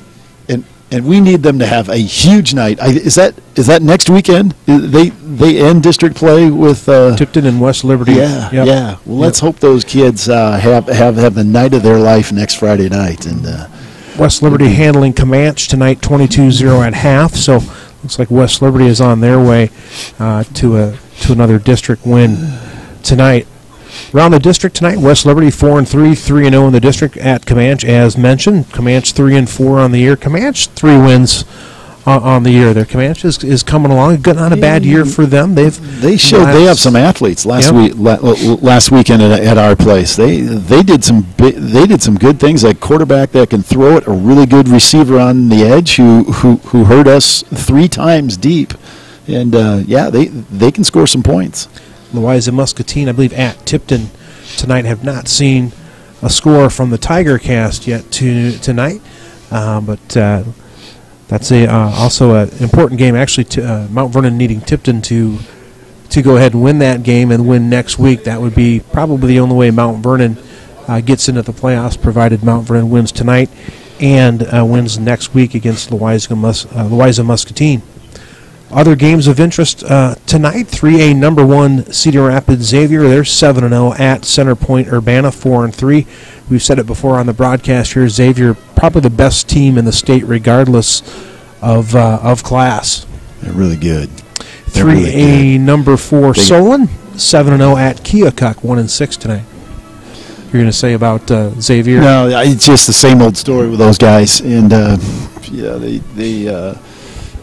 S6: and we need them to have a huge night. Is that next weekend? They end district play with
S3: Tipton and West Liberty.
S6: Yeah, yeah. Well, let's hope those kids have the night of their life next Friday night. And
S3: West Liberty handling Comanche tonight, 22-0 at half. So looks like West Liberty is on their way to another district win tonight. Around the district tonight, West Liberty 4-3, 3-0 in the district at Comanche, as mentioned. Comanche 3-4 on the year. Comanche 3 wins on the year. Their Comanche is coming along. Not a bad year for them. They
S6: have some athletes last weekend at our place. They did some good things, like quarterback that can throw it, a really good receiver on the edge who hurt us 3 times deep, and they can score some points.
S3: Louisa Muscatine, I believe, at Tipton tonight, have not seen a score from the Tiger Cast yet tonight, but that's also an important game. Actually, Mount Vernon needing Tipton to go ahead and win that game and win next week. That would be probably the only way Mount Vernon gets into the playoffs, provided Mount Vernon wins tonight and wins next week against Louisa Muscatine. Other games of interest tonight, 3A number 1 Cedar Rapids Xavier. They're 7-0 at Center Point Urbana, 4-3. We've said it before on the broadcast here. Xavier, probably the best team in the state, regardless of class.
S6: They're really good.
S3: 3A number 4 Solon, 7-0 at Keokuk, 1-6 tonight. You're going to say about Xavier?
S6: No, it's just the same old story with those guys, and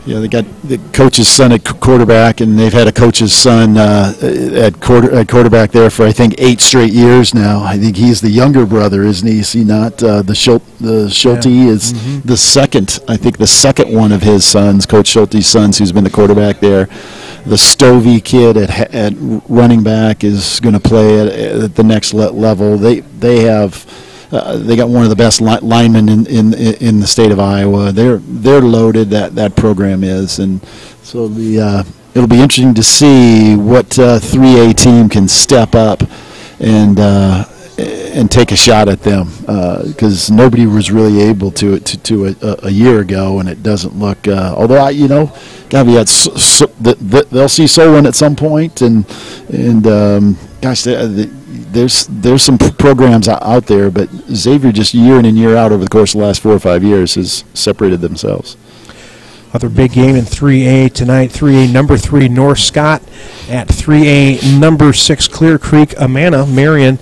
S6: they got the coach's son at quarterback, and they've had a coach's son at quarterback there for, I think, 8 straight years now. I think he's the younger brother, isn't he? Is he not? The Schulte is the second one of his sons, Coach Schulte's sons, who's been the quarterback there. The Stovey kid at running back is going to play at the next level. They got one of the best linemen in the state of Iowa. They're loaded. That program is, and so it'll be interesting to see what 3A team can step up and take a shot at them, because nobody was really able to a year ago, and it doesn't look. Although caveat, they'll see Solon at some point, and gosh. There's some programs out there, but Xavier just year in and year out over the course of the last 4 or 5 years has separated themselves.
S3: Other big game in 3A tonight, 3A number 3 North Scott at 3A number 6 Clear Creek Amana. Marion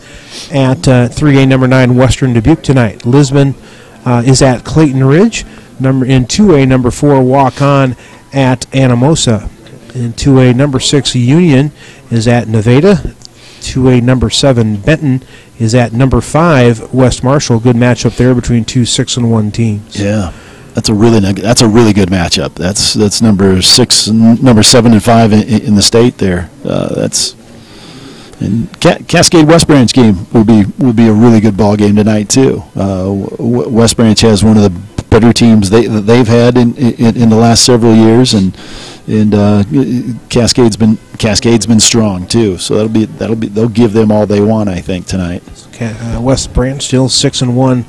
S3: at 3A number 9 Western Dubuque tonight. Lisbon is at Clayton Ridge. In 2A number 4 Walk On at Anamosa. In 2A number 6 Union is at Nevada. 2A number 7 Benton is at number 5 West Marshall. Good matchup there between 2 6-1 teams.
S6: Yeah, that's a really good matchup. That's number 6, number 7 and 5 in the state there. And Cascade West Branch game will be a really good ball game tonight too. West Branch has one of the better teams they've had in the last several years, and Cascade's been strong too. So they'll give them all they want, I think, tonight.
S3: West Branch still 6-1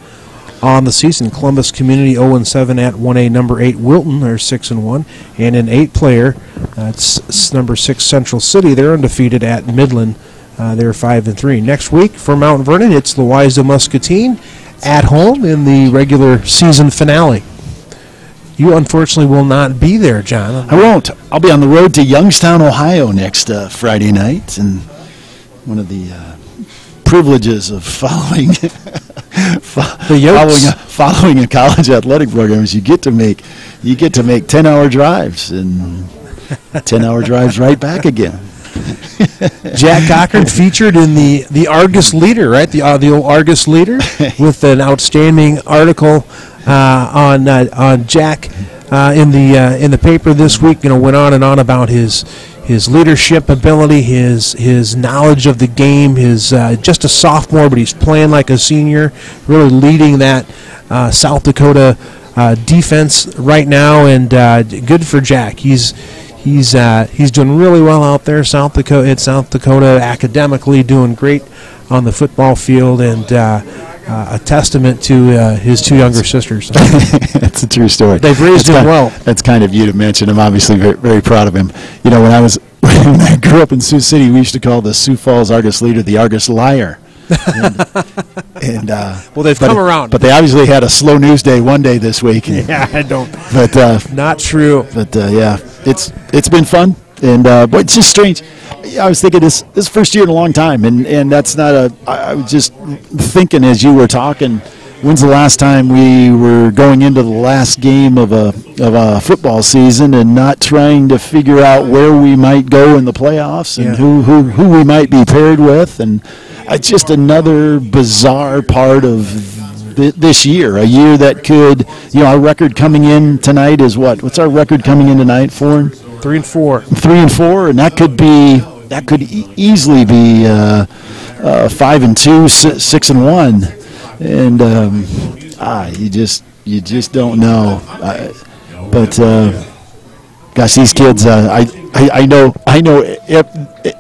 S3: on the season. Columbus Community 0-7 at 1A number 8 Wilton. They're 6-1, and an 8-player. That's number 6 Central City. They're undefeated at Midland. They're 5-3. Next week for Mount Vernon, it's Louisa Muscatine at home in the regular season finale. You unfortunately will not be there, John.
S6: I won't. I'll be on the road to Youngstown, Ohio next Friday night, and one of the privileges of following following a college athletic program is you get to make 10-hour drives and 10-hour drives right back again.
S3: Jack Cochran featured in the Argus Leader, right? The old Argus Leader, with an outstanding article on Jack in the paper this week. Went on and on about his leadership ability, his knowledge of the game. His just a sophomore, but he's playing like a senior, really leading that South Dakota defense right now, and good for Jack. He's doing really well out there, South Dakota, academically doing great on the football field, and a testament to his two younger sisters.
S6: That's a true story.
S3: They've raised him well.
S6: That's kind of you to mention. I'm obviously very, very proud of him. When I grew up in Sioux City, we used to call the Sioux Falls Argus Leader the Argus Liar.
S3: Well, they've come around.
S6: But they obviously had a slow news day one day this week.
S3: Yeah, I don't.
S6: But
S3: not true.
S6: But yeah, it's been fun, and but it's just strange. I was thinking this first year in a long time, and that's not I was just thinking as you were talking. When's the last time we were going into the last game of a football season and not trying to figure out where we might go in the playoffs and who we might be paired with, and it's just another bizarre part of this year, a year that could, our record coming in tonight is what? What's our record coming in tonight? 4-4. 3-4, and that could easily be 5-2, 6-1. And you just don't know. But gosh, these kids, I know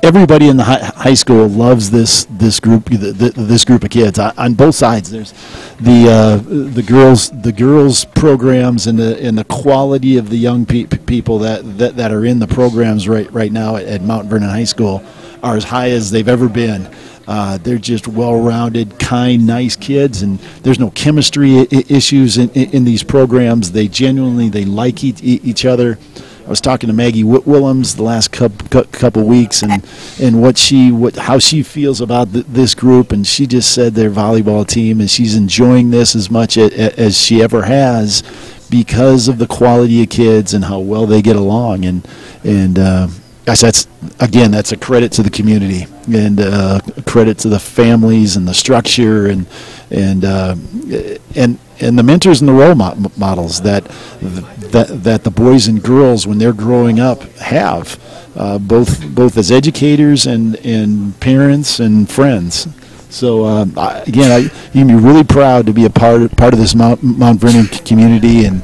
S6: everybody in the high school loves this group of kids on both sides. There's the girls programs and the quality of the young people that are in the programs right now at Mount Vernon High School are as high as they've ever been. They're just well-rounded, kind, nice kids, and there's no chemistry issues in these programs. They genuinely like each other. I was talking to Maggie Willems the last couple weeks, and how she feels about this group, and she just said their volleyball team, and she's enjoying this as much as she ever has because of the quality of kids and how well they get along, and gosh, that's a credit to the community and a credit to the families and the structure and the mentors and the role models that the boys and girls when they're growing up have, both as educators and parents and friends. So you can be really proud to be a part of this Mount Vernon community and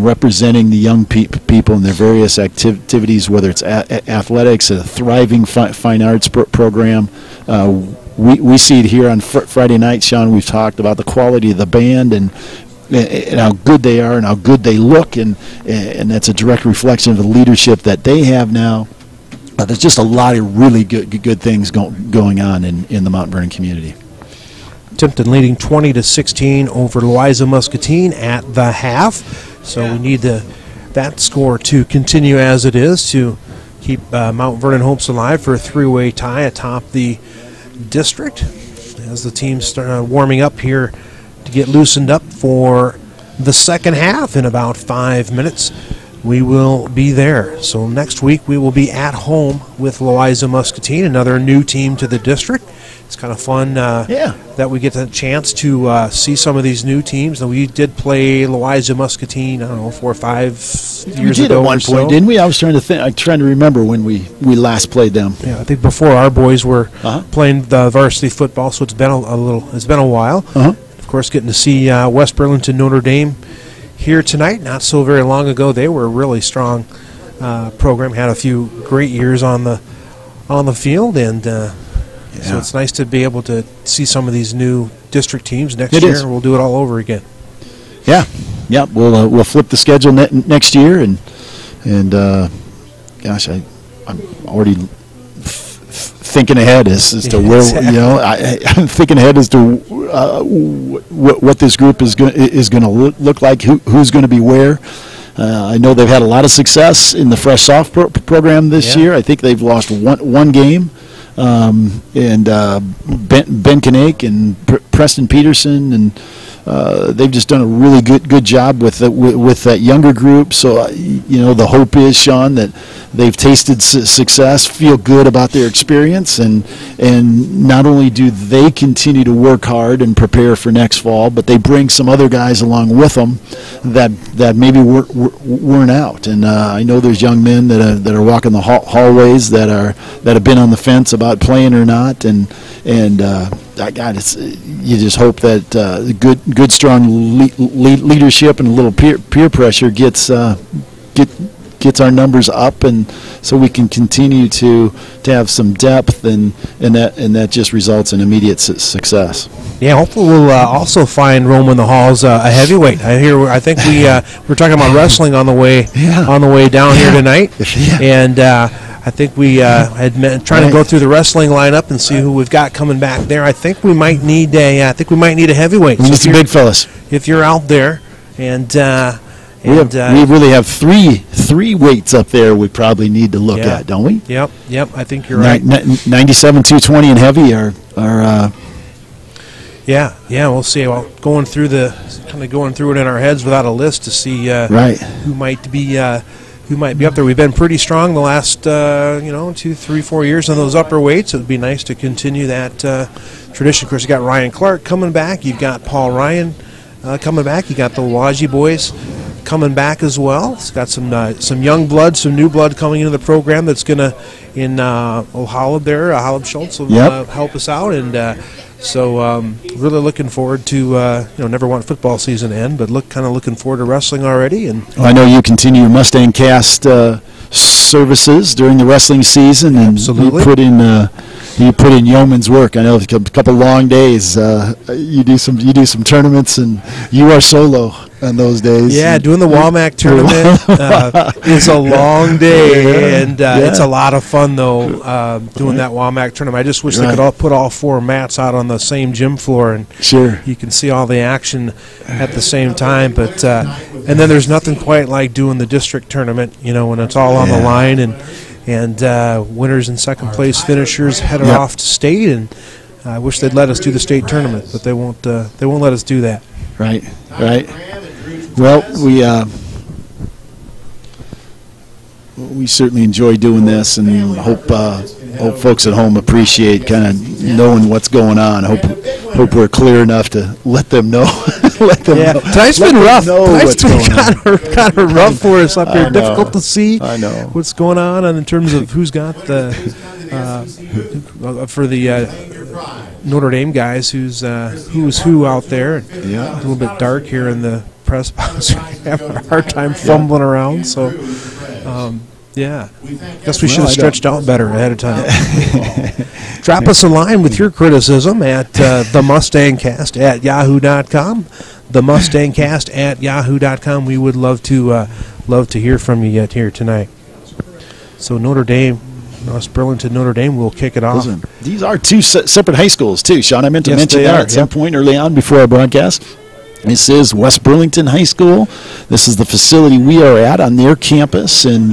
S6: representing the young people in their various activities, whether it's athletics, a thriving fine arts program. We see it here on Friday night, Sean. We've talked about the quality of the band and how good they are and how good they look, and that's a direct reflection of the leadership that they have now. There's just a lot of really good things going on in the Mount Vernon community.
S3: Tipton leading 20-16 over Louisa Muscatine at the half. So we need that score to continue as it is to keep Mount Vernon hopes alive for a three-way tie atop the district as the teams start warming up here to get loosened up for the second half in about 5 minutes. We will be there. So next week we will be at home with Louisa Muscatine, another new team to the district. It's kind of fun that we get the chance to see some of these new teams. And we did play Louisa Muscatine, 4 or 5 years ago.
S6: We did at one point, didn't we? I was trying to remember when we last played them.
S3: Yeah, I think before our boys were playing the varsity football, so it's been a while. Of course, getting to see West Burlington Notre Dame here tonight. Not so very long ago, they were a really strong program. Had a few great years on the field, and so it's nice to be able to see some of these new district teams next year. We'll do it all over again.
S6: Yeah. We'll flip the schedule next year, and gosh, I'm already thinking ahead as to where I'm thinking ahead as to what this group is going to look like, who's going to be where. I know they've had a lot of success in the fresh soft program this year. I think they've lost one game, and Ben Kinnick and Preston Peterson, and they've just done a really good job with that younger group. So the hope is, Sean, that they've tasted success, feel good about their experience, and not only do they continue to work hard and prepare for next fall, but they bring some other guys along with them that maybe weren't out. And I know there's young men that are walking the hallways that have been on the fence about playing or not, and God, you just hope that good strong leadership and a little peer pressure gets our numbers up, and so we can continue to have some depth, and that just results in immediate success.
S3: Yeah, hopefully we'll also find room in the halls a heavyweight. I think we're talking about wrestling on the way down here tonight, and I think we had trying to go through the wrestling lineup and see who we've got coming back there. I think we might need a heavyweight.
S6: We need some big fellas.
S3: If you're out there, and
S6: we really have three weights up there we probably need to look at, don't we?
S3: Yep. I think you're right.
S6: 97, 220, and heavy are.
S3: Yeah. We'll see. Well, going through it in our heads without a list to see who might be up there. We've been pretty strong the last 2, 3, 4 years on those upper weights. It would be nice to continue that tradition. Of course, you got Ryan Clark coming back. You've got Paul Ryan coming back. You got the Waji boys coming back as well. It's got some young blood, some new blood coming into the program that's going to, in Holub there, Holub Schultz will help us out. And so really looking forward to, never want football season to end, but looking forward to wrestling already. And
S6: I know you continue your Mustang Cast services during the wrestling season, and you put in yeoman's work. I know a couple long days. You do some tournaments, and you are solo on those days.
S3: Yeah, doing the WAMAC tournament is a long day, and it's a lot of fun though. Doing that WAMAC tournament, I just wish they could all put all 4 mats out on the same gym floor, and you can see all the action at the same time. But and then there's nothing quite like doing the district tournament, when it's all on the line, and winners and second place finishers headed off to state. And I wish they'd let us do the state tournament, but they won't let us do that.
S6: Right. Well, we certainly enjoy doing this, and hope folks at home appreciate kind of knowing what's going on. Hope we're clear enough to let them know. Know.
S3: Tonight's been rough. Tonight's been kind of rough for us up here. Difficult to see what's going on in terms of who's got the for the Notre Dame guys, who's who out there.
S6: Yeah,
S3: a little bit dark here in the press box. Having a hard time fumbling around. So, guess we should have stretched out better ahead of time. Drop us a line with your criticism at themustangcast@yahoo.com. Themustangcast@yahoo.com. We would love to hear from you here tonight. So Notre Dame, West Burlington, Notre Dame will kick it off.
S6: These are 2 separate high schools too, Sean. I meant to mention that at some point early on before our broadcast. This is West Burlington High School. This is the facility we are at on their campus, and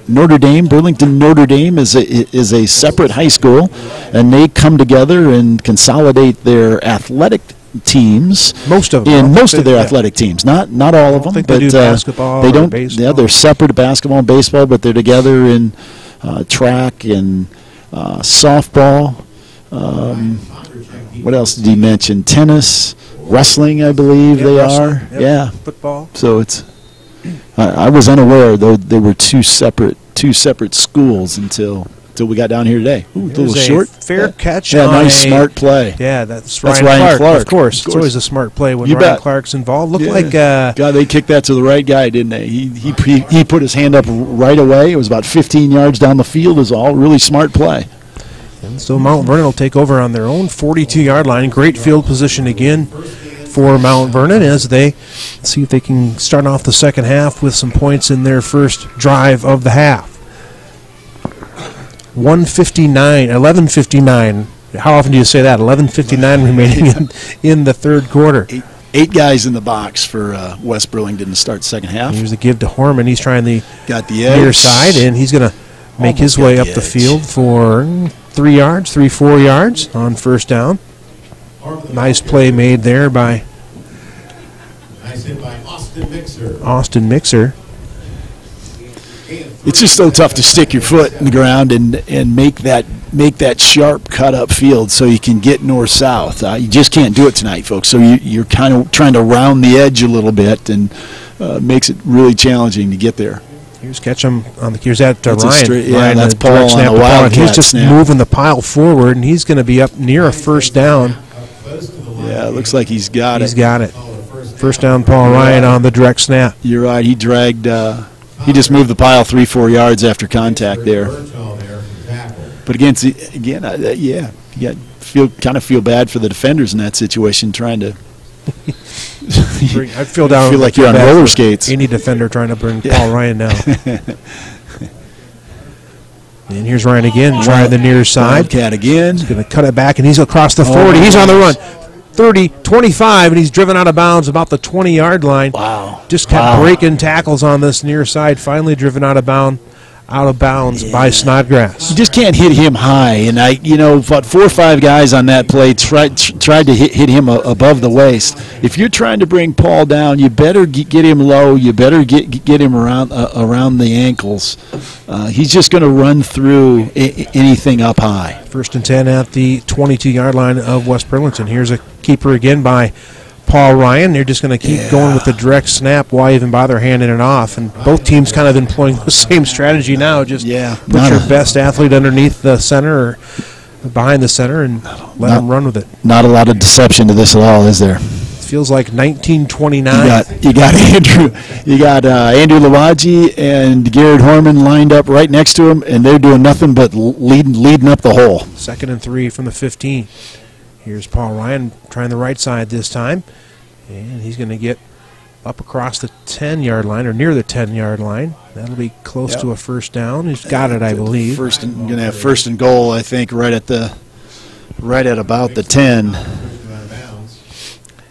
S6: Notre Dame, Burlington Notre Dame, is a separate high school, and they come together and consolidate their athletic teams.
S3: Most of them.
S6: Most of their athletic teams, not all of them.
S3: They do basketball.
S6: They don't.
S3: Baseball.
S6: Yeah, they're separate basketball and baseball, but they're together in track and softball. What else did he mention? Tennis. Wrestling, I believe they are.
S3: Yeah, football.
S6: So it's. I was unaware though they were two separate schools until we got down here today. Ooh, a little short.
S3: Fair catch.
S6: Yeah, nice smart play.
S3: Yeah, that's Ryan Clark. Of course, it's always a smart play when Ryan Clark's involved. Looked like.
S6: God, they kicked that to the right guy, didn't they? He put his hand up right away. It was about 15 yards down the field. Is all really smart play.
S3: And so Mount Vernon will take over on their own 42-yard line. Great field position again for Mount Vernon as they see if they can start off the second half with some points in their first drive of the half. 11:59. How often do you say that? 11:59 remaining in the third quarter.
S6: Eight guys in the box for West Burlington to start second half.
S3: Here's the give to Horman. He's trying the
S6: near
S3: side, and he's going to make his way up the field for 3 yards, 4 yards on first down. Nice play made there by Austin Mixer.
S6: It's just so tough to stick your foot in the ground and make that sharp cut up field so you can get north south. You just can't do it tonight, folks. So you're kind of trying to round the edge a little bit, and makes it really challenging to get there.
S3: Here's Ketchum on the. Here's that Ryan.
S6: Ryan, that's Paul on a wildcat.
S3: He's just moving the pile forward, and he's going to be up near a first down.
S6: Yeah, it looks like he's got it.
S3: He's got it. First down, Paul Ryan on the direct snap.
S6: You're right. He dragged. He just moved the pile 3-4 yards after contact there. But again, you feel bad for the defenders in that situation, trying to.
S3: I feel
S6: like you're on roller skates.
S3: Any defender trying to bring Paul Ryan down. And here's Ryan again, trying the near side.
S6: Wildcat again.
S3: He's going to cut it back, and he's across the 40. He's on the run. 30, 25, and he's driven out of bounds about the 20-yard line.
S6: Wow.
S3: Just kept breaking tackles on this near side, finally driven out of bounds by Snodgrass.
S6: You just can't hit him high, and about 4 or 5 guys on that play tried to hit him above the waist. If you're trying to bring Paul down, you better get him low. You better get him around the ankles. He's just going to run through anything up high.
S3: 1st and 10 at the 22-yard line of West Burlington. Here's a keeper again by Paul Ryan. They're just going to keep going with the direct snap. Why even bother handing it off? And both teams kind of employing the same strategy now. Just put your best athlete underneath the center or behind the center and let them run with it.
S6: Not a lot of deception to this at all, is there?
S3: Feels like 1929.
S6: You got Andrew Lawaji and Garrett Horman lined up right next to him, and they're doing nothing but leading up the hole.
S3: 2nd and 3 from the 15. Here's Paul Ryan trying the right side this time, and he's going to get up across the 10-yard line or near the 10-yard line. That'll be close to a first down. He's got it, I believe.
S6: Going to have first and goal, I think, right at about the 10.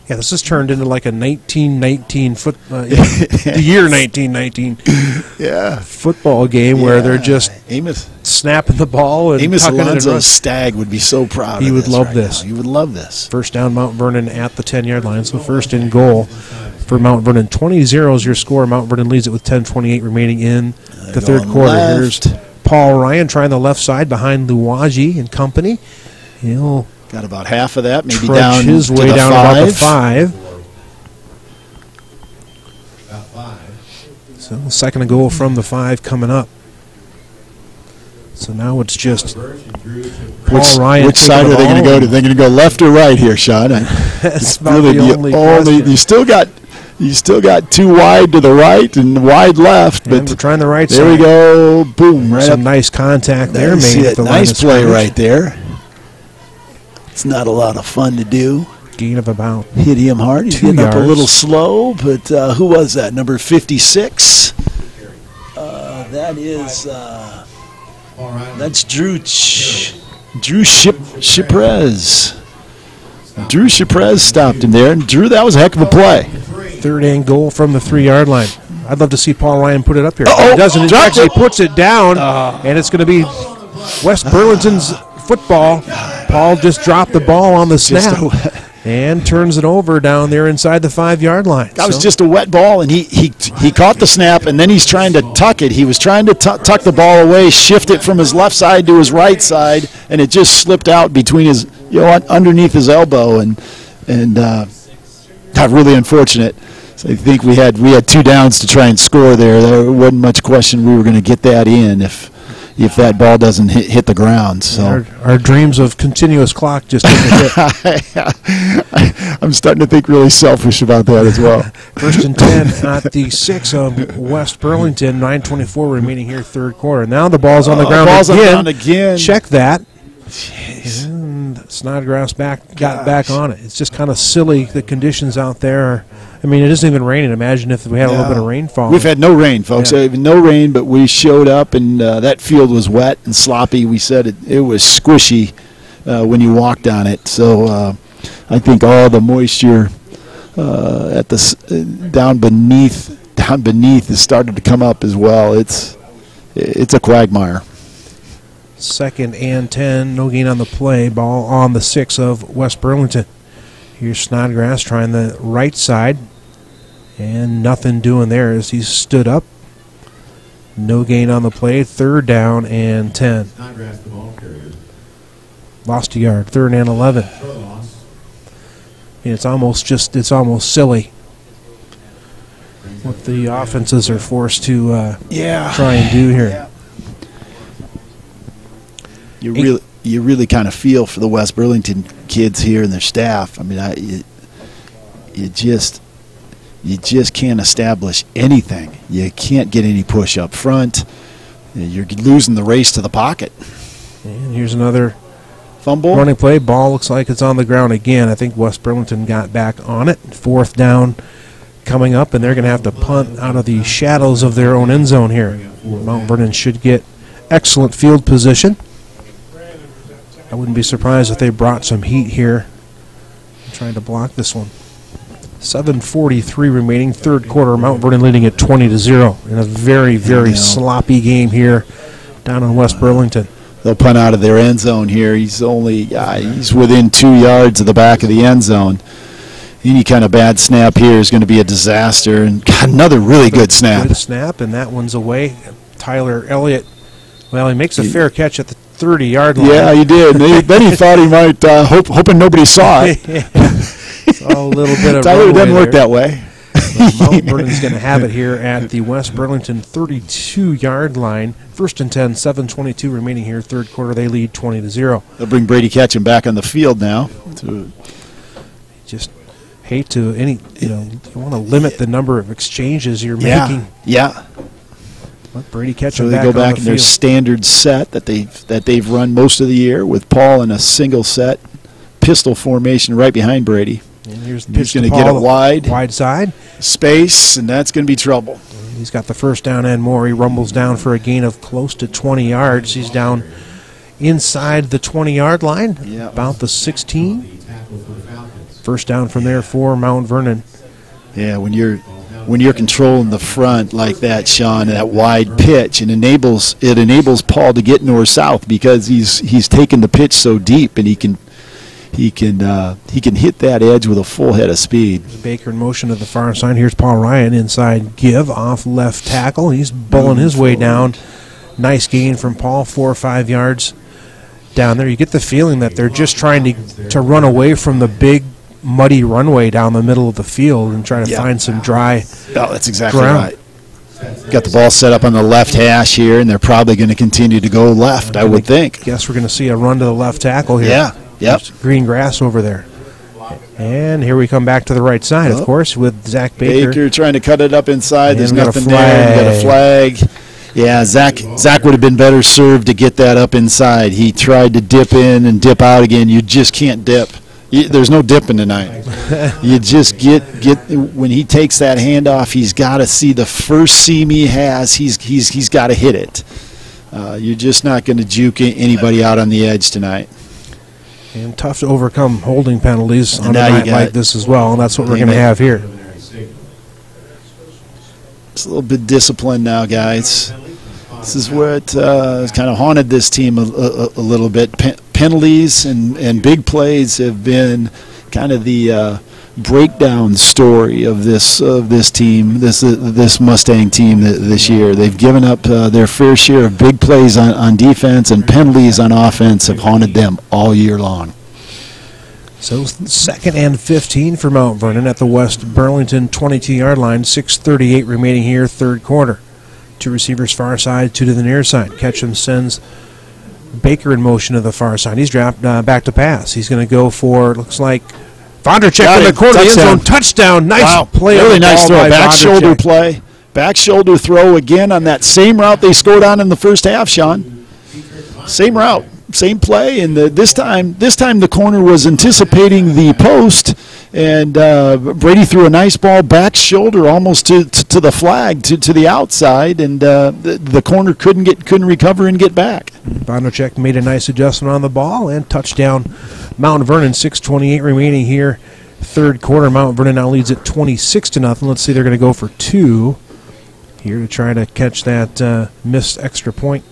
S3: Yeah, this has turned into like a 1919 the year 1919 football game where they're just snapping the ball and tucking it in.
S6: Stagg would be so proud.
S3: He would love this.
S6: He would love this.
S3: First down, Mount Vernon at the 10-yard line. So first and goal for Mount Vernon. 20-0 is your score. Mount Vernon leads it with 10:28 remaining in the third quarter. Here's Paul Ryan trying the left side behind Luwaji and company. He'll
S6: got about half of that, maybe
S3: trudge
S6: down
S3: his way down about the 5. So 2nd and goal from the 5 coming up. So now it's just Paul Ryan.
S6: Which side are they going to go to? They're going to go left or right here, Sean?
S3: That's really the only question.
S6: You still got 2 wide to the right and wide left, but
S3: we're trying the right side.
S6: There we go. Boom! Right
S3: Some
S6: up.
S3: nice contact there made.
S6: Nice play right there. It's not a lot of fun to do.
S3: Gain of about
S6: hit him hard. He's getting up a little slow, but who was that? Number 56. That is that's Drew Shiprez. Drew Shiprez stopped him there, and Drew, that was a heck of a play.
S3: 3rd and goal from the 3-yard line. I'd love to see Paul Ryan put it up here. He doesn't. He actually puts it down, and it's going to be West Burlington's football. Paul just dropped the ball on the snap and turns it over down there inside the 5-yard line.
S6: That was just a wet ball, and he caught the snap, and then he's trying to tuck it. He was trying to tuck the ball away, shift it from his left side to his right side, and it just slipped out between his, underneath his elbow, and got really unfortunate. So I think we had 2 downs to try and score there. There wasn't much question we were going to get that in if that ball doesn't hit the ground. So
S3: our dreams of continuous clock just took a hit.
S6: I'm starting to think really selfish about that as well.
S3: 1st and 10 at the 6 of West Burlington. 9:24 remaining here, third quarter. Now the ball's on the ground again. Check that. And Snodgrass got back on it. It's just kind of silly. The conditions out there
S4: I mean, it isn't even raining. Imagine if we had a little bit of rainfall.
S6: We've had no rain, folks.
S4: Yeah.
S6: No rain, but we showed up, and that field was wet and sloppy. We said it was squishy when you walked on it. So I think all the moisture at the down beneath has started to come up as well. It's a quagmire.
S4: 2nd and 10, no gain on the play. Ball on the 6 of West Burlington. Here's Snodgrass trying the right side, and nothing doing there as he stood up. No gain on the play. 3rd down and 10.
S5: Snodgrass, the ball carrier.
S4: Lost a yard. 3rd and 11. And it's almost silly what the offenses are forced to try and do here.
S6: You really kind of feel for the West Burlington kids here and their staff. I mean, you just can't establish anything. You can't get any push up front. You're losing the race to the pocket.
S4: And here's another
S6: fumble.
S4: Running play. Ball looks like it's on the ground again. I think West Burlington got back on it. 4th down coming up, and they're going to have to punt out of the shadows of their own end zone here. Mount Vernon should get excellent field position. I wouldn't be surprised if they brought some heat here trying to block this one. 7:43 remaining, 3rd quarter. Mount Vernon leading at 20-0 in a very, very sloppy game here down in West Burlington.
S6: They'll punt out of their end zone here. He's within 2 yards of the back of the end zone. Any kind of bad snap here is going to be a disaster. And got another really good snap.
S4: Good snap, and that one's away. Tyler Elliott, well, he makes a fair catch at the 30-yard line.
S6: Yeah, he did. Then he thought he might, hoping nobody saw it.
S4: It's all a little bit of
S6: Tyler doesn't work that way.
S4: Mount Vernon's going to have it here at the West Burlington 32-yard line. 1st and 10, 7:22 remaining here. 3rd quarter, they lead 20-0.
S6: They'll bring Brady Ketchum back on the field now.
S4: Just hate to you want to limit the number of exchanges you're making.
S6: Yeah.
S4: Let Brady Ketchum
S6: so they
S4: back
S6: go back
S4: on
S6: in
S4: the
S6: their
S4: field.
S6: standard set that they've run most of the year with Paul in a single set pistol formation right behind Brady.
S4: And he's
S6: going to get it
S4: wide side
S6: space, and that's going to be trouble.
S4: He's got the 1st down and more. He rumbles down for a gain of close to 20 yards. He's down inside the 20-yard line, about the 16. 1st down from there for Mount Vernon.
S6: Yeah, when you're controlling the front like that, Sean, that wide pitch, it enables Paul to get north-south because he's taken the pitch so deep, and he can hit that edge with a full head of speed.
S4: Baker in motion to the far side. Here's Paul Ryan inside give off left tackle. He's bulling his way down. Nice gain from Paul, 4 or 5 yards down there. You get the feeling that they're just trying to run away from the big muddy runway down the middle of the field and try to find some dry
S6: that's exactly
S4: ground.
S6: Right. Got the ball set up on the left hash here, and they're probably going to continue to go left, I would think.
S4: Guess we're going to see a run to the left tackle here.
S6: Yeah. Yep.
S4: There's green grass over there. And here we come back to the right side, of course, with Zach Baker.
S6: Baker trying to cut it up inside.
S4: And
S6: there's nothing there. We got a flag. Yeah, Zach would have been better served to get that up inside. He tried to dip in and dip out again. You just can't dip. There's no dipping tonight. You just get when he takes that handoff, he's got to see the first seam he has. He's got to hit it. You're just not going to juke anybody out on the edge tonight.
S4: And tough to overcome holding penalties on a night like this as well, and that's what we're going to have here.
S6: It's a little bit disciplined now, guys. This is what has kind of haunted this team a little bit. Penalties and big plays have been kind of the breakdown story of this team, this Mustang team this year. They've given up their fair share of big plays on defense, and penalties on offense have haunted them all year long.
S4: So 2nd and 15 for Mount Vernon at the West Burlington 22-yard line. 6:38 remaining here, 3rd quarter. 2 receivers far side, 2 to the near side. Ketchum sends Baker in motion to the far side. He's dropped back to pass. He's going to go for, looks like, Vondercheck in the corner of the end zone. Touchdown. Nice play.
S6: Really nice throw. Back shoulder play. Back shoulder throw again on that same route they scored on in the first half, Sean. Same route. same play, and this time the corner was anticipating the post, and Brady threw a nice ball back shoulder almost to the flag, to the outside, and the corner couldn't recover and get back.
S3: Bonacek made a nice adjustment on the ball, and touchdown Mount Vernon. 6:28 remaining here, third quarter. Mount Vernon now leads at 26-0. Let's see, they're going to go for 2 here to try to catch that missed extra point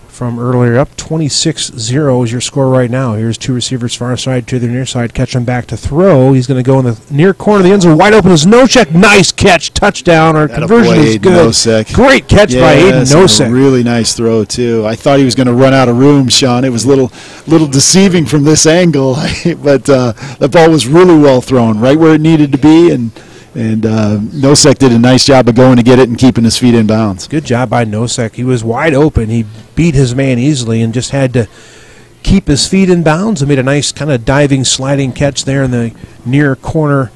S3: from earlier. Up 26-0 is your score right now. Here's 2 receivers far side to the near side. Catch him back to throw. He's going to go in the near corner of the end zone. Wide open is Nosek. Nice catch. Touchdown. Our conversion is good.
S6: Nosek.
S3: Great catch by Aiden Nosek.
S6: A really nice throw, too. I thought he was going to run out of room, Sean. It was a little deceiving from this angle, but the ball was really well thrown, right where it needed to be, and Nosek did a nice job of going to get it and keeping his feet in bounds.
S3: Good job by Nosek. He was wide open. He beat his man easily and just had to keep his feet in bounds and made a nice kind of diving, sliding catch there in the near corner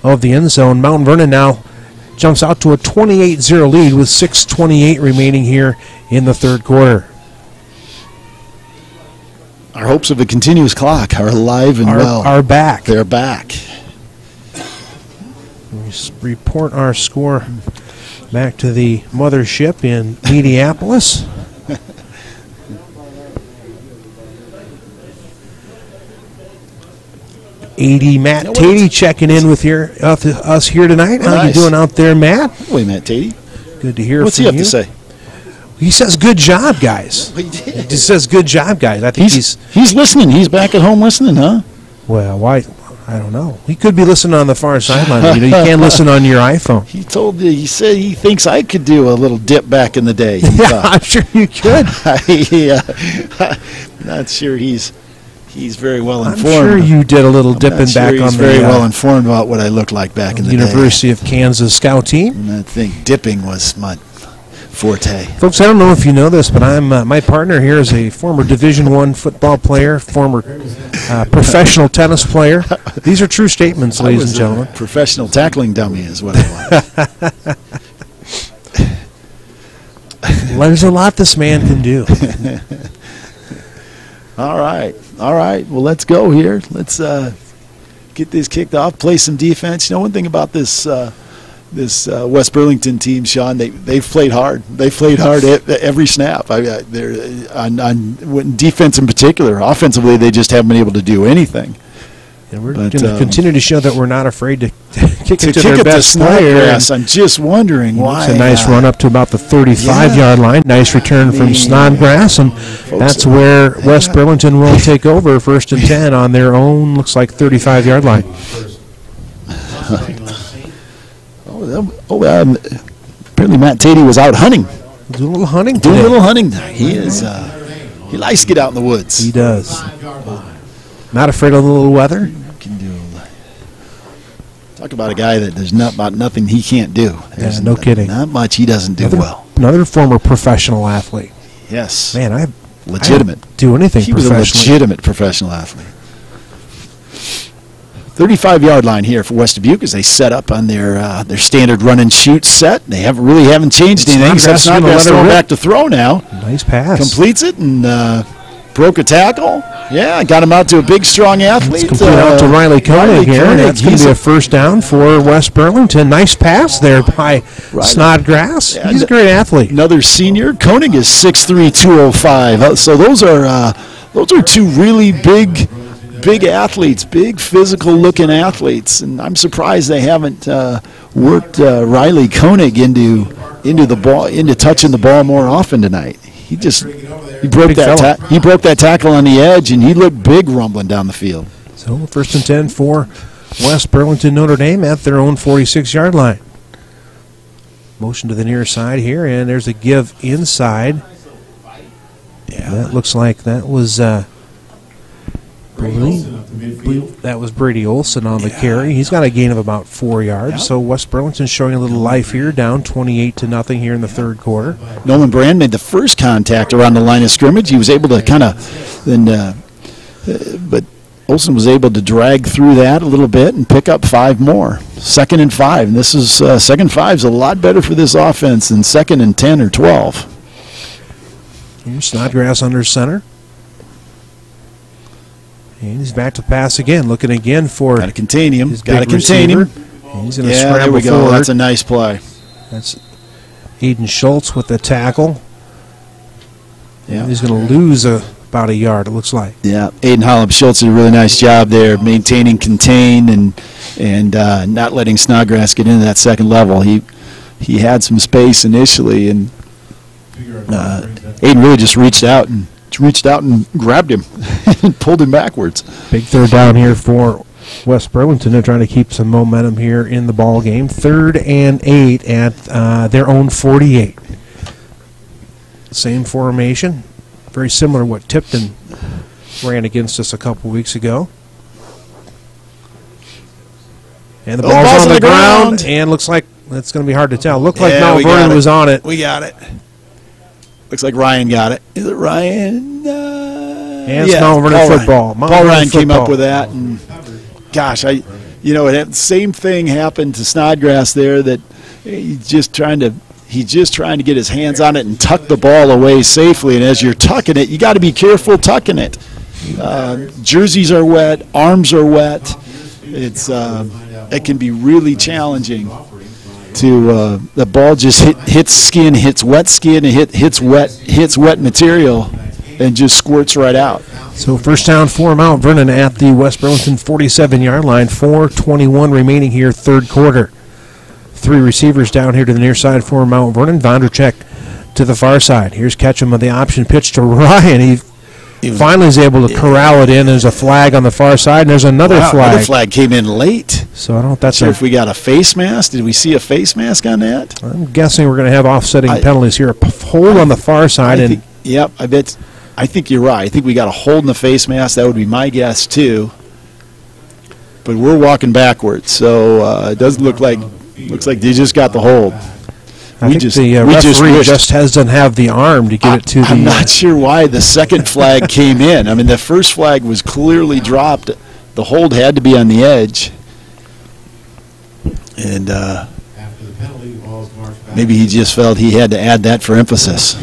S3: of the end zone. Mount Vernon now jumps out to a 28-0 lead with 6:28 remaining here in the third quarter.
S6: Our hopes of a continuous clock are alive and well.
S3: Are back.
S6: They're back.
S3: We report our score back to the mothership in Minneapolis. AD Matt Tatey checking in with us here tonight. How you doing out there, Matt?
S6: Wait, Matt Tatey.
S3: Good to hear
S6: What's
S3: from you.
S6: What's he have to say?
S3: He says, "Good job, guys."
S6: He did.
S3: He says, "Good job, guys." I think
S6: he's listening. He's back at home listening, huh?
S3: Well, why? I don't know. He could be listening on the far sideline. You can't listen on your iPhone.
S6: He said he thinks I could do a little dip back in the day.
S3: Yeah, I'm sure you could.
S6: Not sure he's very well informed.
S3: I'm sure you did a little dipping back on
S6: the. He's very well informed about what I looked like back in the
S3: University of Kansas scout team.
S6: And I think dipping was my forte.
S3: Folks, I don't know if you know this, but my partner here is a former Division I football player, former professional tennis player. These are true statements, ladies and gentlemen.
S6: Professional tackling dummy is what I was.
S3: There's a lot this man can do.
S6: All right. Well, let's go here. Let's get this kicked off, play some defense. You know, one thing about this West Burlington team, Sean, they've played hard. They've played hard at every snap. They're on defense in particular. Offensively, they just haven't been able to do anything.
S3: And we're going to continue to show that we're not afraid to kick it to their best
S6: player. I'm just wondering why.
S3: It's a nice run up to about the 35-yard line. Nice return from Snodgrass, and that's where West Burlington will take over 1st and 10 on their own, looks like 35-yard line.
S6: Apparently Matt Tatey was out hunting.
S3: Doing a little hunting today.
S6: Doing a little hunting. He is. He likes to get out in the woods.
S3: He does. Not afraid of a little weather.
S6: Can do. Talk about a guy that there's nothing he can't do.
S3: There's no kidding.
S6: Not much he doesn't do well.
S3: Another former professional athlete.
S6: Yes.
S3: Man,
S6: legitimate.
S3: I don't do anything
S6: he
S3: professionally.
S6: Was a legitimate professional athlete. 35-yard line here for West Dubuque as they set up on their standard run and shoot set. They haven't changed anything. Except Snodgrass throwing back to throw now.
S3: Nice pass.
S6: Completes it and broke a tackle. Yeah, got him out to a big, strong athlete.
S3: It's complete out to Riley Koenig here. That's going to be a first down for West Burlington. Nice pass there by Snodgrass.
S6: Yeah,
S3: he's a great athlete.
S6: Another senior. Koenig is 6'3", 205. So those are two really big athletes, big physical-looking athletes, and I'm surprised they haven't worked Riley Koenig into touching the ball more often tonight. He broke that tackle on the edge, and he looked big rumbling down the field.
S3: So 1st and 10 for West Burlington Notre Dame at their own 46-yard line. Motion to the near side here, and there's a give inside. Yeah, that looks like that was that was Brady Olson on the carry. He's got a gain of about 4 yards. So West Burlington's showing a little life here, down 28-0 here in the third quarter.
S6: Nolan Brand made the first contact around the line of scrimmage. He was able to but Olson was able to drag through that a little bit and pick up 5 more. 2nd and 5. And this is 2nd and 5 is a lot better for this offense than 2nd and 10 or 12.
S3: Here's Snodgrass under center. And he's back to pass again, looking again for.
S6: Got to contain him.
S3: Got to contain him. And he's going to scramble
S6: there we go.
S3: forward.
S6: That's a nice play.
S3: That's Aiden Schultz with the tackle.
S6: Yeah.
S3: He's going to lose about a yard, it looks like.
S6: Yeah, Aiden Hollop Schultz did a really nice job there, maintaining, contain, and not letting Snodgrass get into that second level. He had some space initially, and Aiden really just reached out and grabbed him and pulled him backwards.
S3: Big third down here for West Burlington. They're trying to keep some momentum here in the ball game. 3rd and 8 at their own 48. Same formation, very similar to what Tipton ran against us a couple weeks ago. And the ball's on the ground, and looks like that's going to be hard to tell. Looked like Mount Vernon was on it.
S6: We got it. Looks like Ryan got it. Is it Ryan?
S3: And it's Mount Vernon football.
S6: Paul Ryan came up with that, and gosh, same thing happened to Snodgrass there. That he's just trying to get his hands on it and tuck the ball away safely. And as you're tucking it, you got to be careful tucking it. Jerseys are wet, arms are wet. It can be really challenging. The ball just hits skin, hits wet skin, and hits wet material, and just squirts right out.
S3: So first down for Mount Vernon at the West Burlington 47-yard line. 4:21 remaining here, third quarter. 3 receivers down here to the near side for Mount Vernon. Vondercheck to the far side. Here's Ketchum with the option pitch to Ryan. He finally is able to corral it in. There's a flag on the far side, and there's another flag.
S6: Another flag came in late.
S3: So I don't know if that's
S6: sure if we got a face mask. Did we see a face mask on that?
S3: I'm guessing we're going to have offsetting penalties here. A hold on the far side.
S6: I think you're right. I think we got a hold in the face mask. That would be my guess, too. But we're walking backwards, so it doesn't look like they just got the hold.
S3: I think the referee just doesn't have the arm to get it to the...
S6: I'm not sure why the second flag came in. I mean, the first flag was clearly dropped. The hold had to be on the edge. And maybe he just felt he had to add that for emphasis.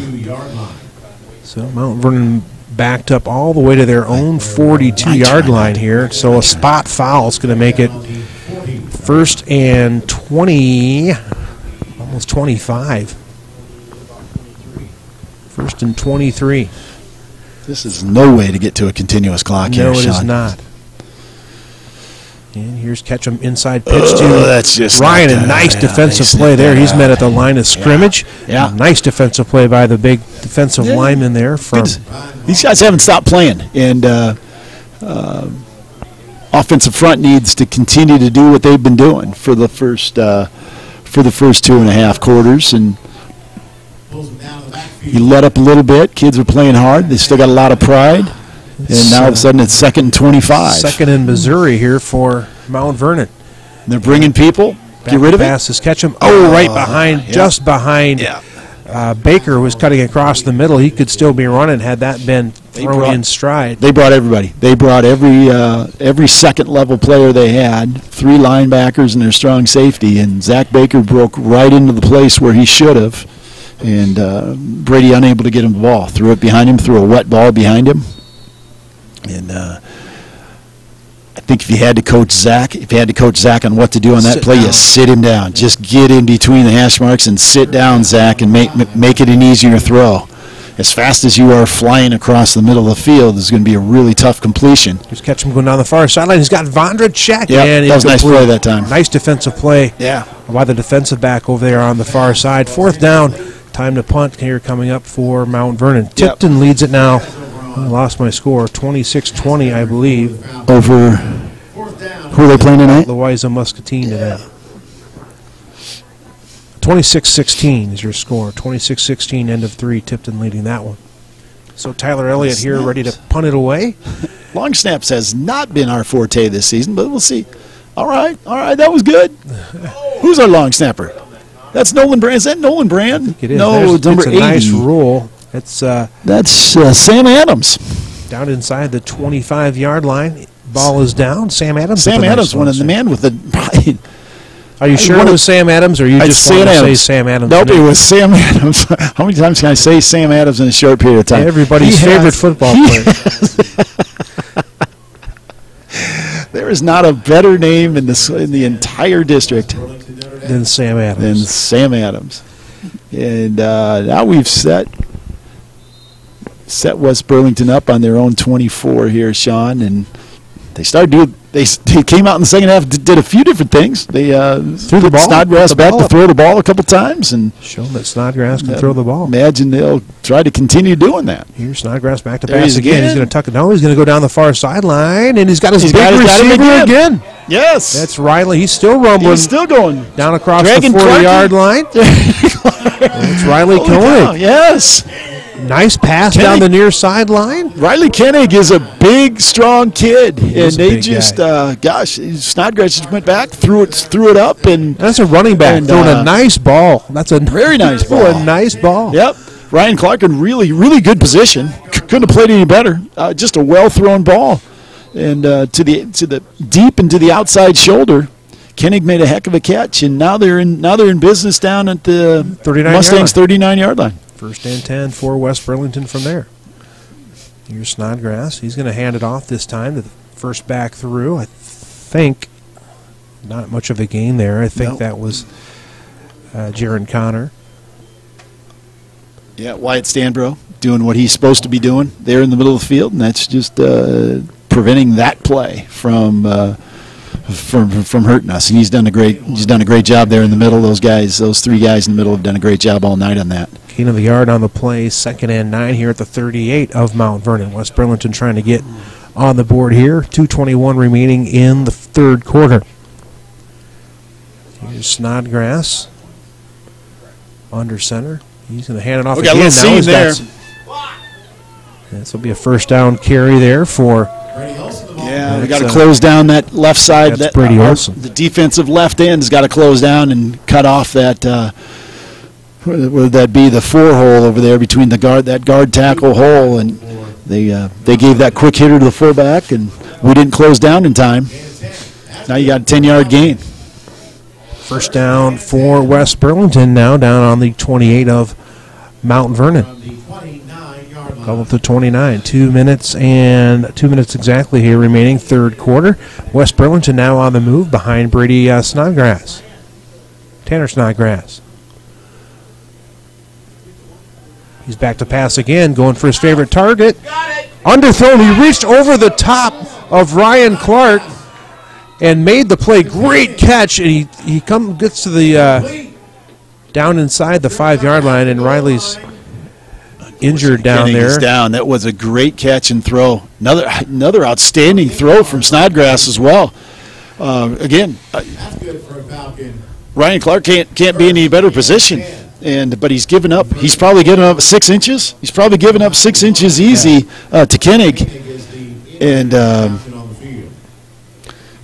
S3: So Mount Vernon backed up all the way to their own 42-yard line here. So a spot foul is going to make it 1st and 20, almost 25. 1st and 23.
S6: This is no way to get to a continuous clock here, Sean.
S3: No, it is not. And here's Ketchum inside pitch to Ryan. A nice defensive play there. He's met at the line of scrimmage.
S6: Yeah.
S3: Nice defensive play by the big defensive lineman there.
S6: These guys haven't stopped playing, and offensive front needs to continue to do what they've been doing for the first 2.5 quarters. And you let up a little bit. Kids are playing hard. They still got a lot of pride. And now all of a sudden it's 2nd and 25.
S3: Second in Missouri here for Mount Vernon.
S6: And they're bringing people. Get rid of it.
S3: Passes Ketchum. Right behind, just behind. Baker was cutting across the middle. He could still be running had that been thrown in stride.
S6: They brought everybody. They brought every second-level player they had, 3 linebackers and their strong safety, and Zach Baker broke right into the place where he should have. And Brady unable to get him the ball. Threw it behind him, threw a wet ball behind him. And I think if you had to coach Zach on what to do on that play, you sit him down. Just get in between the hash marks and sit down, Zach, and make it an easier throw. As fast as you are flying across the middle of the field, it's going to be a really tough completion.
S3: Just catch him going down the far sideline. He's got Vondercheck.
S6: Yeah, that was a nice play that time.
S3: Nice defensive play by the defensive back over there on the far side. 4th down, time to punt here coming up for Mount Vernon. Tipton leads it now. I lost my score, 26-20, I believe.
S6: Over, who are they playing tonight?
S3: Louisa Muscatine today. 26-16 is your score. 26-16, end of 3, Tipton leading that one. So Tyler Elliott here ready to punt it away.
S6: Long snaps has not been our forte this season, but we'll see. All right, that was good. Who's our long snapper? That's Nolan Brand. Is that Nolan Brand?
S3: I think it is.
S6: No, it's number 80.
S3: It's a nice roll.
S6: That's Sam Adams.
S3: Down inside the 25-yard line. Ball is down. Sam Adams.
S6: Sam Adams, the man with the
S4: Are you sure it was Sam Adams, or you just want to say Sam Adams?
S6: Nope, it was Sam Adams. How many times can I say Sam Adams in a short period of time?
S4: Everybody's favorite football player.
S6: There is not a better name in the entire district
S4: than Sam Adams.
S6: And now we've set West Burlington up on their own 24 here, Sean, and they started doing. They came out in the second half, did a few different things. They threw the ball, Snodgrass back to throw the ball a couple times, and
S4: shown that Snodgrass can throw the ball.
S6: Imagine they'll try to continue doing that.
S4: Here's Snodgrass back to pass again. He's going to tuck it. No, he's going to go down the far sideline, and he's got his big receiver again.
S6: Yes,
S4: that's Riley. He's still rumbling.
S6: He's still going
S4: down across the 40-yard line. It's Riley Koenig.
S6: Yes.
S4: Nice pass down the near sideline.
S6: Riley Koenig is a big, strong kid, and they just, Snodgrass just went back, threw it up, and
S4: that's a running back throwing a nice ball. That's a
S6: very nice ball.
S4: A nice ball.
S6: Yep. Ryan Clark in really, really good position. Couldn't have played any better. Just a well-thrown ball, and to the deep and to the outside shoulder. Koenig made a heck of a catch, and now they're in business down at the Mustangs' 39-yard line.
S4: First and 10 for West Burlington from there. Here's Snodgrass. He's going to hand it off this time to the first back through. I think not much of a gain there. I think that was Jaron Connor.
S6: Yeah, Wyatt Stanbro doing what he's supposed to be doing there in the middle of the field, and that's just preventing that play from hurting us. And he's done a great job there in the middle. Those 3 guys in the middle have done a great job all night on that.
S4: Gain of the yard on the play, 2nd and 9 here at the 38 of Mount Vernon. West Burlington trying to get on the board here. 2:21 remaining in the third quarter. Here's Snodgrass under center. He's going to hand it off again. Now
S6: there.
S4: This will be a first down carry there for.
S6: Yeah, we got to close down that left side.
S4: That's Brady Olson.
S6: The defensive left end has got to close down and cut off that. Would that be the 4 hole over there between that guard tackle hole, and they gave that quick hitter to the fullback, and we didn't close down in time. Now you got a 10-yard gain.
S4: First down for West Burlington now down on the 28 of Mount Vernon. Couple to 29. 2 minutes exactly here remaining, third quarter. West Burlington now on the move behind Brady Snodgrass. Tanner Snodgrass. He's back to pass again, going for his favorite target. Underthrown. He reached over the top of Ryan Clark and made the play. Great catch, and he gets to the down inside the 5-yard line, and Riley's injured down there.
S6: He's down. That was a great catch and throw. Another outstanding throw from Snodgrass as well. Again, Ryan Clark can't be in any better position. But he's given up. He's probably given up 6 inches. He's probably given up 6 inches easy to Koenig. And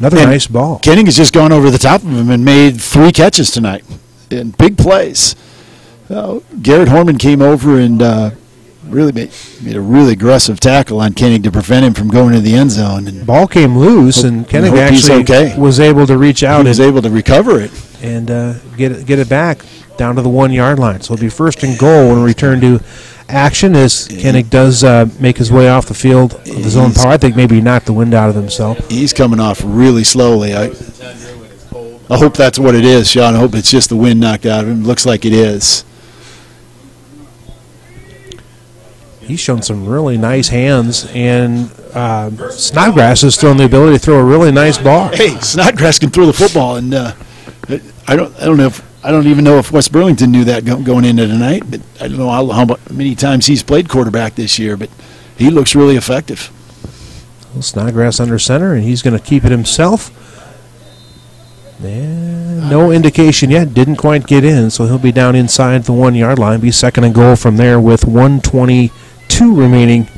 S4: another nice ball.
S6: Koenig has just gone over the top of him and made 3 catches tonight in big plays. Garrett Horman came over and really made a really aggressive tackle on Koenig to prevent him from going to the end zone. And
S4: ball came loose, and Koenig actually was able to reach out.
S6: He was able to recover it
S4: and get it back down to the 1-yard line. So it'll be first and goal when we return to action as Koenig does make his way off the field of his own power. I think maybe he knocked the wind out of himself.
S6: He's coming off really slowly. I hope that's what it is, Sean. I hope it's just the wind knocked out of him. Looks like it is.
S4: He's shown some really nice hands, and Snodgrass has thrown the ability to throw a really nice ball.
S6: Hey, Snodgrass can throw the football, and I don't even know if West Burlington knew that going into tonight. But I don't know how many times he's played quarterback this year, but he looks really effective.
S4: Well, Snodgrass under center, and he's going to keep it himself. And no indication yet. Didn't quite get in, so he'll be down inside the 1-yard line. Be second and goal from there with 1:22 remaining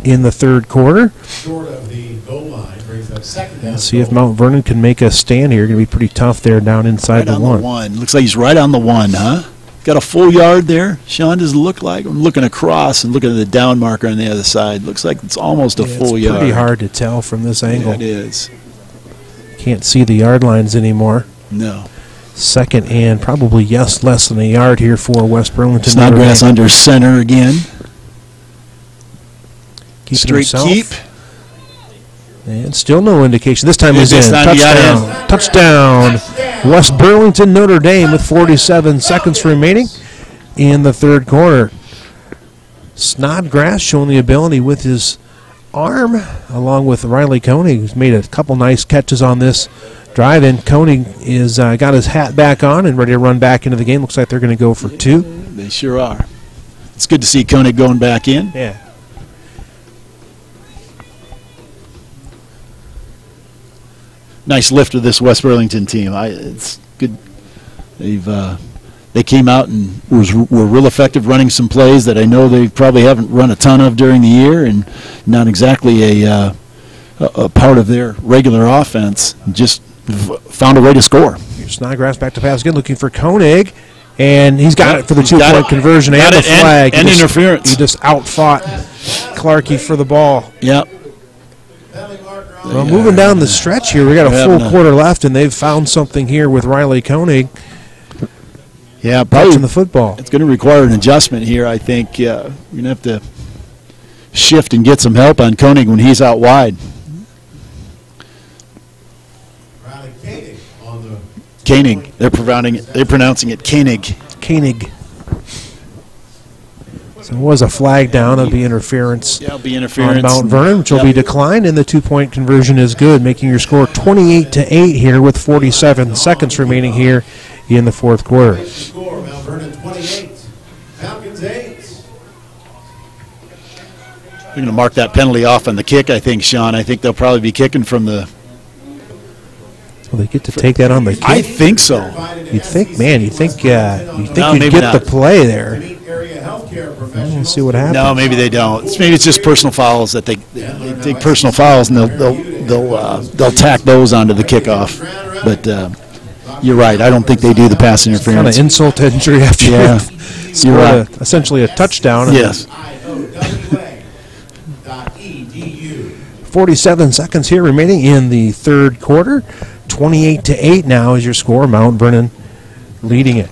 S4: in the third quarter.
S5: Short of the goal line brings up second down.
S4: Let's see if Mount Vernon can make a stand here. Going to be pretty tough there down inside the 1.
S6: Looks like he's right on the 1, huh? Got a full yard there. Sean, does it look like? I'm looking across and looking at the down marker on the other side. Looks like it's almost a full yard.
S4: It's pretty hard to tell from this angle.
S6: Yeah, it is.
S4: Can't see the yard lines anymore.
S6: No.
S3: Second and probably, yes, less than a yard here for West Burlington.
S6: Snodgrass under center again.
S3: Keeping
S6: Straight keep.
S3: And still no indication. This time is in.
S6: Touchdown.
S3: Touchdown. West Burlington, Notre Dame with 47 seconds remaining in the third quarter. Snodgrass showing the ability with his arm, along with Riley Koenig, who's made a couple nice catches on this drive. And Koenig is got his hat back on and ready to run back into the game. Looks like they're going to go for 2.
S6: They sure are. It's good to see Koenig going back in.
S3: Yeah.
S6: Nice lift of this West Burlington team. It's good. They came out and were real effective running some plays that I know they probably haven't run a ton of during the year, and not exactly a part of their regular offense. Just found a way to score.
S3: Here's Snodgrass back to pass again, looking for Koenig, and he's got it for the 2-point conversion and the flag.
S6: And interference.
S3: He just outfought Clarkey for the ball.
S6: Yep.
S3: Well, moving down the stretch here, we got a full quarter left, and they've found something here with Riley Koenig.
S6: Yeah, probably
S3: the football.
S6: It's going to require an adjustment here. I think you're going to have to shift and get some help on Koenig when he's out wide.
S5: Riley Koenig on the
S6: Koenig. They're pronouncing it Koenig.
S3: Koenig. So it was a flag down. It'll be interference.
S6: Yeah, it'll be interference
S3: on Mount Vernon, which will be declined, and the 2-point conversion is good, making your score 28-8 here with 47 seconds remaining here in the fourth quarter.
S5: Score, Mount Vernon 28, Falcons 8.
S6: They're going to mark that penalty off on the kick, I think, Sean. I think they'll probably be kicking from the...
S3: Well, they get to take that on the kick?
S6: I think so.
S3: You'd think, man, you'd think you'd get the play there. We'll see what happens.
S6: No, maybe they don't. Maybe it's just personal fouls that they take personal fouls, and they'll tack those onto the kickoff. But you're right. I don't think they do the pass interference.
S3: Kind of insult to injury after
S6: you
S3: scored essentially a touchdown.
S6: Yes.
S3: 47 seconds here remaining in the third quarter. 28-8 now is your score. Mount Vernon leading it.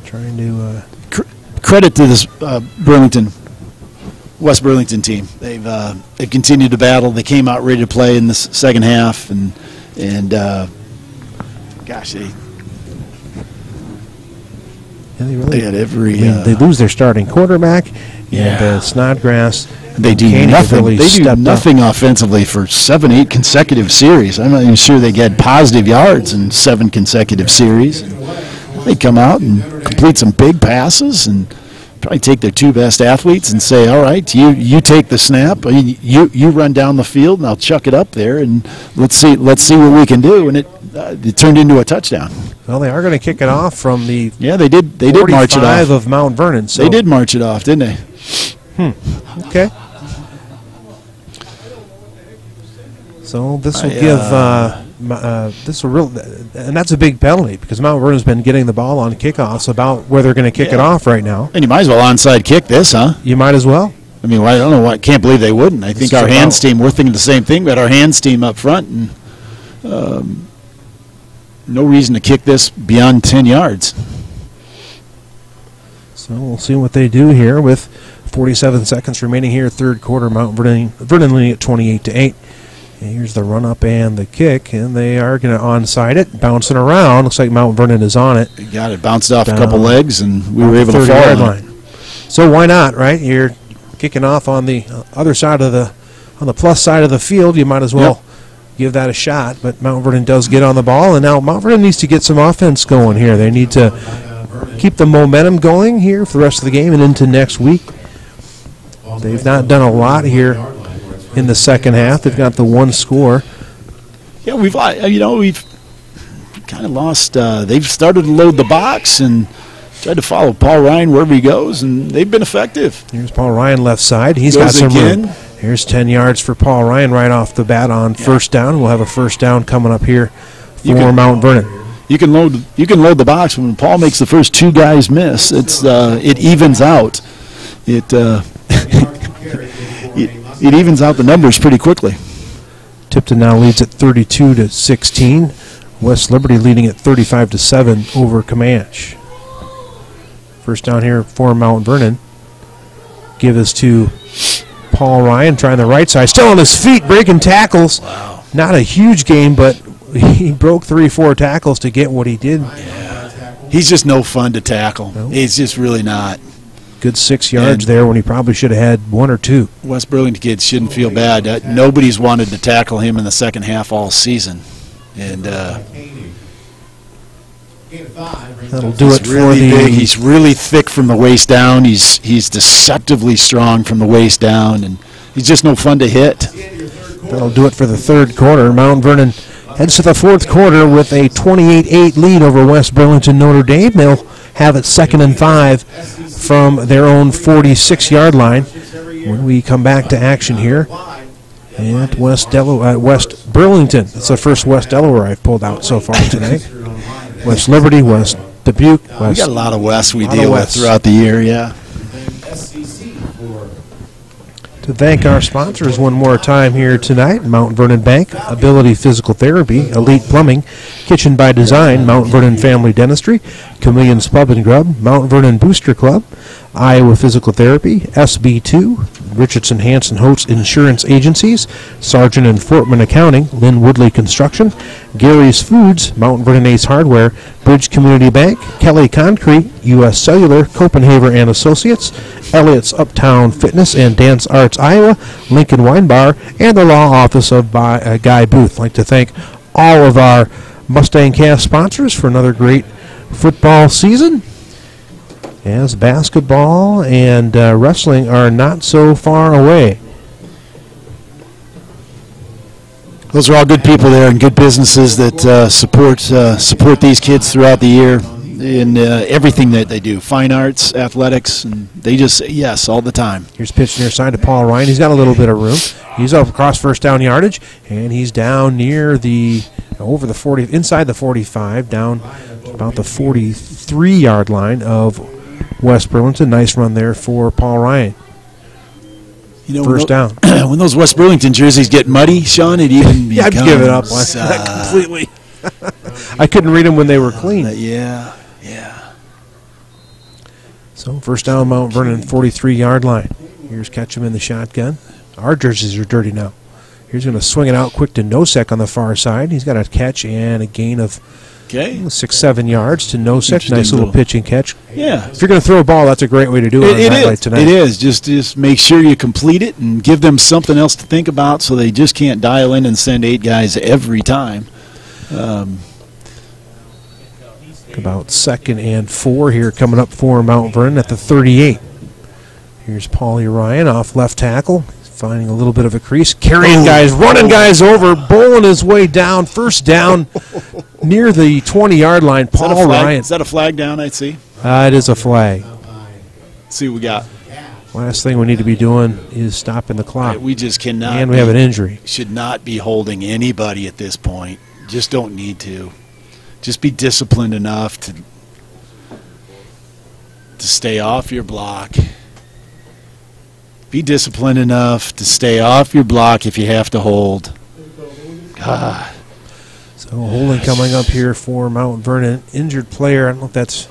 S3: Trying to
S6: credit to this West Burlington team. They've continued to battle. They came out ready to play in the second half, and gosh, they had every.
S3: They lose their starting quarterback, and Snodgrass.
S6: They do nothing. They do nothing offensively for 7-8 consecutive series. I'm not even sure they get positive yards in 7 consecutive series. They come out and complete some big passes and probably take their 2 best athletes and say, all right, you take the snap, you run down the field, and I'll chuck it up there, and let's see what we can do. And it turned into a touchdown.
S3: Well, they are going to kick it off from the
S6: they did march it off
S3: of Mount Vernon. So
S6: they did march it off, didn't they?
S3: Okay. So this will give this will and that's a big penalty because Mount Vernon's been getting the ball on kickoffs about where they're going to kick it off right now.
S6: And you might as well onside kick this, huh?
S3: You might as well.
S6: I mean, I don't know why. I can't believe they wouldn't. I think our hands team, we're thinking the same thing, but our hands team up front, and no reason to kick this beyond 10 yards.
S3: So we'll see what they do here with 47 seconds remaining here, third quarter. Mount Vernon leading at 28-8. And here's the run up and the kick, and they are going to onside it, bouncing around. Looks like Mount Vernon is on it.
S6: You got it, bounced off a couple legs, and we were able to fall on it.
S3: So why not, right? You're kicking off on the other side of on the plus side of the field. You might as well give that a shot. But Mount Vernon does get on the ball, and now Mount Vernon needs to get some offense going here. They need to keep the momentum going here for the rest of the game and into next week. They've not done a lot here in the second half. They've got the 1 score.
S6: Yeah, we've kind of lost. They've started to load the box and tried to follow Paul Ryan wherever he goes, and they've been effective.
S3: Here's Paul Ryan left side. He's got some room. Here's 10 yards for Paul Ryan right off the bat on first down. We'll have a first down coming up here for Mount Vernon.
S6: You can load the box when Paul makes the first 2 guys miss. It evens out. It evens out the numbers pretty quickly.
S3: Tipton now leads at 32-16. West Liberty leading at 35-7 over Comanche. First down here for Mount Vernon. Give us to Paul Ryan trying the right side. Still on his feet, breaking tackles.
S6: Wow.
S3: Not a huge game, but he broke 3-4 tackles to get what he did.
S6: Yeah. He's just no fun to tackle. No. He's just really not.
S3: Good 6 yards there when he probably should have had 1 or 2.
S6: West Burlington kids shouldn't feel bad. Nobody's wanted to tackle him in the second half all season. And
S3: that'll do it
S6: really for big. He's really thick from the waist down. He's deceptively strong from the waist down, and he's just no fun to hit.
S3: That'll do it for the third quarter. Mount Vernon heads to the fourth quarter with a 28-8 lead over West Burlington Notre Dame. They'll have it 2nd and 5 from their own 46-yard line when we come back to action here at West Burlington. It's the first West Delaware I've pulled out so far tonight. West Liberty, West Dubuque.
S6: We got a lot of West we deal with throughout the year, yeah.
S3: To thank our sponsors one more time here tonight, Mount Vernon Bank, Ability Physical Therapy, Elite Plumbing, Kitchen by Design, Mount Vernon Family Dentistry, Chameleon's Pub and Grub, Mount Vernon Booster Club, Iowa Physical Therapy, SB2, Richardson Hanson Holtz Insurance Agencies, Sargent and Fortman Accounting, Lynn Woodley Construction, Gary's Foods, Mount Vernon Ace Hardware, Bridge Community Bank, Kelly Concrete, U.S. Cellular, Copenhagen and Associates, Elliott's Uptown Fitness and Dance Arts Iowa, Lincoln Wine Bar, and the Law Office of Guy Booth. I'd like to thank all of our Mustang Cast sponsors for another great football season, as basketball and wrestling are not so far away.
S6: Those are all good people there and good businesses that support these kids throughout the year in everything that they do, fine arts, athletics, and they just say yes all the time.
S3: Here's pitch near side to Paul Ryan. He's got a little bit of room. He's up across first down yardage, and he's down near over the 40, inside the 45, down about the 43-yard line of West Burlington. Nice run there for Paul Ryan.
S6: You know,
S3: first down.
S6: When those West Burlington jerseys get muddy, Sean, it even becomes...
S3: I'd give it up completely. I couldn't read them when they were clean.
S6: Yeah.
S3: So first down, Mount Vernon, 43-yard line. Here's Ketchum in the shotgun. Our jerseys are dirty now. Here's going to swing it out quick to Nosek on the far side. He's got a catch and a gain of 6-7 yards to Nosek. Nice little pitching catch.
S6: Yeah.
S3: If you're going to throw a ball, that's a great way to do it.
S6: It is. Just make sure you complete it and give them something else to think about so they just can't dial in and send 8 guys every time.
S3: About 2nd and 4 here coming up for Mount Vernon at the 38. Here's Paulie Ryan off left tackle. Finding a little bit of a crease. Carrying guys, running guys over, bowling his way down. First down near the 20-yard line. Paul Ryan.
S6: Is that a flag down, I see?
S3: It is a flag.
S6: Let's see what we got.
S3: Last thing we need to be doing is stopping the clock.
S6: Right, we just cannot.
S3: And we have an injury.
S6: Should not be holding anybody at this point. Just don't need to. Just be disciplined enough to stay off your block. Be disciplined enough to stay off your block if you have to hold. God.
S3: So holding coming up here for Mount Vernon. Injured player. I don't know if that's...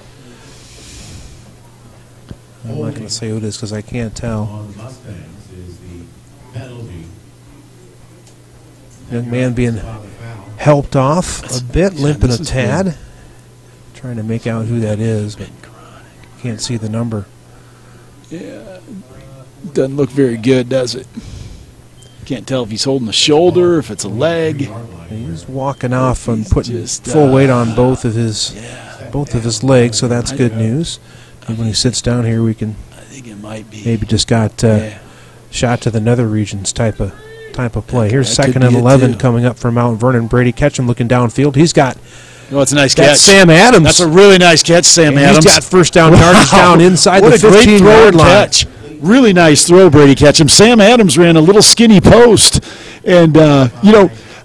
S3: I'm not going to say who it is because I can't tell. Young man being helped off a bit, limping a tad. Trying to make out who that is, but can't see the number.
S6: Yeah. Doesn't look very good, does it? Can't tell if he's holding a shoulder, if it's a leg.
S3: He's walking off and putting full weight on both of his legs, so that's good news. And when he sits down here, we can.
S6: I think it might be.
S3: Maybe just got shot to the nether regions type of play. Here's 2nd and 11 coming up for Mount Vernon. Brady Ketchum looking downfield. He's got.
S6: Oh, it's a nice catch.
S3: Sam Adams.
S6: That's a really nice catch, Sam Adams.
S3: He's got first down yardage down inside the 15-yard line.
S6: Catch. Really nice throw, Brady Ketchum. Sam Adams ran a little skinny post, and,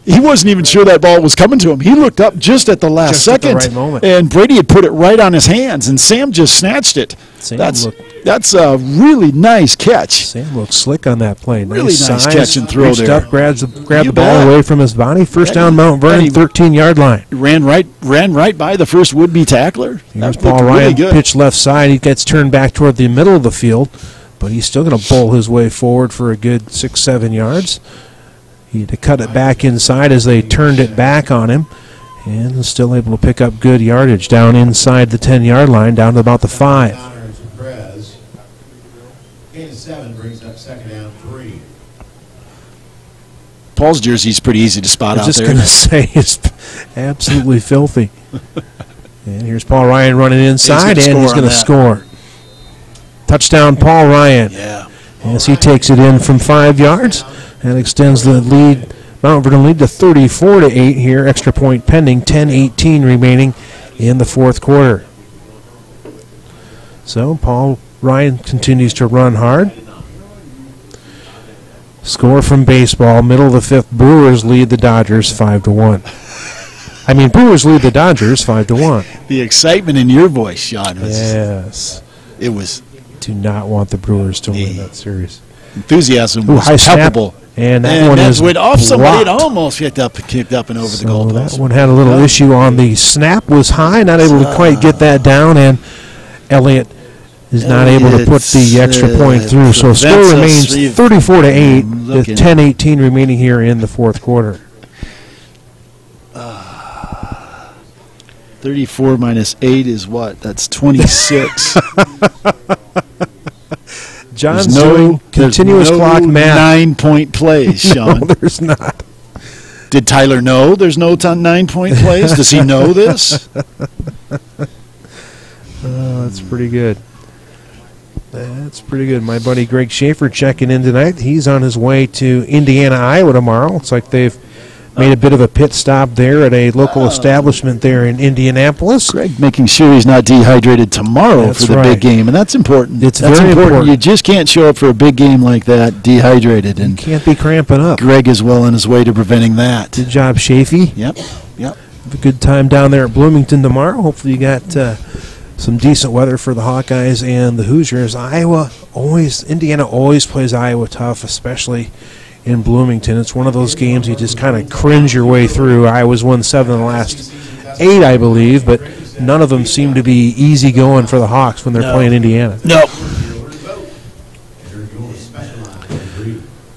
S6: he wasn't even sure that ball was coming to him. He looked up just at the last second,
S3: at the right moment.
S6: And Brady had put it right on his hands, and Sam just snatched it.
S3: Sam looked
S6: That's a really nice catch.
S3: Sam looks slick on that play.
S6: Really nice
S3: size,
S6: catch and throw
S3: reached
S6: there.
S3: up, grabbed the
S6: You
S3: ball
S6: bet.
S3: away from his body. First down, Mount Vernon, 13-yard line.
S6: Ran right by the first would-be tackler.
S3: Here's
S6: That
S3: Paul
S6: looked
S3: Ryan,
S6: really good.
S3: pitch left side. He gets turned back toward the middle of the field, but he's still going to bowl his way forward for a good 6-7 yards. He had to cut it back inside as they turned it back on him, and was still able to pick up good yardage down inside the 10-yard line, down to about the 5.
S5: Gain of 7 brings up second down 3.
S6: Paul's jersey's pretty easy to spot
S3: I
S6: out
S3: was
S6: there.
S3: just going to say, it's absolutely filthy. And here's Paul Ryan running inside, and he's going to score. Touchdown, Paul Ryan.
S6: Yeah.
S3: As he takes it in from 5 yards and extends the lead, Mount Vernon lead to 34-8 here. Extra point pending, 10:18 remaining in the fourth quarter. So Paul Ryan continues to run hard. Score from baseball, middle of the fifth. Brewers lead the Dodgers 5-1. I mean, Brewers lead the Dodgers 5-1.
S6: The excitement in your voice, Sean, was
S3: Yes.
S6: it was
S3: Do not want the Brewers to win that series.
S6: enthusiasm
S3: Ooh,
S6: was
S3: high snap.
S6: palpable.
S3: And that one is
S6: went off somebody. It
S3: blocked.
S6: almost kicked up and over the
S3: So
S6: goalpost.
S3: that one had a little issue on the snap, was high, not able to quite get that down, and Elliott is not able to put the extra point through. So score remains 34-8 with 10:18 remaining here in the fourth quarter.
S6: 34 minus 8 is what? That's 26.
S3: John's
S6: There's
S3: doing continuous clock math.
S6: 9-point plays, Sean.
S3: No, there's not.
S6: Did Tyler know there's no 9-point plays? Does he know this?
S3: Oh, that's pretty good. That's pretty good. My buddy Greg Schaefer checking in tonight. He's on his way to Indiana, Iowa tomorrow. Looks like they've made a bit of a pit stop there at a local establishment there in Indianapolis.
S6: Greg making sure he's not dehydrated tomorrow
S3: That's
S6: for the big game, and that's important.
S3: It's
S6: that's
S3: very important.
S6: You just can't show up for a big game like that dehydrated, and
S3: Can't be cramping up.
S6: Greg is well on his way to preventing that.
S3: Good job, Chafee.
S6: Yep.
S3: Have a good time down there at Bloomington tomorrow. Hopefully you got some decent weather for the Hawkeyes and the Hoosiers. Indiana always plays Iowa tough, especially in Bloomington. It's one of those games you just kind of cringe your way through. Iowa's won 7 of the last 8, I believe, but none of them seem to be easy going for the Hawks when they're playing Indiana.
S6: No.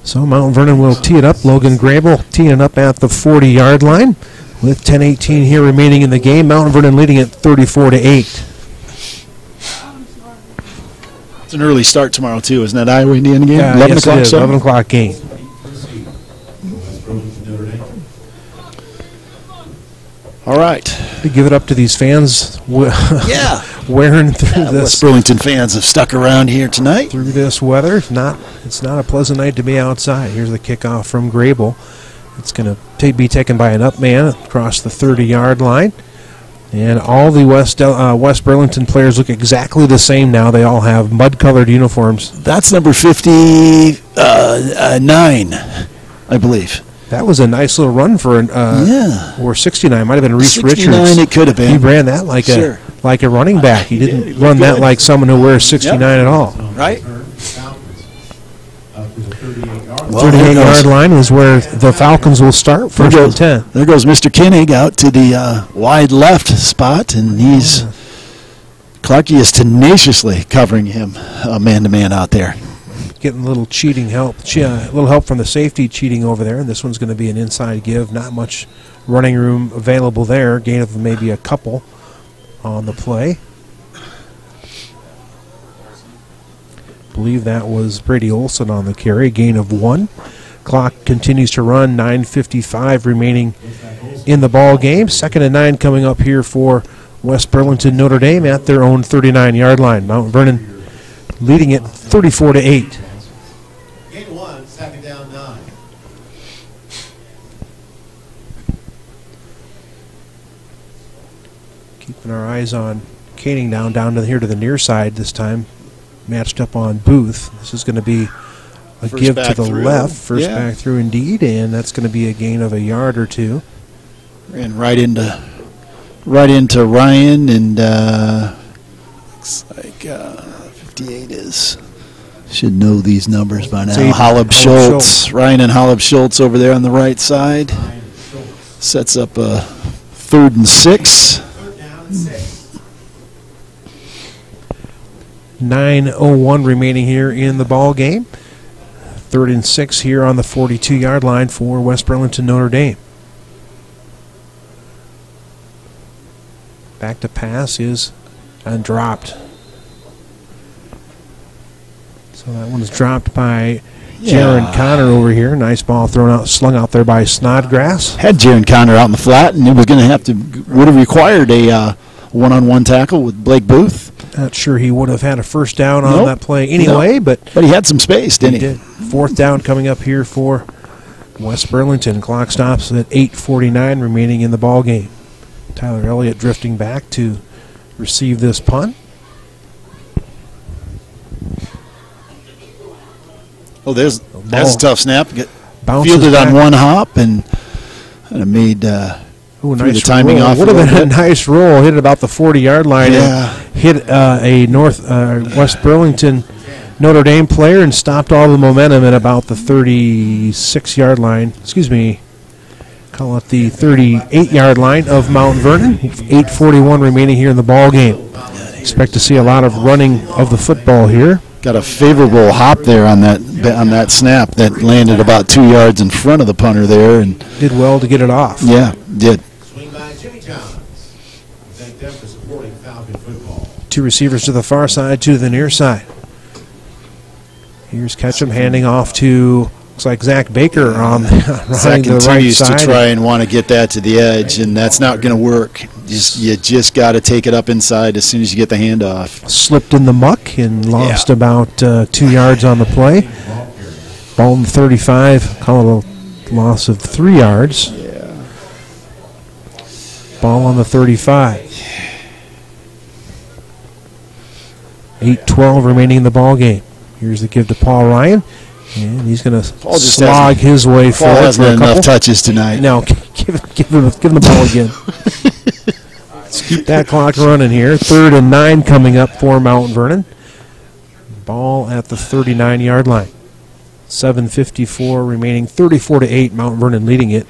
S3: So Mount Vernon will tee it up. Logan Grable teeing up at the 40-yard line with 10:18 here remaining in the game. Mount Vernon leading at 34-8.
S6: It's an early start tomorrow, too. Isn't that Iowa Indiana game? 11
S3: yes,
S6: o'clock.
S3: it is. 11 o'clock game.
S6: All right.
S3: To give it up to these fans
S6: Yeah.
S3: wearing through this
S6: West Burlington fans have stuck around here tonight.
S3: through this weather. It's not a pleasant night to be outside. Here's the kickoff from Grable. It's going to be taken by an up man across the 30-yard line. And all the West Burlington players look exactly the same now. They all have mud-colored uniforms.
S6: That's number 59, I believe.
S3: That was a nice little run for or 69. Might have been Reese
S6: 69
S3: Richards.
S6: it could have been.
S3: He ran that like a running back. He didn't run that like someone who wears 69 at all.
S6: Right?
S3: 38-yard line is where the Falcons will start. First and 10.
S6: There goes Mr. Koenig out to the wide left spot, and Clarkie is tenaciously covering him man-to-man out there.
S3: Getting a little cheating help, a little help from the safety cheating over there. And this one's going to be an inside give. Not much running room available there. Gain of maybe a couple on the play. Believe that was Brady Olson on the carry. Gain of 1. Clock continues to run. 9:55 remaining in the ball game. 2nd and 9 coming up here for West Burlington Notre Dame at their own 39-yard line. Mount Vernon leading it 34-8.
S5: Gain of 1, 2nd down 9.
S3: Keeping our eyes on Koenig down to here to the near side this time. Matched up on Booth. This is going to be a
S6: First
S3: give to
S6: back
S3: the
S6: through.
S3: left. First
S6: Yeah.
S3: back through indeed, and that's going to be a gain of a yard or 2.
S6: And right into Ryan, and looks like 58 is. Should know these numbers by now.
S4: Aiden
S6: Hollab Schultz. Ryan and Hollab Schultz over there on the right side. Sets up a 3rd and 6.
S4: 9:01 remaining here in the ball game. 3rd and 6 here on the 42-yard line for West Burlington Notre Dame. Back to pass is dropped. So that one's dropped by Jaron Connor over here. Nice ball slung out there by Snodgrass.
S6: Had Jaron Connor out in the flat, and it was going to would have required a one-on-one tackle with Blake Booth.
S4: Not sure he would have had a first down on that play anyway, but
S6: he had some space, didn't he?
S4: Did. 4th down coming up here for West Burlington. Clock stops at 8:49 remaining in the ball game. Tyler Elliott drifting back to receive this punt.
S6: Oh, that's a tough snap.
S4: Fielded
S6: on one hop and made
S4: nice
S6: the timing
S4: roll.
S6: off.
S4: Would have been a nice roll. Hit it about the 40-yard line.
S6: Yeah.
S4: And hit a West Burlington Notre Dame player and stopped all the momentum at about the 36-yard line. Excuse me. Call it the 38-yard line of Mount Vernon. 8:41 remaining here in the ball game. Expect to see a lot of running of the football here.
S6: Got a favorable hop there on that snap that landed about 2 yards in front of the punter there, and
S4: did well to get it off.
S6: Yeah, did.
S5: Swing by Jimmy Jones. Thank them for supporting Falcon football.
S4: 2 receivers to the far side, 2 to the near side. Here's Ketchum handing off to, looks like Zach Baker on the right
S6: continues
S4: side.
S6: to try and want to get that to the edge, and that's not going to work. You just got to take it up inside as soon as you get the handoff.
S4: Slipped in the muck and lost about 2 yards on the play. Ball in 35, call it a loss of 3 yards.
S6: Yeah.
S4: Ball on the 35. 8:12 remaining in the ball game. Here's the give to Paul Ryan, and he's going to slog his way forward.
S6: Paul hasn't had enough touches tonight.
S4: No, give him the ball again. Let's keep that clock running here. 3rd and 9 coming up for Mount Vernon. Ball at the 39-yard line. 7:54 remaining. 34-8. Mount Vernon leading it.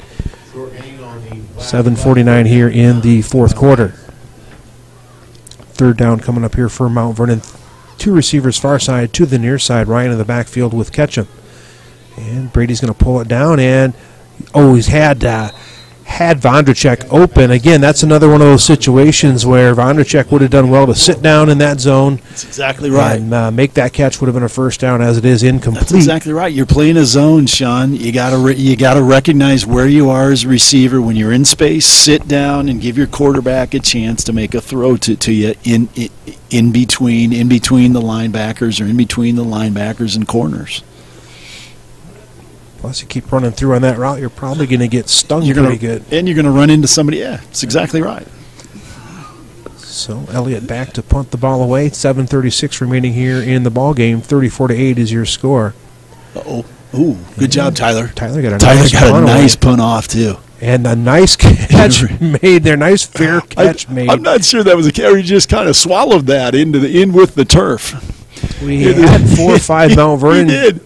S4: 7:49 here in the 4th quarter. 3rd down coming up here for Mount Vernon. 2 receivers far side, 2 to the near side. Ryan in the backfield with Ketchum. And Brady's going to pull it down, and he's had Vondracek open. Again, that's another one of those situations where Vondracek would have done well to sit down in that zone.
S6: That's exactly right.
S4: And make that catch. Would have been a first down, as it is incomplete.
S6: That's exactly right. You're playing a zone, Sean. You gotta recognize where you are as a receiver. When you're in space, sit down and give your quarterback a chance to make a throw to you in between the linebackers, or in between the linebackers and corners.
S4: Plus, you keep running through on that route, you're probably going to get stung pretty good.
S6: And you're going to run into somebody. Yeah, that's exactly right.
S4: So Elliott back to punt the ball away. 7:36 remaining here in the ball game. 34-8 is your score.
S6: Uh-oh. Ooh, good job, Tyler.
S4: Tyler got
S6: a nice punt off, too.
S4: And a nice catch made there. Nice fair catch made.
S6: I'm not sure that was a catch. He just kind of swallowed that in with the turf.
S4: We had 4 or 5 Mount Vernon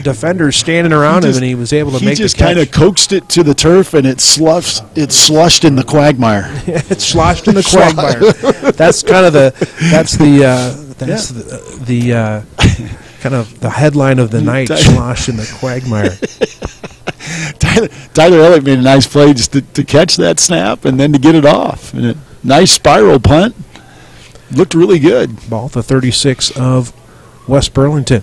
S4: defenders standing around him, and he was able to make the catch.
S6: He just kind of coaxed it to the turf, and it slushed in the quagmire.
S4: It sloshed in the quagmire. That's kind of the kind of the headline of the night. Slosh in the quagmire.
S6: Tyler Elliott made a nice play just to catch that snap and then to get it off. And a nice spiral punt. Looked really good.
S4: Ball to 36 of West Burlington.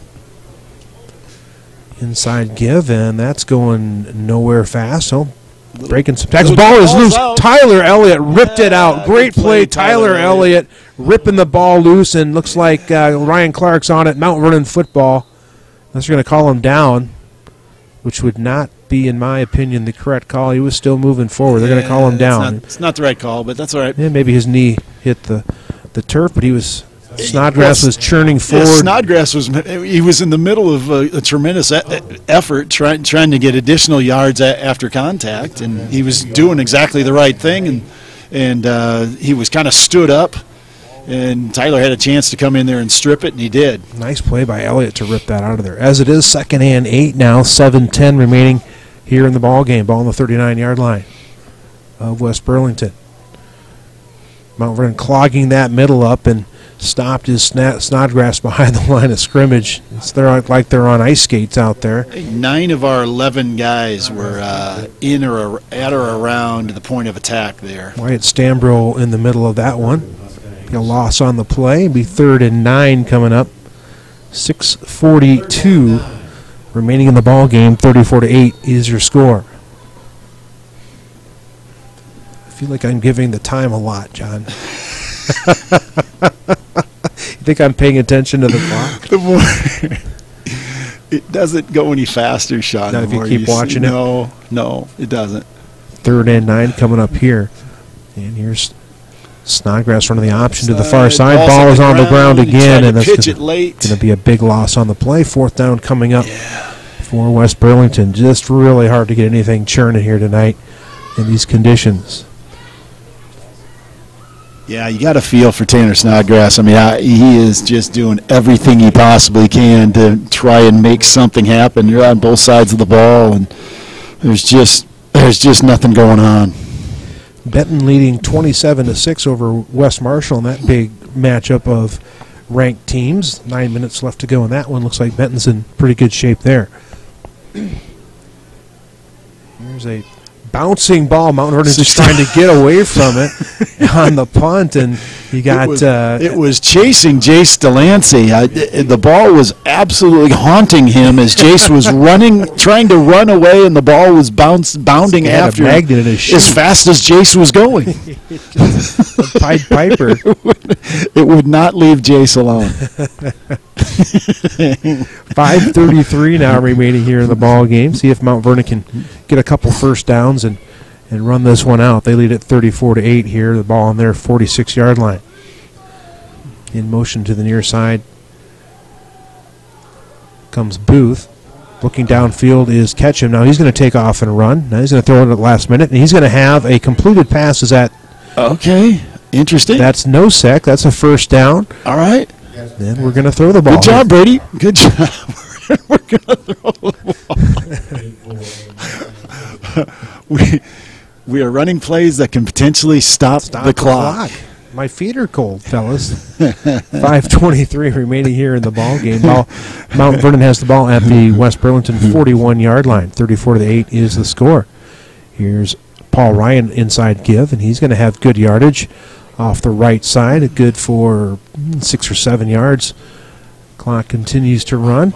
S4: Inside give, and that's going nowhere fast. So breaking some tackles. Ball is loose.
S6: Out.
S4: Tyler Elliott ripped it out. Great play. Tyler Elliott ripping the ball loose, and looks like Ryan Clark's on it. Mount Vernon football. Unless you're going to call him down, which would not be, in my opinion, the correct call. He was still moving forward. They're going to call him down.
S6: It's not the right call, but that's all right.
S4: Yeah, maybe his knee hit the turf, but Snodgrass was churning forward.
S6: Yeah, Snodgrass was in the middle of a tremendous effort trying to get additional yards after contact, and he was doing exactly the right thing, and he was kind of stood up And Tyler had a chance to come in there and strip it, and he did.
S3: Nice play by Elliott to rip that out of there. As it is, 2nd and 8 now, 7:10 remaining here in the ball game. Ball on the 39-yard line of West Burlington. Mount Vernon clogging that middle up and stopped his Snodgrass behind the line of scrimmage. Like they're on ice skates out there.
S6: 9 of our 11 guys were in or at or around the point of attack there.
S3: Wyatt Stambro in the middle of that one. A loss on the play. Be 3rd and 9 coming up. 6:42 remaining in the ball game. 34-8 is your score. I feel like I'm giving the time a lot, John. You think I'm paying attention to the clock?
S6: The more it doesn't go any faster, Sean.
S3: Now, if you keep watching it?
S6: No, it doesn't.
S3: 3rd and 9 coming up here. And here's Snodgrass running the option to the far side. Ball is on the ground again, and that's going to be a big loss on the play. 4th down coming up for West Burlington. Just really hard to get anything churning here tonight in these conditions.
S6: Yeah, you got to feel for Tanner Snodgrass. I mean, he is just doing everything he possibly can to try and make something happen. You're on both sides of the ball, and there's just nothing going on.
S3: Benton leading 27-6 over West Marshall in that big matchup of ranked teams. 9 minutes left to go in that one. Looks like Benton's in pretty good shape there. Here's a bouncing ball. Mount Vernon's just trying to get away from it on the punt, and he got
S6: it was chasing Jace Delancey. The ball was absolutely haunting him as Jace was trying to run away, and the ball was bounding after him as fast as Jace was going.
S3: Pied Piper.
S6: It would not leave Jace alone.
S3: 5:33 now remaining here in the ball game. See if Mount Vernon can get a couple first downs and run this one out. They lead at 34-8 here. The ball on their 46-yard line. In motion to the near side comes Booth. Looking downfield is Ketchum. Now he's going to take off and run. Now he's going to throw it at the last minute, and he's going to have a completed pass. Is that
S6: okay? Interesting.
S3: That's no sec. That's a first down.
S6: All right.
S3: Then we're going to throw the ball.
S6: Good job, Brady. Good job. We're going to throw the ball. We are running plays that can potentially stop the clock.
S3: My feet are cold, fellas. 5:23 remaining here in the ball game. Mount Vernon has the ball at the West Burlington 41-yard line. 34-8 is the score. Here's Paul Ryan inside give, and he's going to have good yardage off the right side, good for 6 or 7 yards. Clock continues to run.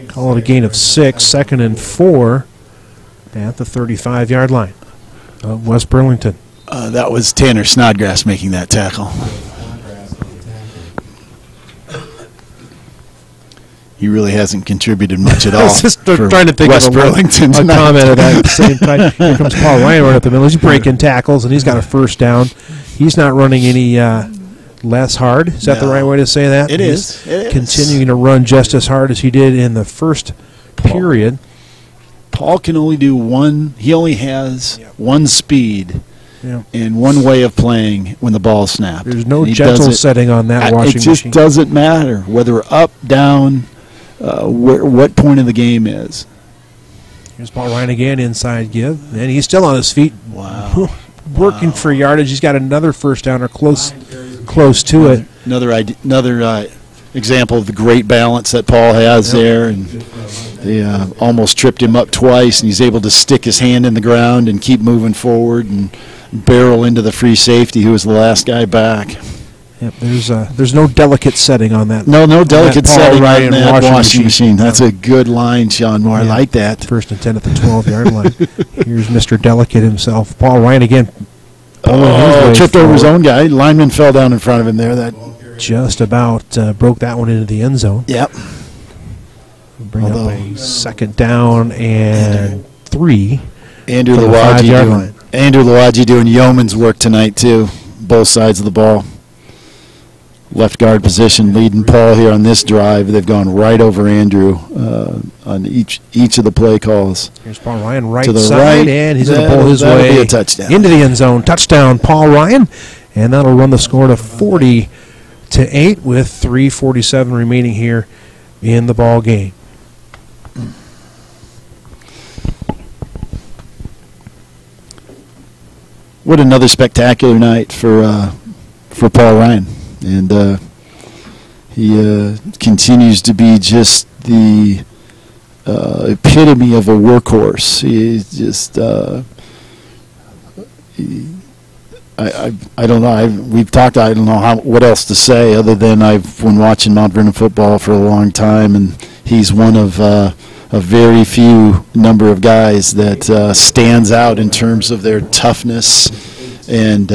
S3: Call it a gain of 6, 2nd and 4 at the 35-yard line of West Burlington.
S6: That was Tanner Snodgrass making that tackle. He really hasn't contributed much at all.
S3: I was just trying to think
S6: West
S3: of
S6: Burlington
S3: a comment of that at the same time. Here comes Paul Ryan right up the middle. He's breaking tackles, and he's got a first down. He's not running any less hard. Is that the right way to say that?
S6: It is.
S3: Continuing to run just as hard as he did in the first period.
S6: Paul can only do one. He only has one speed and one way of playing when the ball snapped.
S3: There's no gentle setting on that washing machine.
S6: It just doesn't matter whether up, down, what point of the game is.
S3: Here's Paul Ryan again, inside give, and he's still on his feet.
S6: Wow.
S3: Working for yardage. He's got another first down or close to it.
S6: Another example of the great balance that Paul has there, and they almost tripped him up twice, and he's able to stick his hand in the ground and keep moving forward and barrel into the free safety, who was the last guy back.
S3: Yep, there's no delicate setting on that.
S6: No delicate setting on that washing machine. That's a good line, Sean Moore. I like that.
S3: 1st and 10 at the 12-yard line. Here's Mr. Delicate himself. Paul Ryan again.
S6: Tripped over his own guy. Lineman fell down in front of him there. That
S3: just about broke that one into the end zone.
S6: Yep.
S3: Bring up a 2nd down and 3.
S6: Andrew Luwaji doing yeoman's work tonight too. Both sides of the ball. Left guard position leading Paul here on this drive. They've gone right over Andrew on each of the play calls.
S3: Here's Paul Ryan right side, and he's going to pull his way
S6: a touchdown
S3: into the end zone. Touchdown, Paul Ryan. and that'll run the score to 40-8 with 3:47 remaining here in the ball game.
S6: What another spectacular night for Paul Ryan, and he continues to be just the epitome of a workhorse. He's just I don't know. We've talked. I don't know what else to say other than I've been watching Mount Vernon football for a long time, and he's one of a very few number of guys that stands out in terms of their toughness and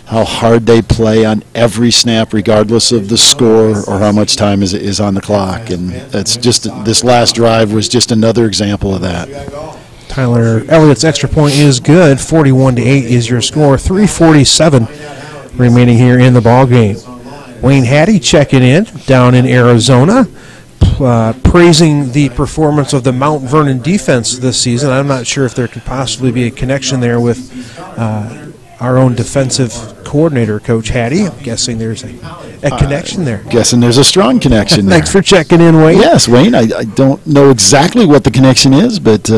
S6: how hard they play on every snap, regardless of the score or how much time is on the clock. And that's just this last drive was just another example of that.
S3: Tyler Elliott's extra point is good. 41-8 is your score. 3:47 remaining here in the ball game. Wayne Hattie checking in down in Arizona, praising the performance of the Mount Vernon defense this season. I'm not sure if there could possibly be a connection there with our own defensive coordinator, Coach Hattie. I'm guessing there's a connection there.
S6: Guessing there's a strong connection there.
S3: Thanks for checking in, Wayne.
S6: Yes, Wayne. I don't know exactly what the connection is, but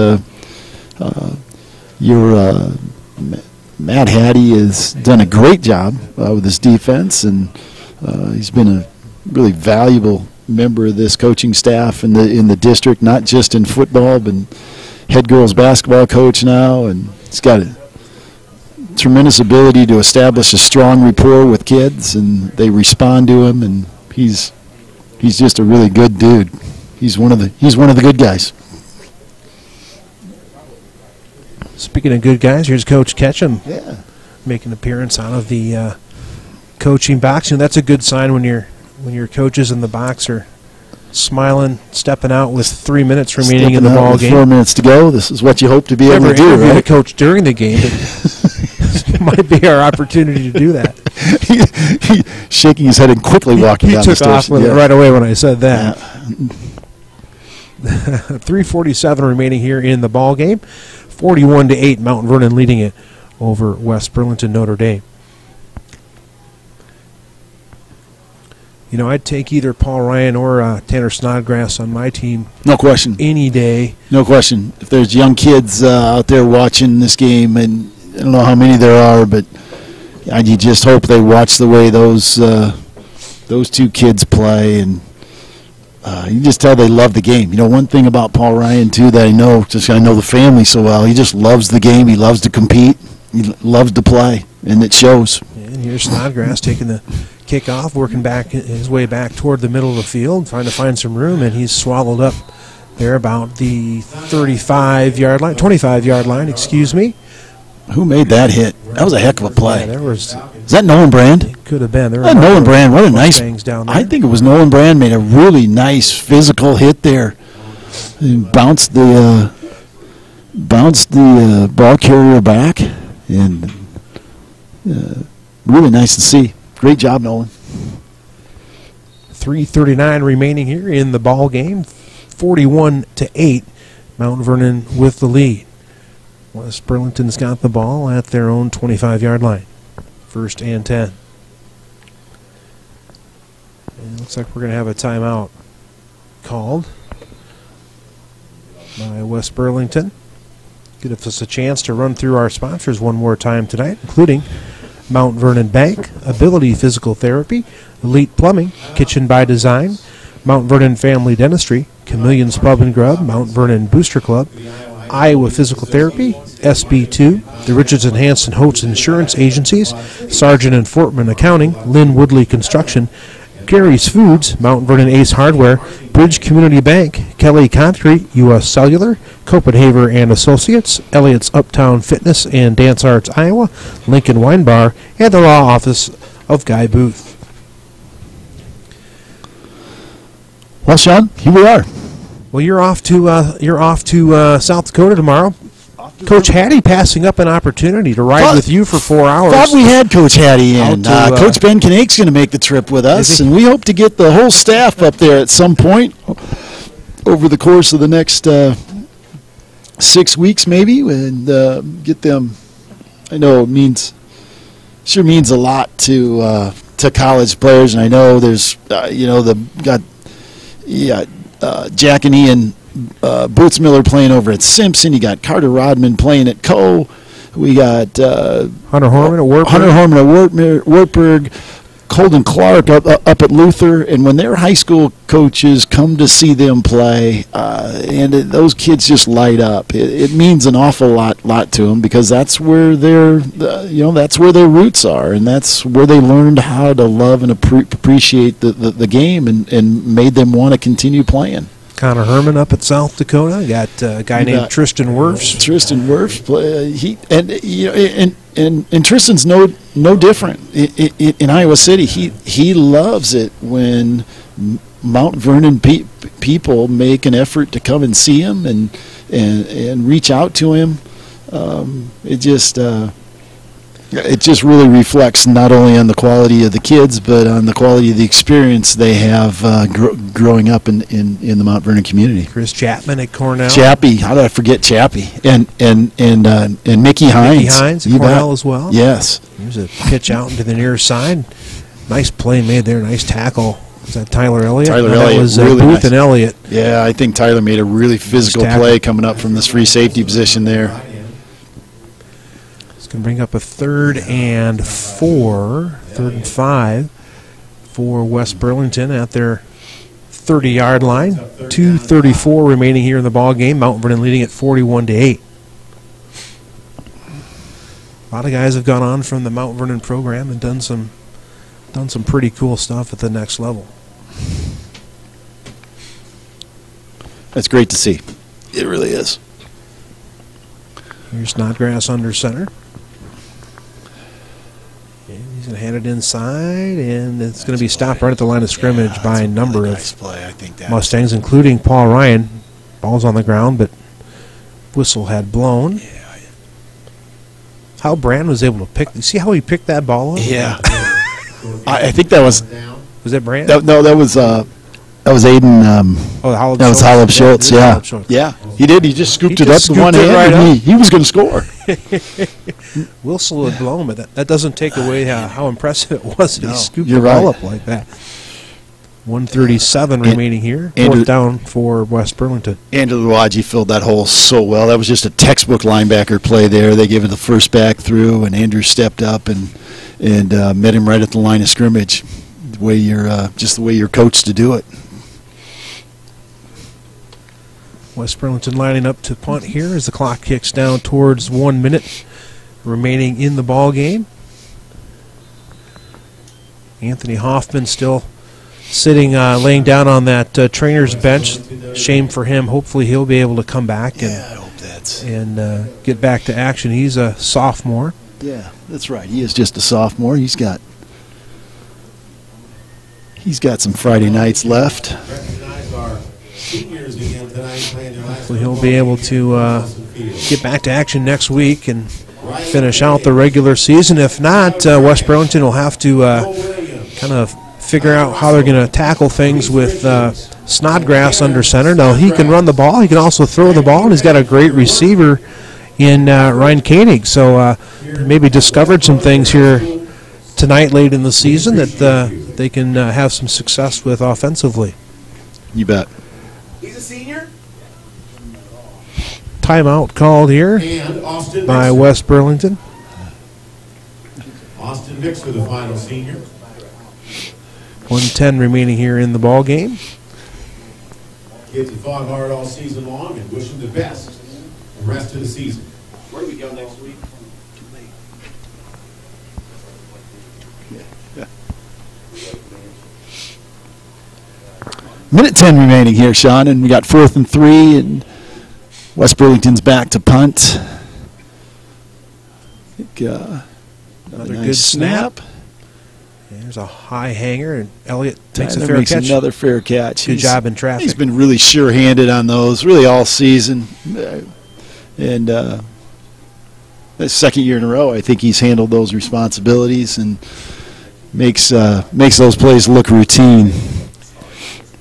S6: Matt Hattie has done a great job with his defense, and he's been a really valuable member of this coaching staff in the district, not just in football, but head girls basketball coach now, and he's got a tremendous ability to establish a strong rapport with kids, and they respond to him, and he's just a really good dude. He's one of the good guys.
S3: Speaking of good guys, here's Coach Ketchum making an appearance out of the coaching box. And that's a good sign when your coaches in the box are smiling, stepping out with 3 minutes remaining in the ball game.
S6: 4 minutes to go. This is what you hope to be able to do, right?
S3: A coach during the game. It might be our opportunity to do that.
S6: He shaking his head and quickly walking down the stairs.
S3: He took off with it right away when I said that. 3:47 remaining here in the ball game. 41-8, Mount Vernon leading it over West Burlington Notre Dame. You know, I'd take either Paul Ryan or Tanner Snodgrass on my team.
S6: No question.
S3: Any day.
S6: No question. If there's young kids out there watching this game, and I don't know how many there are, but you just hope they watch the way those two kids play, and you just tell they love the game. You know, one thing about Paul Ryan, too, that I know the family so well, he just loves the game. He loves to compete. He loves to play, and it shows.
S3: And here's Snodgrass taking the kickoff, working back his way back toward the middle of the field, trying to find some room, and he's swallowed up there about the 35-yard line, 25-yard line, excuse me.
S6: Who made that hit? That was a heck of a play.
S3: Yeah,
S6: is that Nolan Brand?
S3: It could have been.
S6: Nolan Brand, what a nice.
S3: Down there.
S6: I think it was Nolan Brand made a really nice physical hit there. He bounced the ball carrier back, and really nice to see. Great job, Nolan.
S3: 3:39 remaining here in the ball game. 41-8, Mount Vernon with the lead. West Burlington's got the ball at their own 25-yard line. 1st and 10. And it looks like we're going to have a timeout called by West Burlington. Give us a chance to run through our sponsors one more time tonight, including Mount Vernon Bank, Ability Physical Therapy, Elite Plumbing, Kitchen by Design, Mount Vernon Family Dentistry, Chameleon's Pub and Grub, Mount Vernon Booster Club, Iowa Physical Therapy, SB2, the Richardson Hanson Holtz Insurance Agencies, Sargent and Fortman Accounting, Lynn Woodley Construction, Gary's Foods, Mount Vernon Ace Hardware, Bridge Community Bank, Kelly Concrete, U.S. Cellular, Copenhaver and Associates, Elliott's Uptown Fitness and Dance Arts Iowa, Lincoln Wine Bar, and the Law Office of Guy Booth.
S6: Well, Sean, here we are.
S3: Well, you're off to South Dakota tomorrow. Coach Hattie passing up an opportunity to ride with you for 4 hours.
S6: Thought we had Coach Hattie in. Coach Ben Knake's going to make the trip with us, and we hope to get the whole staff up there at some point over the course of the next 6 weeks, maybe, and get them. I know it means sure means a lot to college players. And I know there's Jack and Ian Boots Miller playing over at Simpson. You got Carter Rodman playing at Coe. We got
S3: Hunter Horman
S6: at Wartburg. Colden Clark up at Luther, and when their high school coaches come to see them play, those kids just light up. It means an awful lot to them, because that's where that's where their roots are, and that's where they learned how to love and appreciate the game, and made them want to continue playing.
S3: Connor Herman up at South Dakota. Got a guy named Tristan Wirfs.
S6: Tristan Wirfs, and Tristan's no different in Iowa City. He loves it when Mount Vernon people make an effort to come and see him and reach out to him. It just really reflects not only on the quality of the kids, but on the quality of the experience they have growing up in the Mount Vernon community.
S3: Chris Chapman at Cornell.
S6: Chappie, how did I forget Chappie? And Mickey Hines.
S3: Mickey Hines at Cornell as well.
S6: Yes.
S3: Here's a pitch out into the near side. Nice play made there. Nice tackle. Was that Tyler Elliott?
S6: That
S3: was
S6: really
S3: Booth
S6: nice.
S3: And Elliott.
S6: Yeah, I think Tyler made a really physical play coming up from this free safety position there.
S3: Can bring up a 3rd and 5 for West Burlington at their 30-yard line. 2:34 remaining here in the ball game. Mount Vernon leading at 41-8. A lot of guys have gone on from the Mount Vernon program and done some pretty cool stuff at the next level.
S6: That's great to see. It really is.
S3: Here's Snodgrass under center. He's going to hand it inside, and it's going to be stopped right at the line of scrimmage by a number of Mustangs, including Paul Ryan. Ball's on the ground, but whistle had blown. How Brand was able to pick. You see how he picked that ball up?
S6: Yeah. I think that was.
S3: Was that Brand?
S6: No, that was Aiden. That was Holub Schultz. Yeah. Yeah. He did. He just scooped it up with one hand,
S3: right
S6: and he was going to score.
S3: Whistle had blown, but that doesn't take away how impressive it was that he scooped the
S6: right.
S3: ball up like that. 1:37 remaining here. 4th down for West Burlington.
S6: Andrew Luaji filled that hole so well. That was just a textbook linebacker play there. They gave it the first back through, and Andrew stepped up and met him right at the line of scrimmage. The way you're coached to do it.
S3: West Burlington lining up to punt here as the clock kicks down towards 1 minute remaining in the ball game. Anthony Hoffman still sitting, laying down on that trainer's bench. Shame for him. Hopefully he'll be able to come back and get back to action. He's a sophomore.
S6: Yeah, that's right. He is just a sophomore. He's got some Friday nights left.
S3: Hopefully he'll be able to get back to action next week and finish out the regular season. If not, West Burlington will have to kind of figure out how they're going to tackle things with Snodgrass under center. Now, he can run the ball. He can also throw the ball, and he's got a great receiver in Ryan Koenig. So maybe discovered some things here tonight late in the season that they can have some success with offensively.
S6: You bet.
S9: He's a senior.
S3: Timeout called here by West Burlington.
S5: Austin Mix for the final senior.
S3: 1:10 remaining here in the ball game.
S5: Kids have fought hard all season long and wish them the best the rest of the season.
S9: Where do we go next week?
S6: Minute 10 remaining here, Sean, and we got 4th and 3, and West Burlington's back to punt. I think,
S3: another
S6: nice
S3: good snap. There's a high hanger, and Elliott takes
S6: Tyler
S3: a fair
S6: makes
S3: catch.
S6: Another fair catch.
S3: Good job in traffic.
S6: He's been really sure-handed on those, really all season. And the second year in a row, I think he's handled those responsibilities and makes those plays look routine.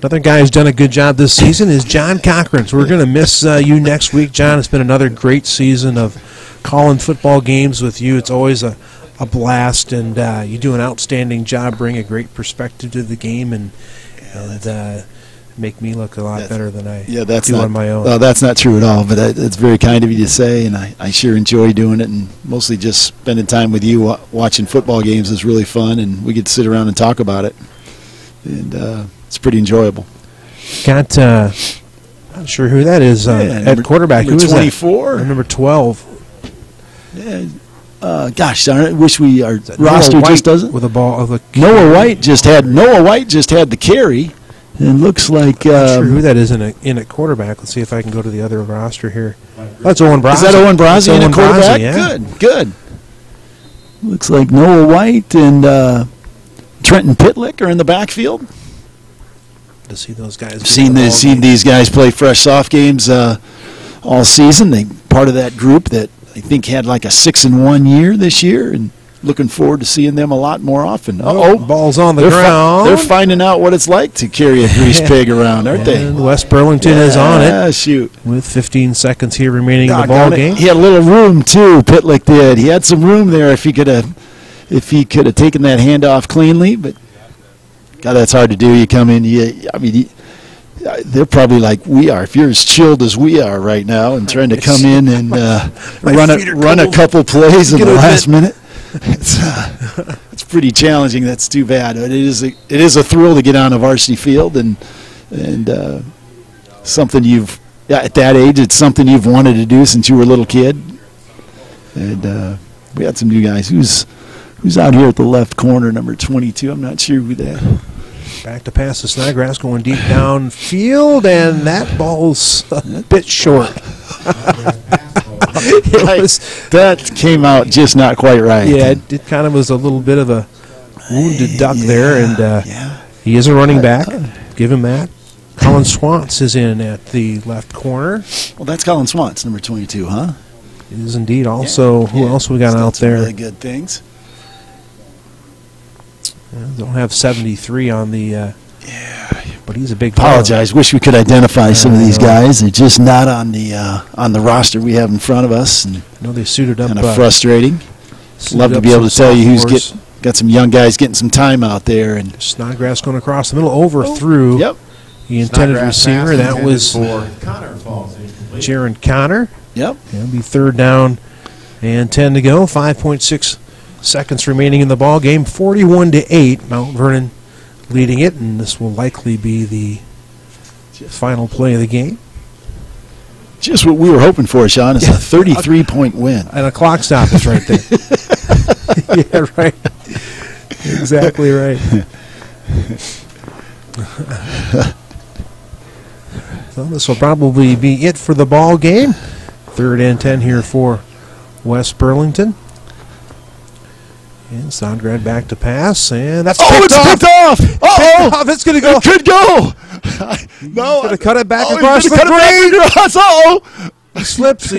S3: Another guy who's done a good job this season is John Cochran. So we're going to miss you next week, John. It's been another great season of calling football games with you. It's always a a blast, and you do an outstanding job, bring a great perspective to the game, and make me look a lot better than I do on my own.
S6: That's not true at all, but it's very kind of you to say, and I sure enjoy doing it, and mostly just spending time with you watching football games is really fun, and we get to sit around and talk about it, and it's pretty enjoyable.
S3: Not sure who that is at quarterback. Who is
S6: 24?
S3: That? Number 12.
S6: Yeah. Gosh darn it! I wish our roster just doesn't.
S3: With a ball of a
S6: Noah White just had the carry. And looks like
S3: I'm not sure who that is in at quarterback. Let's see if I can go to the other roster here. That's Owen Brazzi.
S6: Is that Owen Brazzi in at quarterback?
S3: Yeah.
S6: Good. Looks like Noah White and Trenton Pitlick are in the backfield.
S3: To see those guys.
S6: Seen these guys play fresh soft games all season. They part of that group that I think had like a 6-1 year this year, and looking forward to seeing them a lot more often.
S3: Ball's on the ground.
S6: They're finding out what it's like to carry a grease pig around, aren't they?
S3: And West Burlington is on it.
S6: Yeah, shoot.
S3: With 15 seconds here remaining in the ball game.
S6: He had a little room too. Pitlick did. He had some room there if he could have taken that handoff cleanly. But God, that's hard to do. You come in. They're probably like we are. If you're as chilled as we are right now, and trying to come in and run a couple plays in the last minute. It's pretty challenging. That's too bad. It is a thrill to get on a varsity field and something at that age. It's something you've wanted to do since you were a little kid. And we had some new guys. Who's out here at the left corner, number 22? I'm not sure who that.
S3: Back to pass to Snodgrass, going deep downfield, and that ball's a bit short.
S6: That came out just not quite right.
S3: Yeah, it kind of was a little bit of a wounded duck there, and he is a running back. Give him that. Colin Swantz is in at the left corner.
S6: Well, that's Colin Swantz, number 22, huh?
S3: It is indeed. Also, who else we got out there?
S6: Really good things.
S3: Don't have 73 on the. But he's a big.
S6: Apologize. Wish we could identify some of these guys. They're just not on the roster we have in front of us. And
S3: I know they suited up.
S6: Kind of frustrating. Love to be able to tell you who's got some young guys getting some time out there. And
S3: Snodgrass going across the middle, overthrew.
S6: Yep.
S3: The intended receiver. That was Jaron Connor.
S6: Yep.
S3: It'll be 3rd down and 10 to go. 5.6 seconds remaining in the ball game. 41-8. Mount Vernon leading it, and this will likely be the final play of the game.
S6: Just what we were hoping for, Sean, is a 33-point win.
S3: And a clock stop is right there. Yeah, right. Exactly right. So this will probably be it for the ball game. 3rd and 10 here for West Burlington. And Sondgrad back to pass, and that's picked off.
S6: Picked off.
S3: It's going to go.
S6: It could go. No.
S3: Going to cut it back across the green. He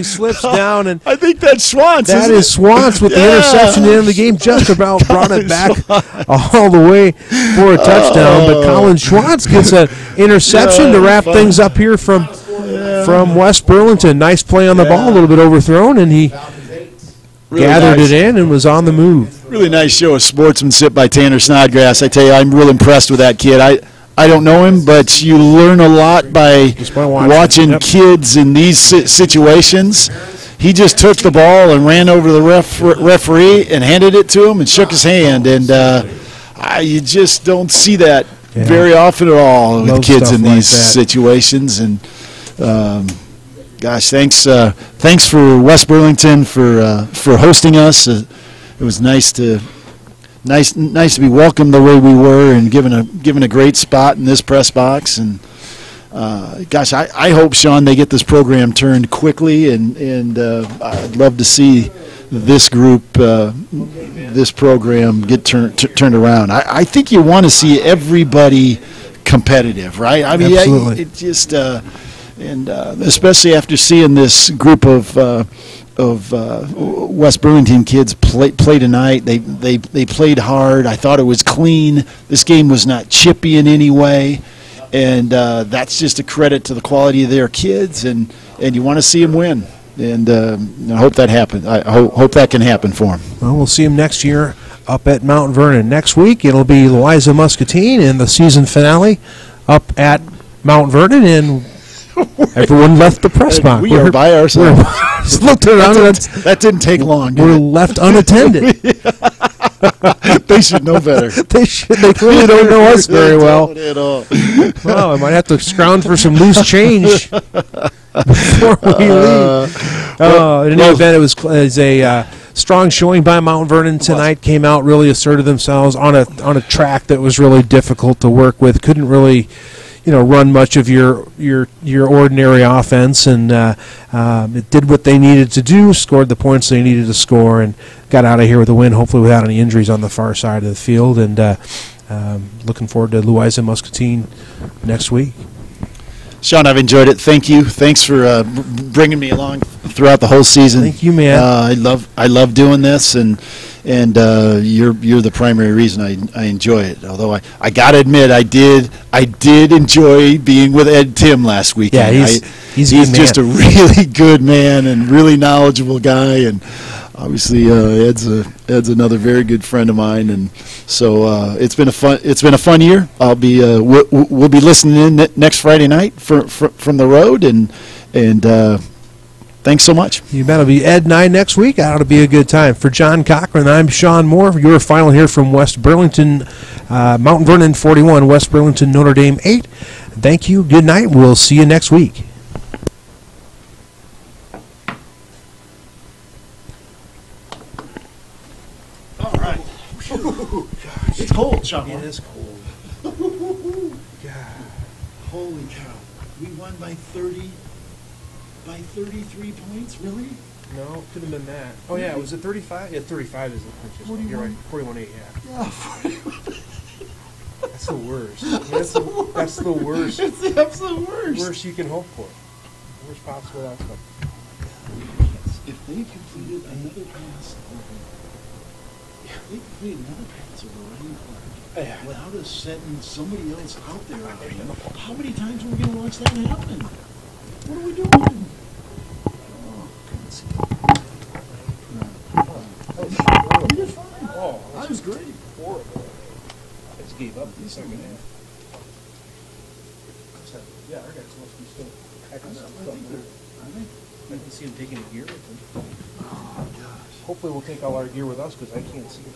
S3: slips down, and
S6: I think that's Swantz.
S3: That is Swantz with the interception in the game. Just about brought it back all the way for a touchdown. But Colin Swantz gets an interception to wrap things up here from West Burlington. Nice play on the ball, a little bit overthrown, and he gathered it in and was on the move.
S6: Really nice show of sportsmanship by Tanner Snodgrass. I tell you, I'm real impressed with that kid. I don't know him, but you learn a lot by watching kids in these situations. He just took the ball and ran over to the referee and handed it to him and shook his hand. And you just don't see that very often at all with kids in these situations. And gosh, thanks for West Burlington for hosting us. It was nice to be welcomed the way we were and given a great spot in this press box. And gosh, I hope, Sean, they get this program turned quickly, and I'd love to see this group, this program get turned around. I think you want to see everybody competitive, right? I mean,
S3: absolutely.
S6: It just and especially after seeing this group of West Burlington kids play tonight. They played hard. I thought it was clean. This game was not chippy in any way, and that's just a credit to the quality of their kids. And you want to see them win. And I hope that happens. I hope that can happen for him.
S3: Well, we'll see him next year up at Mount Vernon. Next week, it'll be Louisa Muscatine in the season finale up at Mount Vernon, and everyone left the press box.
S6: We are by ourselves.
S3: Looked around.
S6: That didn't take long.
S3: We're left unattended.
S6: They should know better.
S3: They should. They clearly don't know us very well.
S6: At all.
S3: Well, I might have to scrounge for some loose change before we leave. In any event, it was a strong showing by Mount Vernon tonight. Came out, really asserted themselves on a track that was really difficult to work with. Couldn't really, run much of your ordinary offense, and it did what they needed to do, scored the points they needed to score, and got out of here with a win, hopefully without any injuries on the far side of the field. And looking forward to Louisa Muscatine next week.
S6: Sean, I've enjoyed it. Thank you. Thanks for bringing me along throughout the whole season.
S3: Thank you, man.
S6: I love doing this, and you're the primary reason I enjoy it. Although I gotta admit, I did enjoy being with Ed Tim last weekend.
S3: Yeah, he's
S6: just a really good man and really knowledgeable guy, and obviously Ed's another very good friend of mine, and so it's been a fun year. I'll be we'll be listening in next Friday night from the road, and thanks so much.
S3: You bet. It'll be Ed and I next week. That'll be a good time. For John Cochran, I'm Sean Moore. Your final here from West Burlington, Mount Vernon 41, West Burlington, Notre Dame 8. Thank you. Good night. We'll see you next week.
S6: All right. It's cold, Sean.
S3: It is cold.
S6: God. Holy cow. We won by 33 points? Really?
S3: No, it could have been that. Oh, yeah, was it 35? Yeah, 35 is the punches. You're right, 41-8, yeah.
S6: 41.
S3: That's the worst. That's the worst.
S6: It's the absolute worst.
S3: Worst you can hope for. Worst possible outcome.
S6: If they completed another pass, over Ryan Clark without us setting somebody else out there, how many times are we going to watch that happen? What are we doing? Oh, goodness. You did fine. Oh, that was great.
S3: Horrible. I just gave up in the second half. Yeah, our guys must be still packing stuff up there. I can see him taking a gear with him.
S6: Oh, gosh.
S3: Hopefully we'll take all our gear with us because I can't see it.